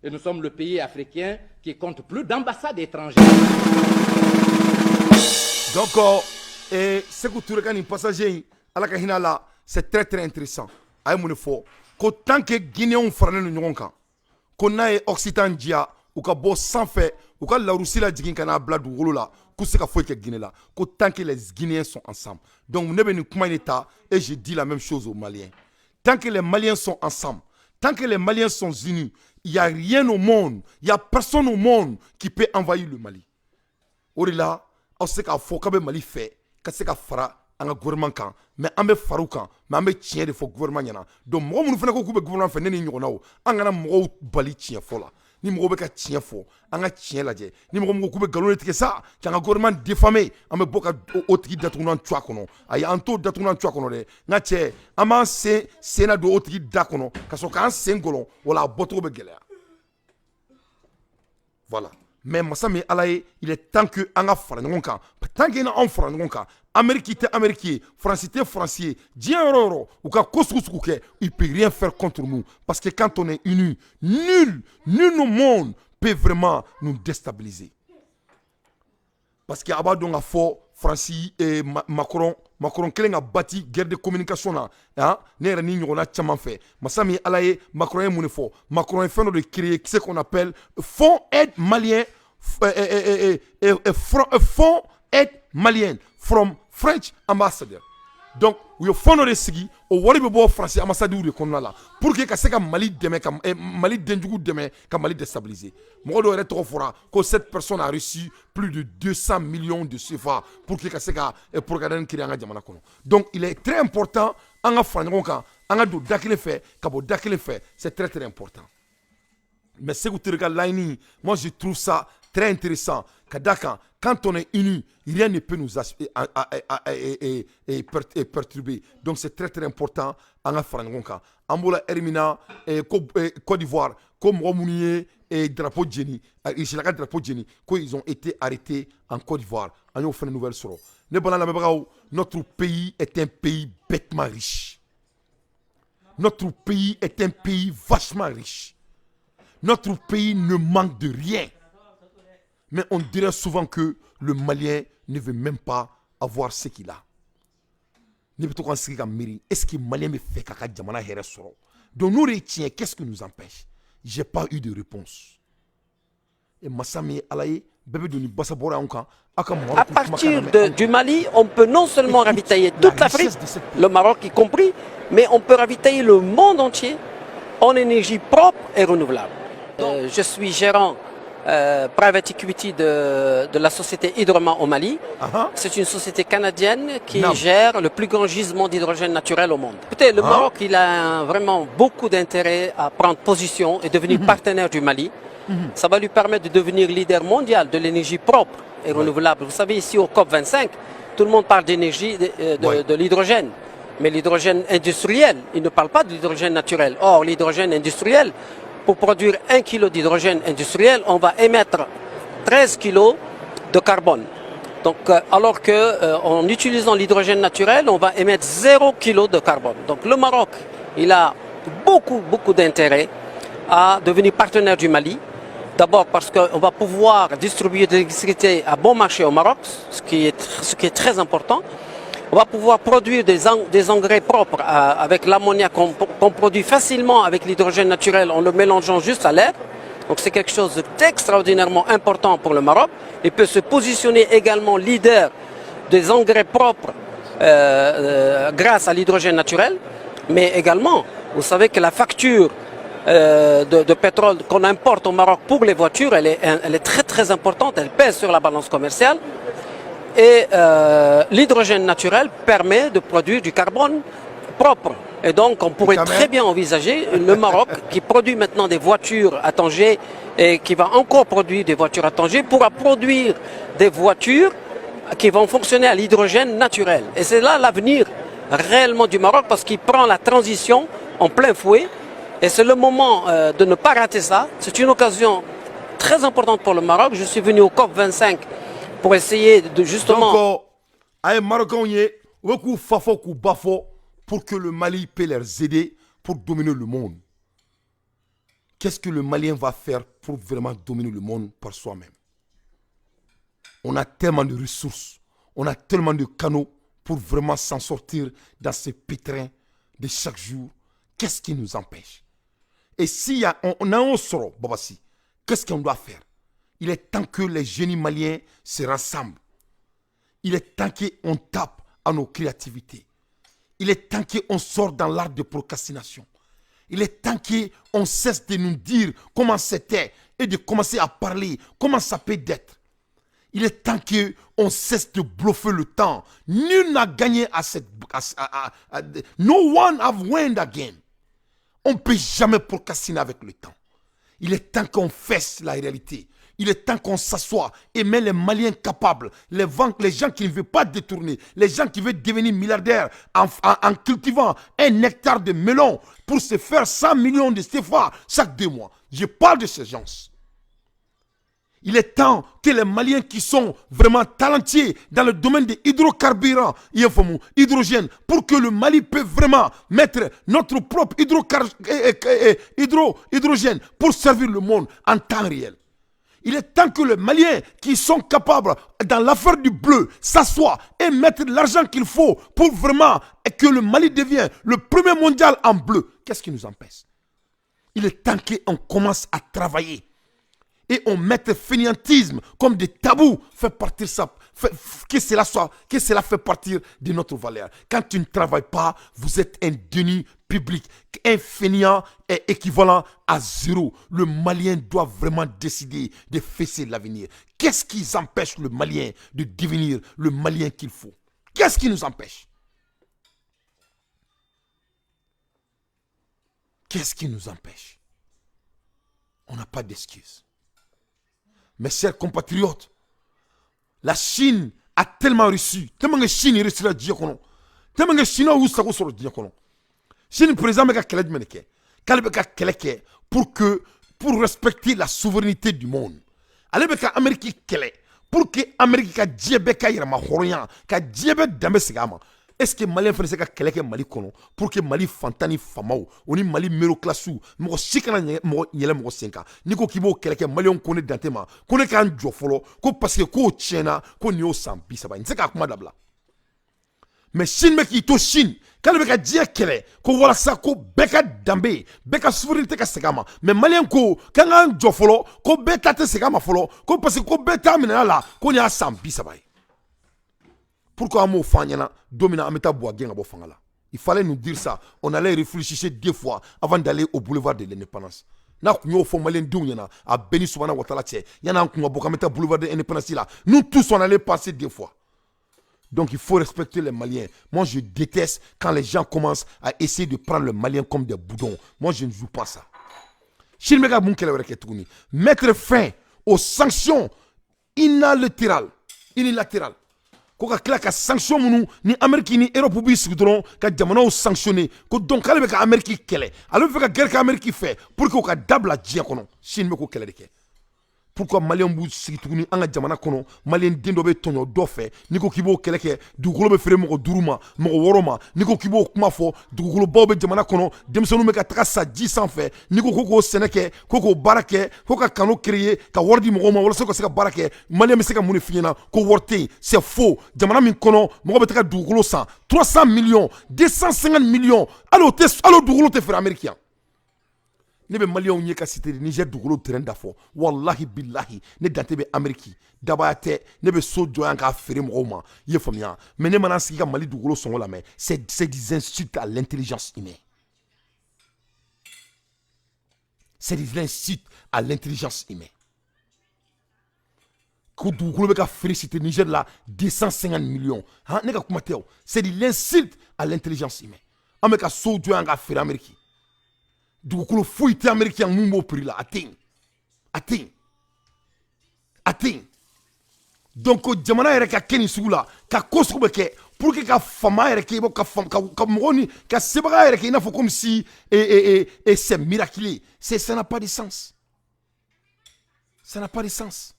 S: Et nous sommes le pays africain qui compte plus d'ambassades étrangères.
A: Donc, Sékou Touré kan ni passager ala ka hina la, c'est très très intéressant. Ay mun fo ko tant que Guinéens faralen no ɲɔgɔn kan ko n'a ye Occitan diya u ka bɔ sanfɛ u ka lawurusi la jigin ka n'a bila dugukolo la k'u se ka foyi kɛ Guinée la ko tant que les Guinéens sont ensemble. Donc ne bɛ nin kuma in ta et je dis la même chose aux Maliens. Tant que les Maliens sont ensemble, tant que les Maliens sont unis, il n'y a rien au monde, il n'y a personne au monde qui peut envahir le Mali. O de la, aw se k'a fɔ k'a bɛ Mali fɛ ka se ka fara an ka gouvernement kan mais an bɛ far'u kan mais an bɛ tiɲɛ de fɔ gouvernement ɲɛna. Donc mɔgɔ minnu fana ko k'u bɛ gouvernement fɛ ne ni ɲɔgɔnnaw an kana mɔgɔw bali tiɲɛ fɔ la. Ni mɔgɔw bɛ ka tiɲɛ fɔ an ka tiɲɛ lajɛ. Ni mɔgɔ min ko k'u bɛ nkalon de tigɛ sa k'an ka gouvernement diffamer an bɛ bɔ ka o tigi datugu n'an tu a kɔnɔ. Ayi an t'o datugu n'an tu a kɔnɔ dɛ. N ka cɛ an b'an sen na don o tigi da kɔnɔ ka sɔrɔ k'an sen gɔlɔn wala a bɔcogo bɛ gɛlɛya. Voilà. Mais masa min ala ye il est temps que an ka fara ɲɔgɔn kan tant que anw fara ɲɔgɔn kan Amérique tɛ Amérique ye Faransi tɛ Faransi ye diɲɛ yɔrɔ o yɔrɔ u ka ko sugu sugu kɛ il peut rien faire contre nous parce que quand on est unis nul au monde peut vraiment nous déstabiliser parce que a b'a dɔn k'a fɔ Faransi Macron kelen ka bâti guerre de communication na ne yɛrɛ ni ɲɔgɔnna caman fɛ masa min ala ye Macron ye mun de fɔ Macron ye fɛn dɔ de créer ce qu'on appelle fonds aide malien fonds aide malien from French ambassador. Donc u ye fonds dɔ de sigi o wari bɛ bɔ Faransi ambassadeur de kɔnɔna la pour que ka se ka Mali dɛmɛ ka Mali denjugu dɛmɛ ka Mali déstabiliser mɔgɔ dɔw yɛrɛ tɔgɔ fɔra ko cette personne a reçu plus de 200 millions de CFA pour que ka se ka propagande créer an ka jamana kɔnɔ. Donc il est très important an ka fara ɲɔgɔn kan an ka don da kelen fɛ ka bɔ da kelen fɛ c'est très très important. Mais Sékou Touré ka laɲini moi je trouve ça Très intéressant. Kadaka, quand on est unis, rien ne peut nous perturber. Donc c'est très très important. En Afrangonka, Ambola Hermina, Côte d'Ivoire, comme Romounier et drapeau Jenny, drapeau Jenny, ils ont été arrêtés en Côte d'Ivoire. On a fait une nouvelle sur notre pays est un pays bêtement riche. Notre pays est un pays vachement riche. Notre pays ne manque de rien. Mais on dirait souvent que le Malien ne veut même pas avoir ce qu'il a. Est-ce que le Malien me fait caca Djamana Here Soro? Donc nous retiens, qu'est-ce qui nous empêche? Je n'ai pas eu de réponse. Et Massami Alaye, bébé de Bassabora Onka,
T: à partir du Mali, on peut non seulement ravitailler toute l'Afrique, le Maroc y compris, mais on peut ravitailler le monde entier en énergie propre et renouvelable. Je suis gérant private equity de la société Hydroman au Mali. C'est une société canadienne qui gère le plus grand gisement d'hydrogène naturel au monde. Écoutez, le Maroc, il a vraiment beaucoup d'intérêt à prendre position et devenir partenaire du Mali. Ça va lui permettre de devenir leader mondial de l'énergie propre et renouvelable. Vous savez, ici au COP25, tout le monde parle d'énergie, de l'hydrogène. Mais l'hydrogène industriel, il ne parle pas de l'hydrogène naturel. Or, l'hydrogène industriel, pour produire 1 kg d'hydrogène industriel, on va émettre 13 kg de carbone. Donc, alors qu'en utilisant l'hydrogène naturel, on va émettre 0 kg de carbone. Donc le Maroc, il a beaucoup d'intérêt à devenir partenaire du Mali. D'abord parce qu'on va pouvoir distribuer de l'électricité à bon marché au Maroc, ce qui est très important. On va pouvoir produire des engrais propres avec l'ammoniac qu'on produit facilement avec l'hydrogène naturel en le mélangeant juste à l'air. Donc c'est quelque chose d'extraordinairement important pour le Maroc. Il peut se positionner également leader des engrais propres grâce à l'hydrogène naturel. Mais également, vous savez que la facture de pétrole qu'on importe au Maroc pour les voitures, elle est très importante, elle pèse sur la balance commerciale. Et l'hydrogène naturel permet de produire du carbone propre. Et donc on pourrait très bien envisager le Maroc qui produit maintenant des voitures à Tanger et qui va encore produire des voitures à Tanger pourra produire des voitures qui vont fonctionner à l'hydrogène naturel. Et c'est là l'avenir réellement du Maroc parce qu'il prend la transition en plein fouet. Et c'est le moment de ne pas rater ça. C'est une occasion très importante pour le Maroc. Je suis venu au COP25 pour essayer de justement...
A: Donc, à un Marocain, pour que le Mali puisse les aider pour dominer le monde. Qu'est-ce que le Malien va faire pour vraiment dominer le monde par soi-même? On a tellement de ressources, on a tellement de canaux pour vraiment s'en sortir dans ce pétrin de chaque jour. Qu'est-ce qui nous empêche? Et si on a un sort, Babassi, qu'est-ce qu'on doit faire? Il est temps que les génies maliens se rassemblent. Il est temps qu'on tape à nos créativités. Il est temps qu'on sorte dans l'art de procrastination. Il est temps qu'on cesse de nous dire comment c'était et de commencer à parler comment ça peut être. Il est temps qu'on cesse de bluffer le temps. Nul n'a gagné à cette... no one have won again. On ne peut jamais procrastiner avec le temps. Il est temps qu'on fasse la réalité. Il est temps qu'on s'assoie et met les Maliens capables, les gens qui ne veulent pas détourner, les gens qui veulent devenir milliardaires en cultivant 1 hectare de melon pour se faire 100 millions de CFA chaque 2 mois. Je parle de ces gens. Il est temps que les Maliens qui sont vraiment talentueux dans le domaine des hydrocarburants, hydrogène, pour que le Mali puisse vraiment mettre notre propre hydrogène pour servir le monde en temps réel. Il est temps que les Maliens qui sont capables dans l'affaire du bleu s'assoient et mettent l'argent qu'il faut pour vraiment que le Mali devienne le premier mondial en bleu. Qu'est-ce qui nous empêche? Il est temps qu'on commence à travailler. Et on mette le fainéantisme comme des tabous, fait partir ça, que cela fait partir de notre valeur. Quand tu ne travailles pas, vous êtes un déni public. Un fainéant est équivalent à 0. Le Malien doit vraiment décider de fesser l'avenir. Qu'est-ce qui empêche le Malien de devenir le Malien qu'il faut? Qu'est-ce qui nous empêche? Qu'est-ce qui nous empêche? On n'a pas d'excuses. Mes chers compatriotes, la Chine a tellement réussi. Tellement que Chine est réussi à dire qu'on tellement que Chine a réussi à dire qu'on Chine président meka kɛlɛ jumɛn kɛ k'ale bɛ ka kɛlɛ kɛ pour respecter la souveraineté du monde ale bɛ ka Amérique kɛlɛ pour que Amérique ka diɲɛ bɛɛ ka yɛrɛma hɔrɔnya ka diɲɛ bɛɛ danbe segin a ma est-ce que Malien fana se ka kɛlɛ kɛ Mali kɔnɔ pour que Mali fantan ni famaw o ni Mali middle class mɔgɔ si kana yɛlɛ mɔgɔ sen kan n'i ko k'i b'o kɛlɛ kɛ Malien ko ne dante ma ko ne k'an jɔ fɔlɔ ko parce que k'o tiɲɛna ko nin y'o san 30 n tɛ se k'a kuma dabila mais Chine bɛ k'i to Chine k'ale bɛ ka diɲɛ kɛlɛ ko walasa ko bɛɛ ka danbe bɛɛ ka souveraineté ka segin a ma mais Malien ko k'an k'an jɔ fɔlɔ ko bɛɛ ta tɛ segin a ma fɔlɔ ko parce que ko bɛɛ t'a minɛ la ko nin y'a san 30 ye. Pourquoi on m'a fait domina ameta boagien à Bofangala? Il fallait nous dire ça. On allait réfléchir 2 fois avant d'aller au boulevard de l'indépendance. N'a qu'on fait malin dounia à Beni Soubana Watalache. Y'en a un qu'on a mettre boulevard de l'indépendance là. Nous tous on allait passer 2 fois. Donc il faut respecter les Maliens. Moi je déteste quand les gens commencent à essayer de prendre le Malien comme des boudons. Moi je ne joue pas ça. Mettre fin aux sanctions unilatérales. Ko ka kila ka sanction munu ni Amérique ni Europe bi sigi dɔrɔn ka jamanaw sanctionner ko donc k'ale bɛ ka Amérique kɛlɛ ale bɛ fɛ ka guerre kɛ Amérique fɛ pour que o ka dabila diɲɛ kɔnɔ Chine bɛ k'o kɛlɛ de kɛ pourquoi Malien b'u sigi tuguni an ka jamana kɔnɔ Malien den dɔ bɛ tɔɲɔ dɔ fɛ n'i ko k'i b'o kɛlɛ kɛ dugukolo bɛ feere mɔgɔ 5 ma mɔgɔ 6 ma n'i ko k'i b'o kuma fɔ dugukolobaw bɛ jamana kɔnɔ denmisɛnninw bɛ ka taga sa ji sanfɛ n'i ko k'o sɛnɛ kɛ k'o baara kɛ ko ka kanu créer ka wari di mɔgɔw ma walasa ka se ka baara kɛ Malien bɛ se ka mun de f'i ɲɛna ko wari tɛ yen c'est faux jamana min kɔnɔ mɔgɔ bɛ taga dugukolo san 300 millions 250 millions hali dugukolo tɛ feere Amérique yan ne bɛ Maliens ye ka cité Niger dugukolo terrain da fɔ wallahi billahi ne dante bɛ Amérique dabaya tɛ ne bɛ so jɔ yan k'a feere mɔgɔw ma i ye faamuya mais ne mana sigi ka Mali dugukolo sɔngɔ lamɛn c'est des insultes à l'intelligence humaine c'est des insultes à l'intelligence humaine ko dugukolo bɛ ka feere cité Niger la 250 millions hein ne ka kuma tɛ o c'est de l'insulte à l'intelligence humaine an bɛ ka so jɔ yan k'a feere Amérique dugukolo foyi tɛ Amérique yan mun b'o prix la a tɛ yen donc jamana yɛrɛ ka kɛ nin sugu la ka ko sugu bɛ kɛ pour que ka fama yɛrɛ kɛ i bɔ ka mɔgɔw ni ka sebaga yɛrɛ kɛ i n'a fɔ comme si c'est miraculeux ça n'a pas de sens ça n'a pas de sens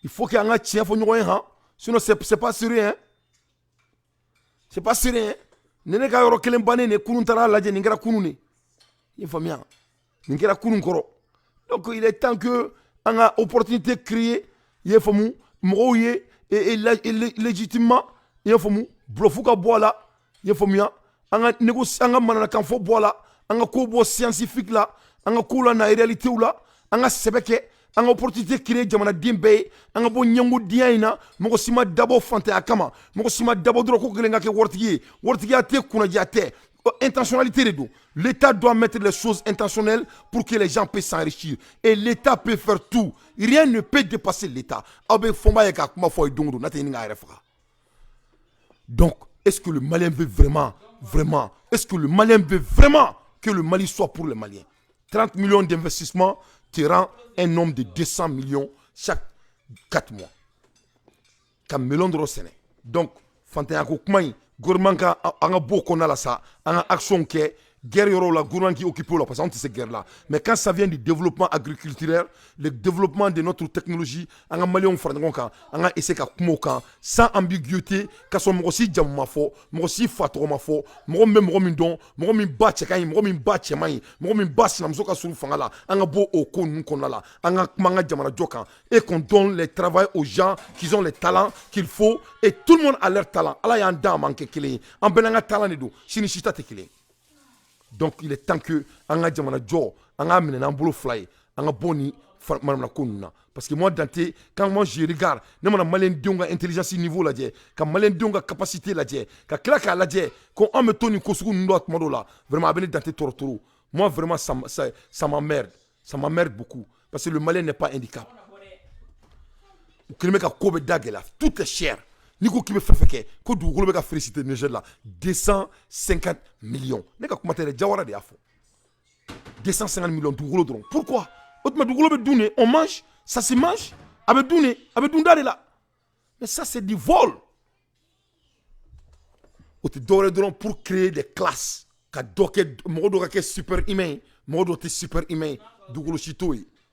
A: il faut que an ka tiɲɛ fɔ ɲɔgɔn ye han sinon c'est pas sérieux hein c'est pas sérieux hein ne ka yɔrɔ kelen bannen ne kunun taara lajɛ nin kɛra kunun ne i faamuya nin kɛra kunun kɔrɔ donc il est temps que an ka opportunité créer i ye faamu mɔgɔw ye légitimement i ye faamu bluff ka bɔ a la i ye faamuya an ka mananakan fɔ bɔ a la an ka ko bɔ scientifique la an ka ko la na réalité la an ka sɛbɛ kɛ an ka opportunité créer jamanaden bɛɛ ye an ka bɔ ɲɛngodenya in na mɔgɔ si ma dabɔ fantanya kama mɔgɔ si ma dabɔ dɔrɔn ko kelen ka kɛ waritigi ye waritigiya tɛ kunnadiya tɛ intentionnalité de don l'État doit mettre les choses intentionnelles pour que les gens puissent s'enrichir et l'État peut faire tout rien ne peut dépasser l'État aw bɛ fɔnba ye ka kuma fɔ ye don o don n'a tɛ ɲini k'a yɛrɛ faga donc est-ce que le Malien veut vraiment est-ce que le Malien veut vraiment que le Mali soit pour les Maliens 30 millions d'investissements te rend un homme de 200 millions chaque 4 mois. Ka melon dɔrɔn sɛnɛ. Donc, fantanya ko kuma in, gouvernement ka an ka bɔ kɔnɔna la sa, an ka action kɛ, guerre yɔrɔ la, gouvernement qui occupe la, parce qu'on tɛ se guerre là. Mais quand ça vient du développement agriculturel, le développement de notre technologie, an ka Maliens fara ɲɔgɔn kan, an ka essayer ka kuma o kan, sans ambiguïté, ka sɔrɔ mɔgɔ si jamu ma fɔ, mɔgɔ si fa tɔgɔ ma fɔ, mɔgɔ min bɛ mɔgɔ min dɔn, mɔgɔ min ba cɛ ka ɲi, mɔgɔ min ba cɛ man ɲi, mɔgɔ min ba sinamuso ka surun fanga la, an ka bɔ o ko ninnu kɔnɔna la, an ka kuma an ka jamana jɔ kan, et qu'on donne le travail aux gens qui ont les talents qu'il faut, et tout le monde a leur talent. Ala y'an da man kɛ kelen ye, an bɛɛ n'an ka talent de don, sini si ta tɛ kelen ye. Donc il est temps que an ka jamana jɔ an ka minɛ n'an bolo fila ye an ka bɔ ni manamana ko ninnu na parce que moi Dante quand moi je regarde ne mana Malien denw ka intelligence niveau lajɛ ka Malien denw ka capacité lajɛ ka tila k'a lajɛ ko an bɛ to nin ko sugu ninnu dɔ tuma dɔw la vraiment a bɛ ne Dante tɔɔrɔ moi vraiment ça m'emmerde beaucoup parce que le Malien n'est pas handicap u kelen bɛ ka ko bɛ da gɛlɛya tout est cher. Ni ko k'i bɛ fɛn fɛn kɛ ko dugukolo bɛ ka féliciter Niger la 250 millions ne ka kuma tɛ dɛ Jawara de y'a fɔ 250 millions dugukolo dɔrɔn pourquoi On mange, ça se mange. Mais ça, c'est du vol. Pour créer des classes. Super humain. Super humain.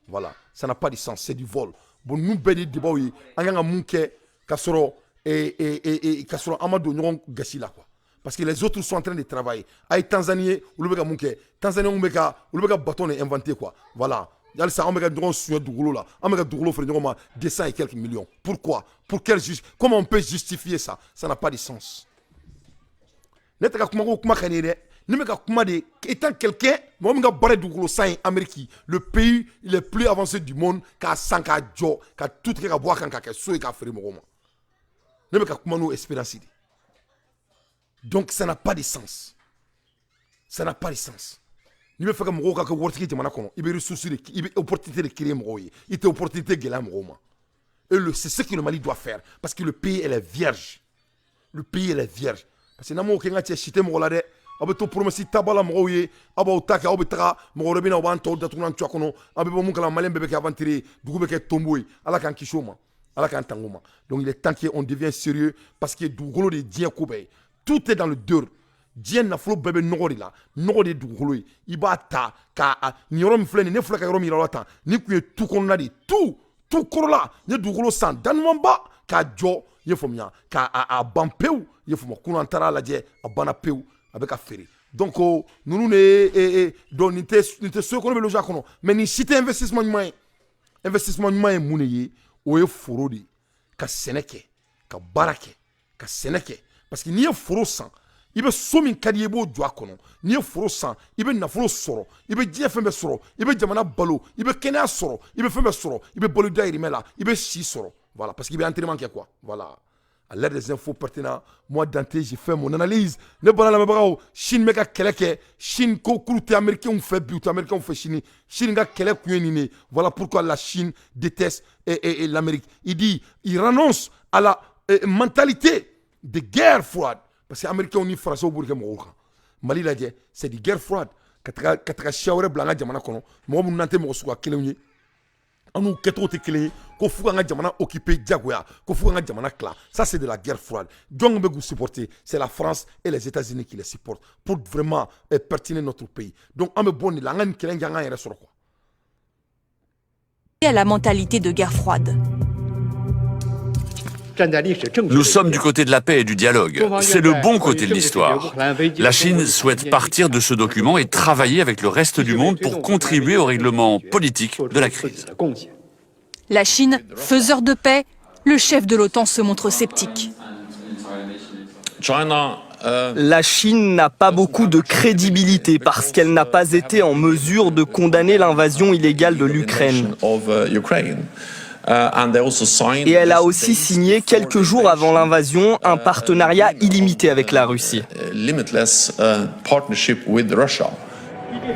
A: Voilà. Ça n'a pas de sens. C'est du vol. Bon, nous, béni de Baoui, on a un mouké, Kassoro, et Kassoro Amadou, nous Gassila, quoi. Parce que les autres sont en train de travailler. Aïe, Tanzanie, ou le mouké. Tanzanie, ou le bâton est inventé, quoi. Voilà. Il y a ça, on a un sur Dougolo là. On a un Dougolo fait 200 et quelques millions. Pourquoi? Pour quel comment on peut justifier ça? Ça n'a pas de sens. Étant quelqu'un, le pays le plus avancé du monde, qui a 100 jours, qui a tout ce qu'il a boire, qui a fait espérance. Donc ça n'a pas de sens. Ça n'a pas de sens. Il veut faire que mon gars qui est mon il veut ressourcer, il veut opportunité de créer mon il veut opportunité de gagner mon et c'est ce que le Mali doit faire parce que le pays elle est vierge. Le pays elle est vierge. Parce que n'amo kenga tia chité mon lade, abeto promesi tabala mon ye, aba utaka obetara mon rebina wanto datuna tchokono, abebo mon kala malem bébé qui aventuré, dugube qui tomboy, ala kan kishoma, ala kan tangoma. Donc il est temps qu'on devient sérieux parce que dugolo de dien kobe, tout est dans le dur. Dien na flo bebe nogori la nogori dugolo iba ta ka ni rom flene ne flaka rom ira ta ni ku tout konna di tout korola ne dugolo san dan mamba ka jo ye fomia ka a bampeu ye fomo kuna ntara la je a bana peu avec a feri donc nous ne donc ni te ce qu'on veut le jacono mais ni cité investissement humain muneye o ye forodi ka seneke ka barake ka seneke parce que ni ye foro san il be so min kadi ebo dwa kono ni e foro san ibe nafolo soro ibe die fembe soro ibe jamana balo ibe kenya soro ibe fembe soro ibe bolo dairi mela ibe si soro voilà parce qu'il be entraînement qui quoi voilà à l'aide des infos pertinentes moi Dante j'ai fait mon analyse ne bala la mabao Chine meka keleke Chine ko kurute américain on fait but américain on fait Chine ga kele kuyenine voilà pourquoi la Chine déteste et l'Amérique il renonce à la mentalité de guerre froide. Parce que les Américains ont dit français au Burkina Faso. Mali c'est de guerre froide. Quand Chiaoure Blanca Jamana kono, moi mon nante mo suka keleni. Anu keto te keleni, ko fuga nga Jamana occupé Diagoya, ko fuga nga Jamana kla. Ça c'est de la guerre froide. Donc be supporter, c'est la France et les États-Unis qui les supportent pour vraiment pertiner notre pays. Donc on me bonne la ngane kelen nga yere soro quoi.
U: À la mentalité de guerre froide.
V: Nous sommes du côté de la paix et du dialogue. C'est le bon côté de l'histoire. La Chine souhaite partir de ce document et travailler avec le reste du monde pour contribuer au règlement politique de la crise.
U: La Chine, faiseur de paix, le chef de l'OTAN se montre sceptique.
W: La Chine n'a pas beaucoup de crédibilité parce qu'elle n'a pas été en mesure de condamner l'invasion illégale de l'Ukraine. Et elle a aussi signé quelques jours avant l'invasion un partenariat illimité avec la Russie.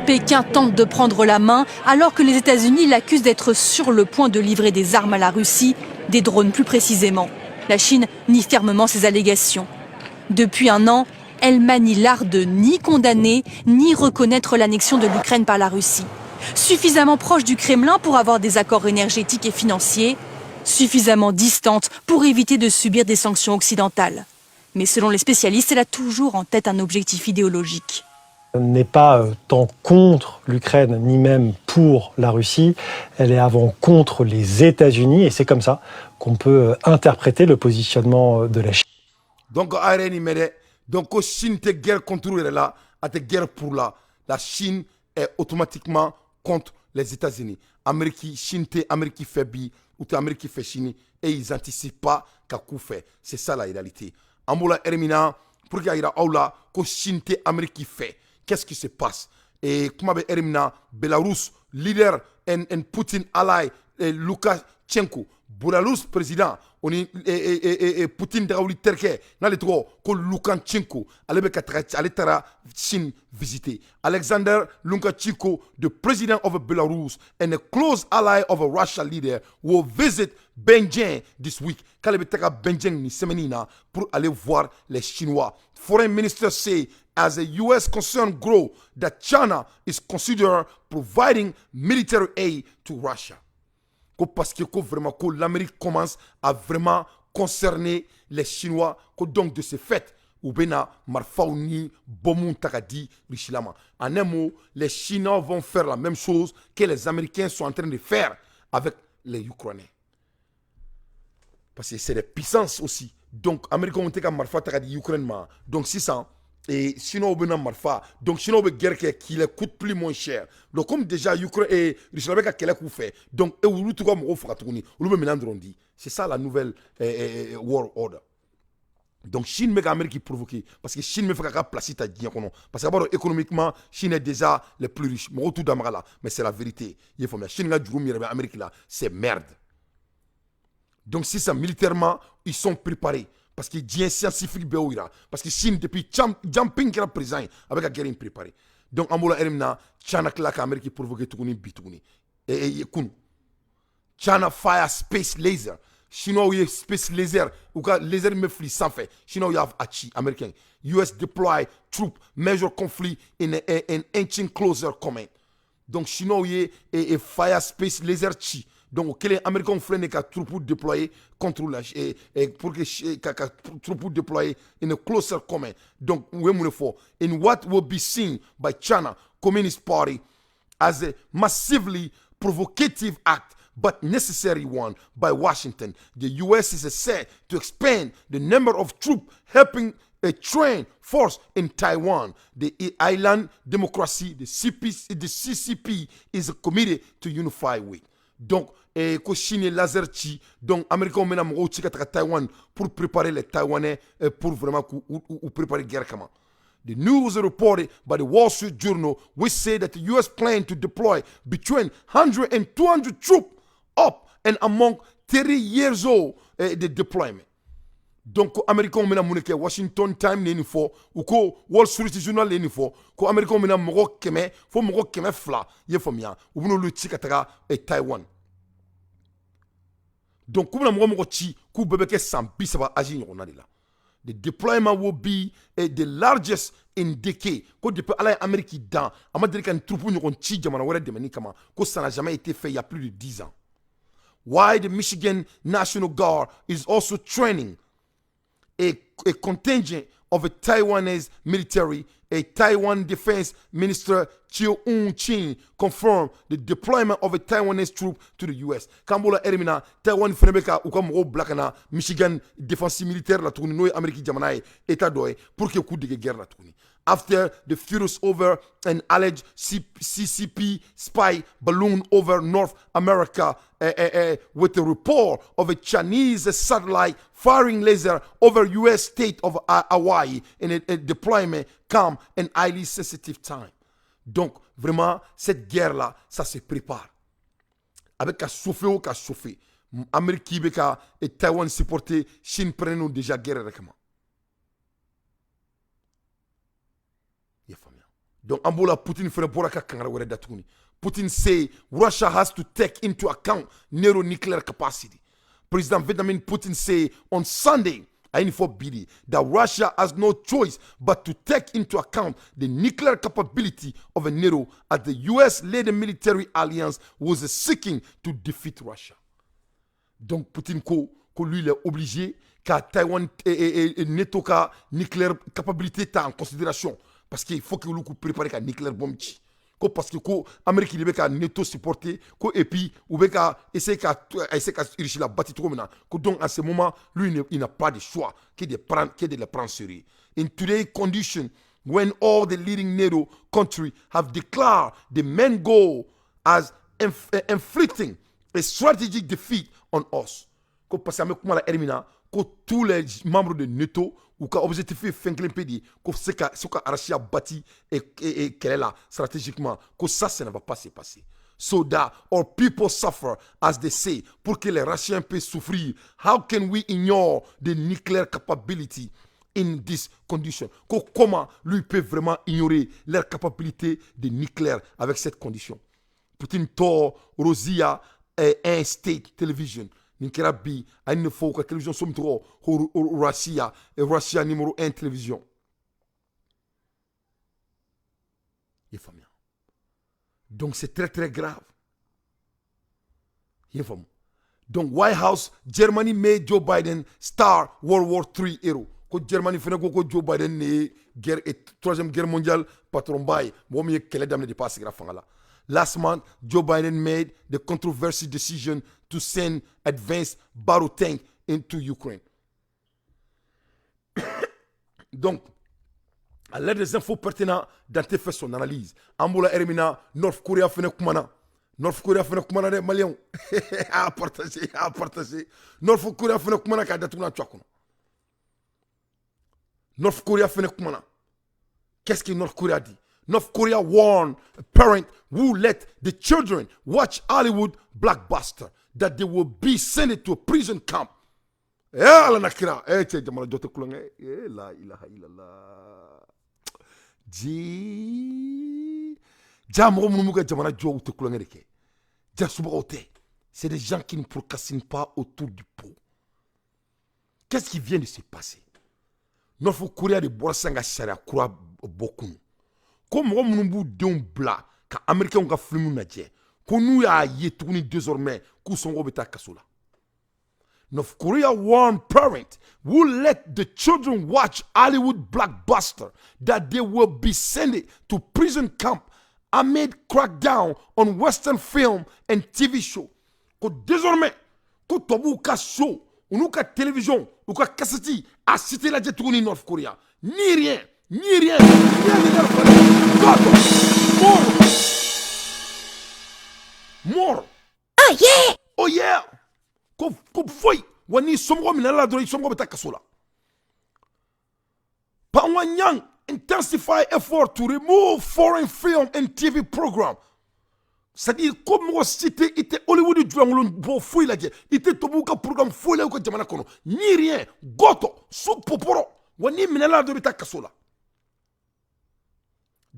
U: Pékin tente de prendre la main alors que les États-Unis l'accusent d'être sur le point de livrer des armes à la Russie, des drones plus précisément. La Chine nie fermement ces allégations. Depuis un an, elle manie l'art de ni condamner ni reconnaître l'annexion de l'Ukraine par la Russie. Suffisamment proche du Kremlin pour avoir des accords énergétiques et financiers, suffisamment distante pour éviter de subir des sanctions occidentales. Mais selon les spécialistes, elle a toujours en tête un objectif idéologique.
X: Elle n'est pas tant contre l'Ukraine, ni même pour la Russie. Elle est avant contre les États-Unis, et c'est comme ça qu'on peut interpréter le positionnement de la Chine.
A: Donc, Chine te guerre contre là, te guerre pour la Chine est automatiquement contre les États-Unis. Chine Amérique fait bi ou Amérique fait Chine et ils n'anticipent pas qu'à coup fait. C'est ça la réalité. Amoula Hermina pour qu'il y ait là que Chine Amérique fait. Qu'est-ce qui se passe? Et comment Hermina Belarus leader and Putin ally Lukashenko Belarus président on est Poutine d'Aouli Terke dans les trois que Lukashenko allait tara Chine visiter Alexander Lukashenko the president of Belarus and a close ally of a Russian leader will visit Beijing this week Kalebe taka Beijing ni semenina pour aller voir les Chinois. Foreign minister say as a U.S. concern grow that China is considering providing military aid to Russia. Parce que vraiment l'Amérique commence à vraiment concerner les Chinois. Donc de ce fait, ou bena marfauni bomun takadi richilama. En un mot, les Chinois vont faire la même chose que les Américains sont en train de faire avec les Ukrainiens. Parce que c'est des puissances aussi. Donc, Américains ont été comme marfa takadi Ukraine. Donc, 600. Et Chinois ont besoin marfa. Donc, Chinois ont guerre qui les coûte plus moins cher. Donc, comme déjà Ukraine et Russie avec quel coup fait. Donc, et vous tout comme on fait tourner. C'est ça la nouvelle world order. Donc, Chine met l'Amérique qui provoque. Parce que Chine me fait placer ta guerre. Parce que économiquement, Chine est déjà le plus riche. Mais c'est la vérité. Il faut Chine là, du coup, l'Amérique là, c'est merde. Donc, si ça militairement, ils sont préparés. Parce que Dieu scientifique béoira. Parce que Chine, depuis jumping qui est présent, avec la guerre préparée. Donc, en moula erimna, China qui l'Amérique provoque tout le monde. Et China fire space laser. Chinois y space laser. Ou quand laser me flit sans fait. Chinois y have achi américain. US deploy troop measure conflict in an inching closer comment. Donc, Chinois y fire space laser chi. Donc, les Américains ont fait des troupes déployées contre la pour que troupes déployées in a closer comment. Donc, in what will be seen by China Communist Party as a massively provocative act, but necessary one by Washington. The U.S. is set to expand the number of troops helping a trained force in Taiwan. The island democracy, the CCP, is committed to unify with. Donc, ko Chine laser chi, donc Américains ont maintenant au Taïwan pour préparer les Taïwanais pour vraiment préparer la guerre comment. The news reported by the Wall Street Journal, which said that the U.S. planned to deploy between 100 and 200 troops up and among 30 years old the deployment. Donc, Américains ont maintenant Washington Times l'info ou ko Wall Street Journal l'info, ko Américains ont maintenant moko keme, fo moko keme fla, yefomia, ou bunu le tikatara et Taiwan. Donc, comme la moko chi, ku bebeke sampi ça va agir on a là. The deployment will be the largest in decade. Ko depuis ala Amérique dans, Amérique en troupe nous on chi jamana wala de mani kama, ko ça n'a jamais été fait il y a plus de 10 ans. Why the Michigan National Guard is also training a contingent of a Taiwanese military. A Taiwan Defense Minister Chiu Un-chin confirmed the deployment of a Taiwanese troop to the U.S. Kambola Erimina, Taiwan Fenebeka ou comme Blakana, Michigan Defense Militaire la tourne noy Amérique Jamanaï, État doy pour que coup de guerre la tourne. After the furious over an alleged CCP spy balloon over North America with a report of a Chinese satellite firing laser over U.S. state of Hawaii in a deployment come an highly sensitive time. Donc, vraiment, cette guerre-là, ça se prépare. Avec un chauffer ou qu'à chauffer. Amérique et Taïwan supporté, Chine prennent déjà guerre avec moi. Donc, Ambola Putin fait un kangara were datuni. Putin say Russia has to take into account nuclear capacity. President Vladimir Putin say on Sunday, that Russia has no choice but to take into account the nuclear capability of a NATO as the US-led military alliance was seeking to defeat Russia. Donc, Putin lui il est obligé qu'à Taïwan et NATO ka nucléaire capabilité ta en considération. Parce qu'il faut que nous préparions un nucléaire bombe. Parce que l'Amérique est netto supporté. Et puis, on va essayer de la bâtir trop maintenant. Donc, à ce moment, lui, il n'a pas de choix que de le prendre sérieux. In today's condition, when all the leading NATO countries have declared the main goal as inflicting a strategic defeat on us. Parce que tous les membres de NATO ou ka objectif fenglen pedi ko seka Russia bâti et qu'elle est là stratégiquement que ça ne va pas se passer. So that our people suffer as they say pour que les Russiens puissent souffrir. How can we ignore the nuclear capability in this condition? Comment lui peut vraiment ignorer leur capacité de nucléaire avec cette condition? Putin to Rosia un state television. Ninkerabi, a une fois que la télévision somme trop Russia et Russia numéro 1 télévision. Donc c'est très très grave. Donc White House, Germany made Joe Biden star World War III hero. Ko Germany fene ko Joe Biden ne guerre troisième guerre mondiale patron bay mo mi kele damne de passer gra fangala. Last month, Joe Biden made the controversial decision to send advanced battle tank into Ukraine. Donc, à l'aide des infos pertinentes, Dante fait son analyse. Ambola Ermina, North Korea fait kumana. North Korea fait kumana de Maliens. À partager. North Korea fait kumana ka datuna tchakono. North Korea fait kumana. Qu'est-ce que North Korea dit? North Korea warned a parent who let the children watch Hollywood blockbuster that they will be sent to a prison camp. La ilaha illallah. C'est des gens qui ne procrastinent pas autour du pot. Qu'est-ce qui vient de se passer? North Korea de Borsanga Sharia Kura beaucoup. Comme on nous dit bla, quand Américains ont film nadje, qu'on nous a yé tourné désormais, qu'on sont obéta kasola. North Korea warned parents who let the children watch Hollywood blockbuster that they will be sent to prison camp amid crackdown on Western film and TV show. Que désormais, que tobu ka show, ou nous ka télévision, ou ka cassette, a cité la tourné North Korea, ni rien. More. Oh yeah. Comme foi. Wani somgo minala dro somgo beta kasola. Pawanyang intensify effort to remove foreign film and TV program. C'est-à-dire comme on cité était Hollywood du Djangolon bo foi la je. Était tobuka programme foi la ko jamana kono. Ni rien. Goto sou poporo. Wani minala dro beta kasola.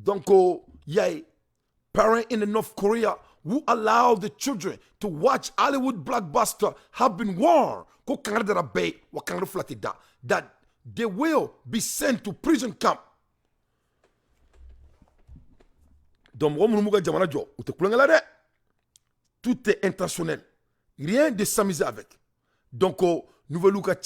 A: Donc, il y a parents in North Korea who allow the children to watch Hollywood blockbuster have been warned that they will be sent to prison camp. Donc, tout est intentionnel. Rien de s'amuser avec. Donc, nouvel Luka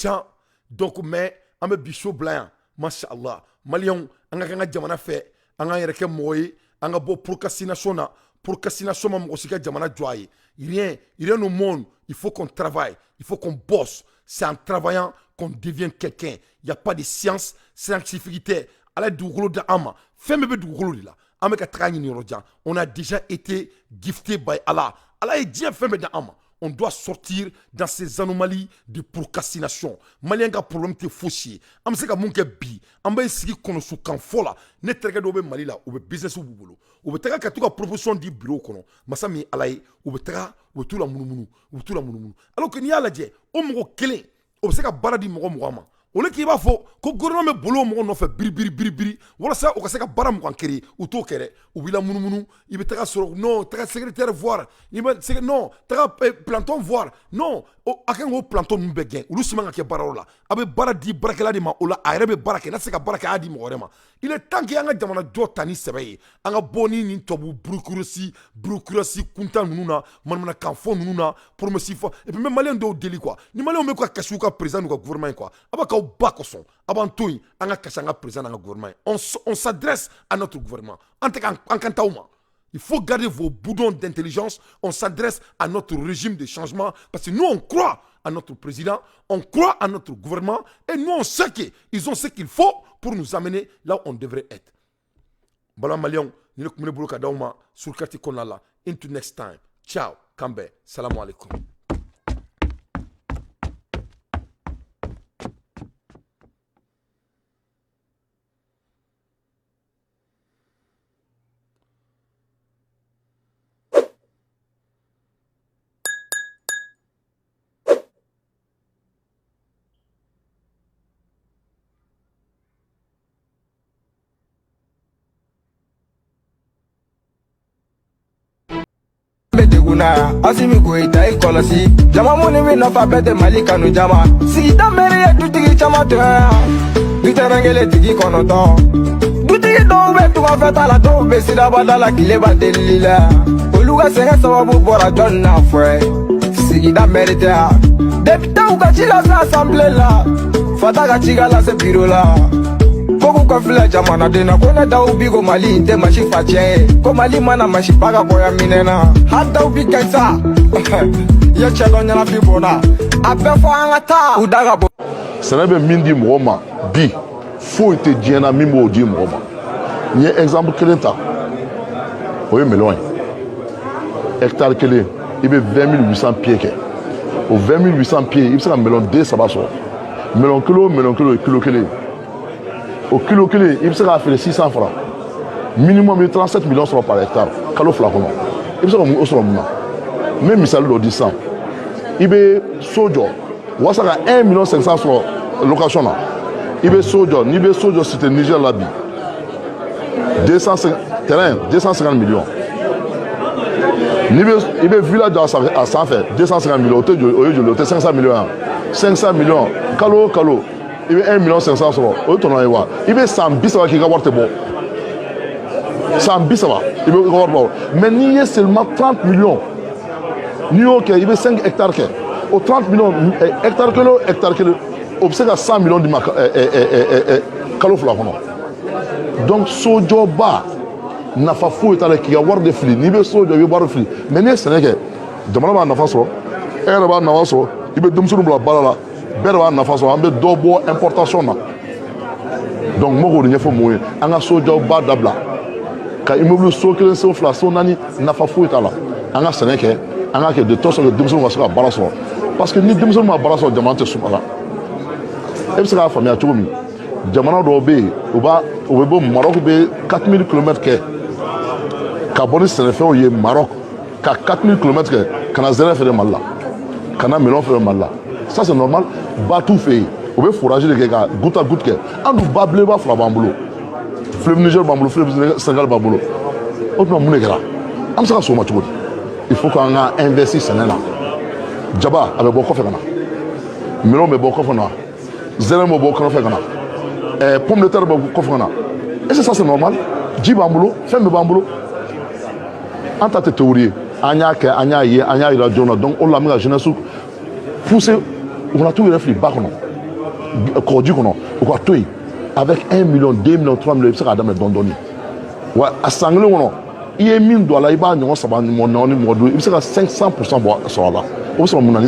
A: donc, mais, on me bichot blanc, mashallah. Malion, on a jamana fait. Anga yereke moye anga bo procrastination ma mosika jamana joye rien au monde. Il faut qu'on travaille, il faut qu'on bosse. C'est en travaillant qu'on devient quelqu'un. Il n'y a pas de science scientifique ala dugolo da ama femme dugolo la ameka trani ni rodia. On a déjà été gifté by Allah. Allah est bien femme da ama. On doit sortir dans ces anomalies de procrastination. Malien ga problème te faussier. Am se ka mon ke bi. Am ba sigi kono su kan fola. Ne terga do be mali la, ou be business ou bulu. Ou be terga ka tuka proposition di bureau kono. Masami alay, ou be terga, ou tout la munu. Alors que ni ala je, o mo kele, o se ka baradi mo ama. Ole ki ba fo ko gouvernement me bolo mo no fe biri wala sa o ka se ka bara mo kan keri o to kere o bila munu ibe taka soro non taka secrétaire voir ibe se non taka planton voir non o akan o planton mu be gen ulu sima ke bara la abe bara di barakela di ma ola ayre bara ke na se ka baraka adi mo rema il est temps que anga jamana jota ni sebe anga boni ni tobu bureaucratie kunta nuna manmana kan fo nuna promesse fo et puis même malien do deli quoi ni malien me ko kashuka président ko gouvernement quoi abaka bakoson abantoy anga kasanga président anga gouvernement on s'adresse à notre gouvernement il faut garder vos boudons d'intelligence. On s'adresse à notre régime de changement parce que nous on croit à notre président, on croit à notre gouvernement et nous on sait qu'ils ont ce qu'il faut pour nous amener là où on devrait être. Bala Malion, ni le kumune buluka dauma sur kati konala. Into next time. Ciao, Kambe. Salam alaikum.
B: Asimi goita ikolosi jama muni mi nafa bete malika no jama si da mere ya dutigi chama to dutara ngele tigi kono to Politiki dɔw bɛ tunga fɛ ta la dɔw bɛ sirabada la tile b'a deli la olu ka sɛgɛn sababu bɔra jɔn n'a fɔ sigida mɛri tɛ yan depitew ka ci lase asanble la fata ka ci ka lase biro la Koku ka filɛ jamanaden na ko ne daw bi ko Mali in tɛ masi facɛ ye ko Mali mana masi ba ka bɔya minɛ na hali daw bi kɛ sa i ye cɛ dɔ ɲɛnafi bɔnna a bɛɛ fɔ an ka taa u da ka bɔ.
C: Sɛnɛ bɛ min di mɔgɔ ma bi foyi tɛ diɲɛ na min b'o di mɔgɔ ma n ye exemple kelen ta o ye melon ye hectare kelen i bɛ 20 800 pieds kɛ o 20 800 pieds i bɛ se ka melon den 3 sɔrɔ melon kilo ye kilo kelen o kilo kelen i bɛ se k'a feere 600 francs minimum i bɛ 37 millions sɔrɔ par hectare kalo 2 kɔnɔ i bɛ se ka o sɔrɔ mun na n bɛ misali dɔ di sisan i bɛ so jɔ walasa ka 1 500 000 sɔrɔ location na i bɛ so jɔ n'i bɛ so jɔ cité Niger la bi terrain 250 millions n'i bɛ villa jɔ a sanfɛ 250 millions o tɛ joli o ye joli o tɛ 500 millions yan 500 millions kalo o kalo i bɛ 1 500 000 sɔrɔ o ye tɔnɔ ye wa i bɛ san 30 k'i ka wari tɛ bɔ san 30 i bɛ i ka wari bɔ mais n'i ye seulement 30 millions n'i y'o kɛ i bɛ 5 hectares kɛ o 30 millions hectare kelen o hectare kelen o bɛ se ka 100 millions di ma kalo 2 kɔnɔ donc sojɔba nafa foyi t'a la k'i ka wari de fili n'i bɛ so jɔ i bɛ wari fili mais n'i ye sɛnɛ kɛ jamana b'a nafa sɔrɔ e yɛrɛ b'a nafa sɔrɔ i bɛ denmisɛnninw bila baara la bɛɛ de b'a nafa sɔrɔ an bɛ dɔ bɔ importation na donc n bɛ k'o de ɲɛfɔ mɔgɔw ye an ka sojɔba dabila ka immeuble so kelen so fila so naani nafa foyi t'a la an ka sɛnɛ kɛ an ka kɛ de telle sorte que denmisɛnninw ka se ka baara sɔrɔ parce que ni denmisɛnninw ma baara sɔrɔ jamana tɛ sumala e bɛ se k'a faamuya cogo min jamana dɔw bɛ yen u bɛ bɔ Maroc bɛ 4000 km kɛ ka bɔ ni sɛnɛfɛnw ye Maroc ka 4000 km kɛ ka na zɛrɛ feere Mali la ka na melon feere Mali la ça c'est normal ba t'u fɛ yen u bɛ forage de kɛ ka goutte à goutte kɛ an dun ba belebeleba 2 b'an bolo fleuve Niger b'an bolo fleuve Sénégal b'an bolo o tuma mun de kɛra an bɛ se ka s'o ma cogo di il faut k'an ka investir sɛnɛ na jaba a bɛ bɔ kɔfɛ ka na melon bɛ bɔ kɔfɛ na zɛrɛ bɛ bɔ kɔfɛ ka na pomme de terre bɛ kɔfɛ ka na est-ce que ça c'est normal ji b'an bolo fɛn bɛɛ b'an bolo an ta tɛ théorie ye an y'a kɛ an y'a ye an y'a yira joona donc o de la an bɛ ka jeunesse pousser u kana t'u yɛrɛ fili ba kɔnɔ kɔgɔji kɔnɔ u ka to yen avec 1 million 2 millions 3 millions i bɛ se k'a daminɛ dɔɔni dɔɔni wa a san kelen kɔnɔ i ye min don a la i b'a ɲɔgɔn 3 mɔgɔ 4 mɔgɔ 5 i bɛ se ka 500% bɔ sɔrɔ a la o bɛ sɔrɔ mun na.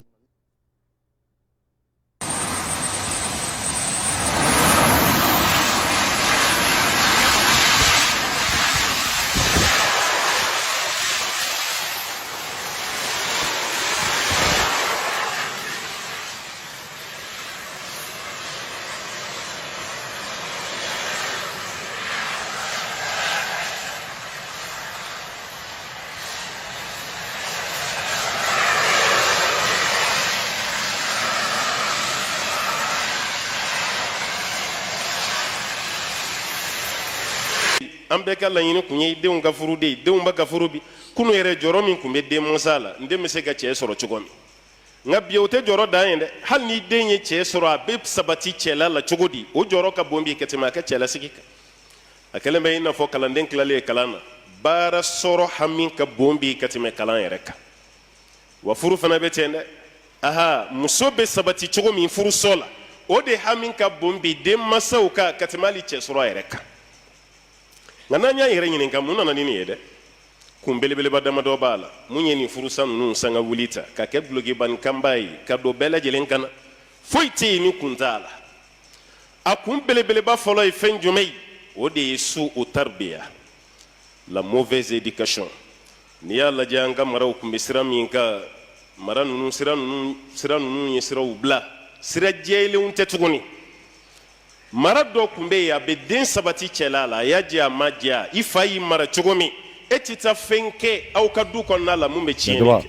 D: an bɛɛ ka laɲini kun ye denw ka furu de ye denw ba ka furu bi kunu yɛrɛ jɔrɔ min kun bɛ den mansa la n den bɛ se ka cɛ sɔrɔ cogo min nka bi o tɛ jɔrɔ dan ye dɛ hali ni den ye cɛ sɔrɔ a bɛ sabati cɛla la cogo di o jɔrɔ ka bon bi ka tɛmɛ a ka cɛlasigi kan a kɛlen bɛ i n'a fɔ kalanden tilalen kalan na baara sɔrɔ hami ka bon bi ka tɛmɛ kalan yɛrɛ kan wa furu fana bɛ ten dɛ aha muso bɛ sabati cogo min furusɔ la o de hami ka bon bi den mansaw kan ka tɛmɛ hali cɛ sɔrɔ yɛrɛ kan nka n'an y'a yɛrɛ ɲininka mun nana ni nin ye dɛ kun belebeleba damadɔ b'a la mun ye nin furusa ninnu sanga wuli ta ka kɛ dulokibaninkanba ye ka don bɛɛ lajɛlen kana foyi tɛ yen ni kun t'a la a kun belebeleba fɔlɔ ye fɛn jumɛn ye o de ye su o taribiya la mauvaise éducation n'i y'a lajɛ an ka maraw kun bɛ sira min kan mara ninnu sira ninnu ye siraw bila sira jɛlenw tɛ tuguni mara dɔ kun bɛ yen a bɛ den sabati cɛla la a y'a jɛ a ma jɛ i fa y'i mara cogo min e tɛ taa fɛn kɛ aw ka du kɔnɔna la mun bɛ tiɲɛni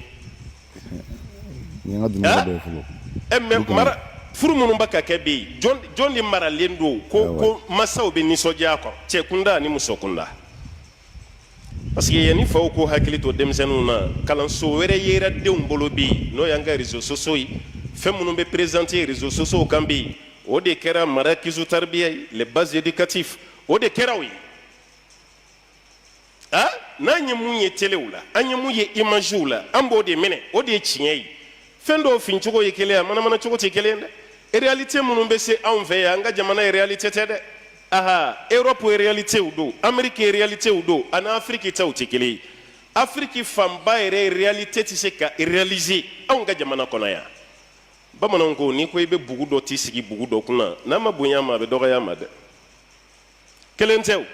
D: kɛ mɛ mara furu minnu bɛ ka kɛ bɛ yen jɔn de maralen don ko masaw bɛ nisɔndiya a kɔrɔ cɛ kunda ani muso kunda parce que yanni faw ko hakili to denmisɛnninw na kalanso wɛrɛ yera denw bolo bɛ yen n'o y'an ka réseaux sociaux ye fɛn minnu bɛ présenter réseaux sociaux kan bɛ yen o de kɛra mara kisu taribiya ye les bases éducatives o de kɛra o ye n'an ye mun ye telew la an ye mun ye imagew la an b'o de minɛ o de ye tiɲɛ ye fɛn dɔw fin cogo ye kelen ye manamana cogo tɛ kelen dɛ réalité minnu bɛ se anw fɛ yan an ka jamana ye réalité tɛ dɛ Europe ye réalitéw don Amérique ye réalitéw don ani Afrique taw tɛ kelen ye Afrique fanba yɛrɛ réalité tɛ se ka réaliser anw ka jamana kɔnɔ yan bamananw ko n'i ko i bɛ bugu dɔ t'i sigi bugu dɔ kunna n'a ma bonya ma a bɛ dɔgɔya ma dɛ kelen tɛ o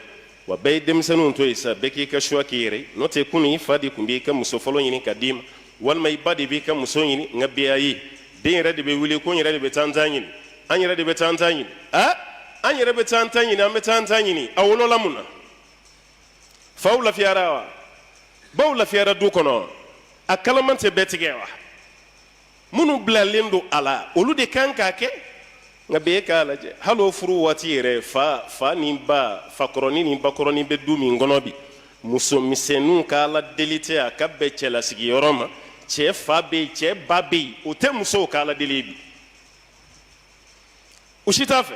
D: wa bɛɛ ye denmisɛnninw to yen sa bɛɛ k'i ka choix k'i yɛrɛ n'o tɛ kunun i fa de tun b'i ka muso fɔlɔ ɲini ka d'i ma walima i ba de b'i ka muso ɲini nka bi a ye den yɛrɛ de bɛ wuli ko n yɛrɛ de bɛ taa n ta ɲini an yɛrɛ de bɛ taa n ta ɲini an yɛrɛ bɛ taa n ta ɲini an bɛ taa n ta ɲini a wolola mun na faw lafiyara wa baw lafiyara du kɔnɔ a kalaman tɛ bɛɛ tigɛ wa minnu bilalen don a la olu de kan k'a kɛ nka bɛɛ k'a lajɛ hali o furu waati yɛrɛ fa ni ba fakɔrɔni ni bakɔrɔni bɛ du min kɔnɔ bi muso misɛnninw ka ala deli tɛ a ka bɛn cɛlasigiyɔrɔ ma cɛ fa bɛ yen cɛ ba bɛ yen o tɛ musow ka ala deli bi u si t'a fɛ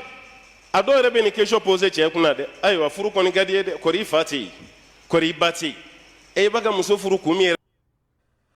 D: a dɔw yɛrɛ bɛ nin question poser cɛ kunna dɛ ayiwa furu kɔni ka di ye dɛ kɔri i fa tɛ yen kɔri i ba tɛ yen e b'a ka muso furu kun min yɛrɛ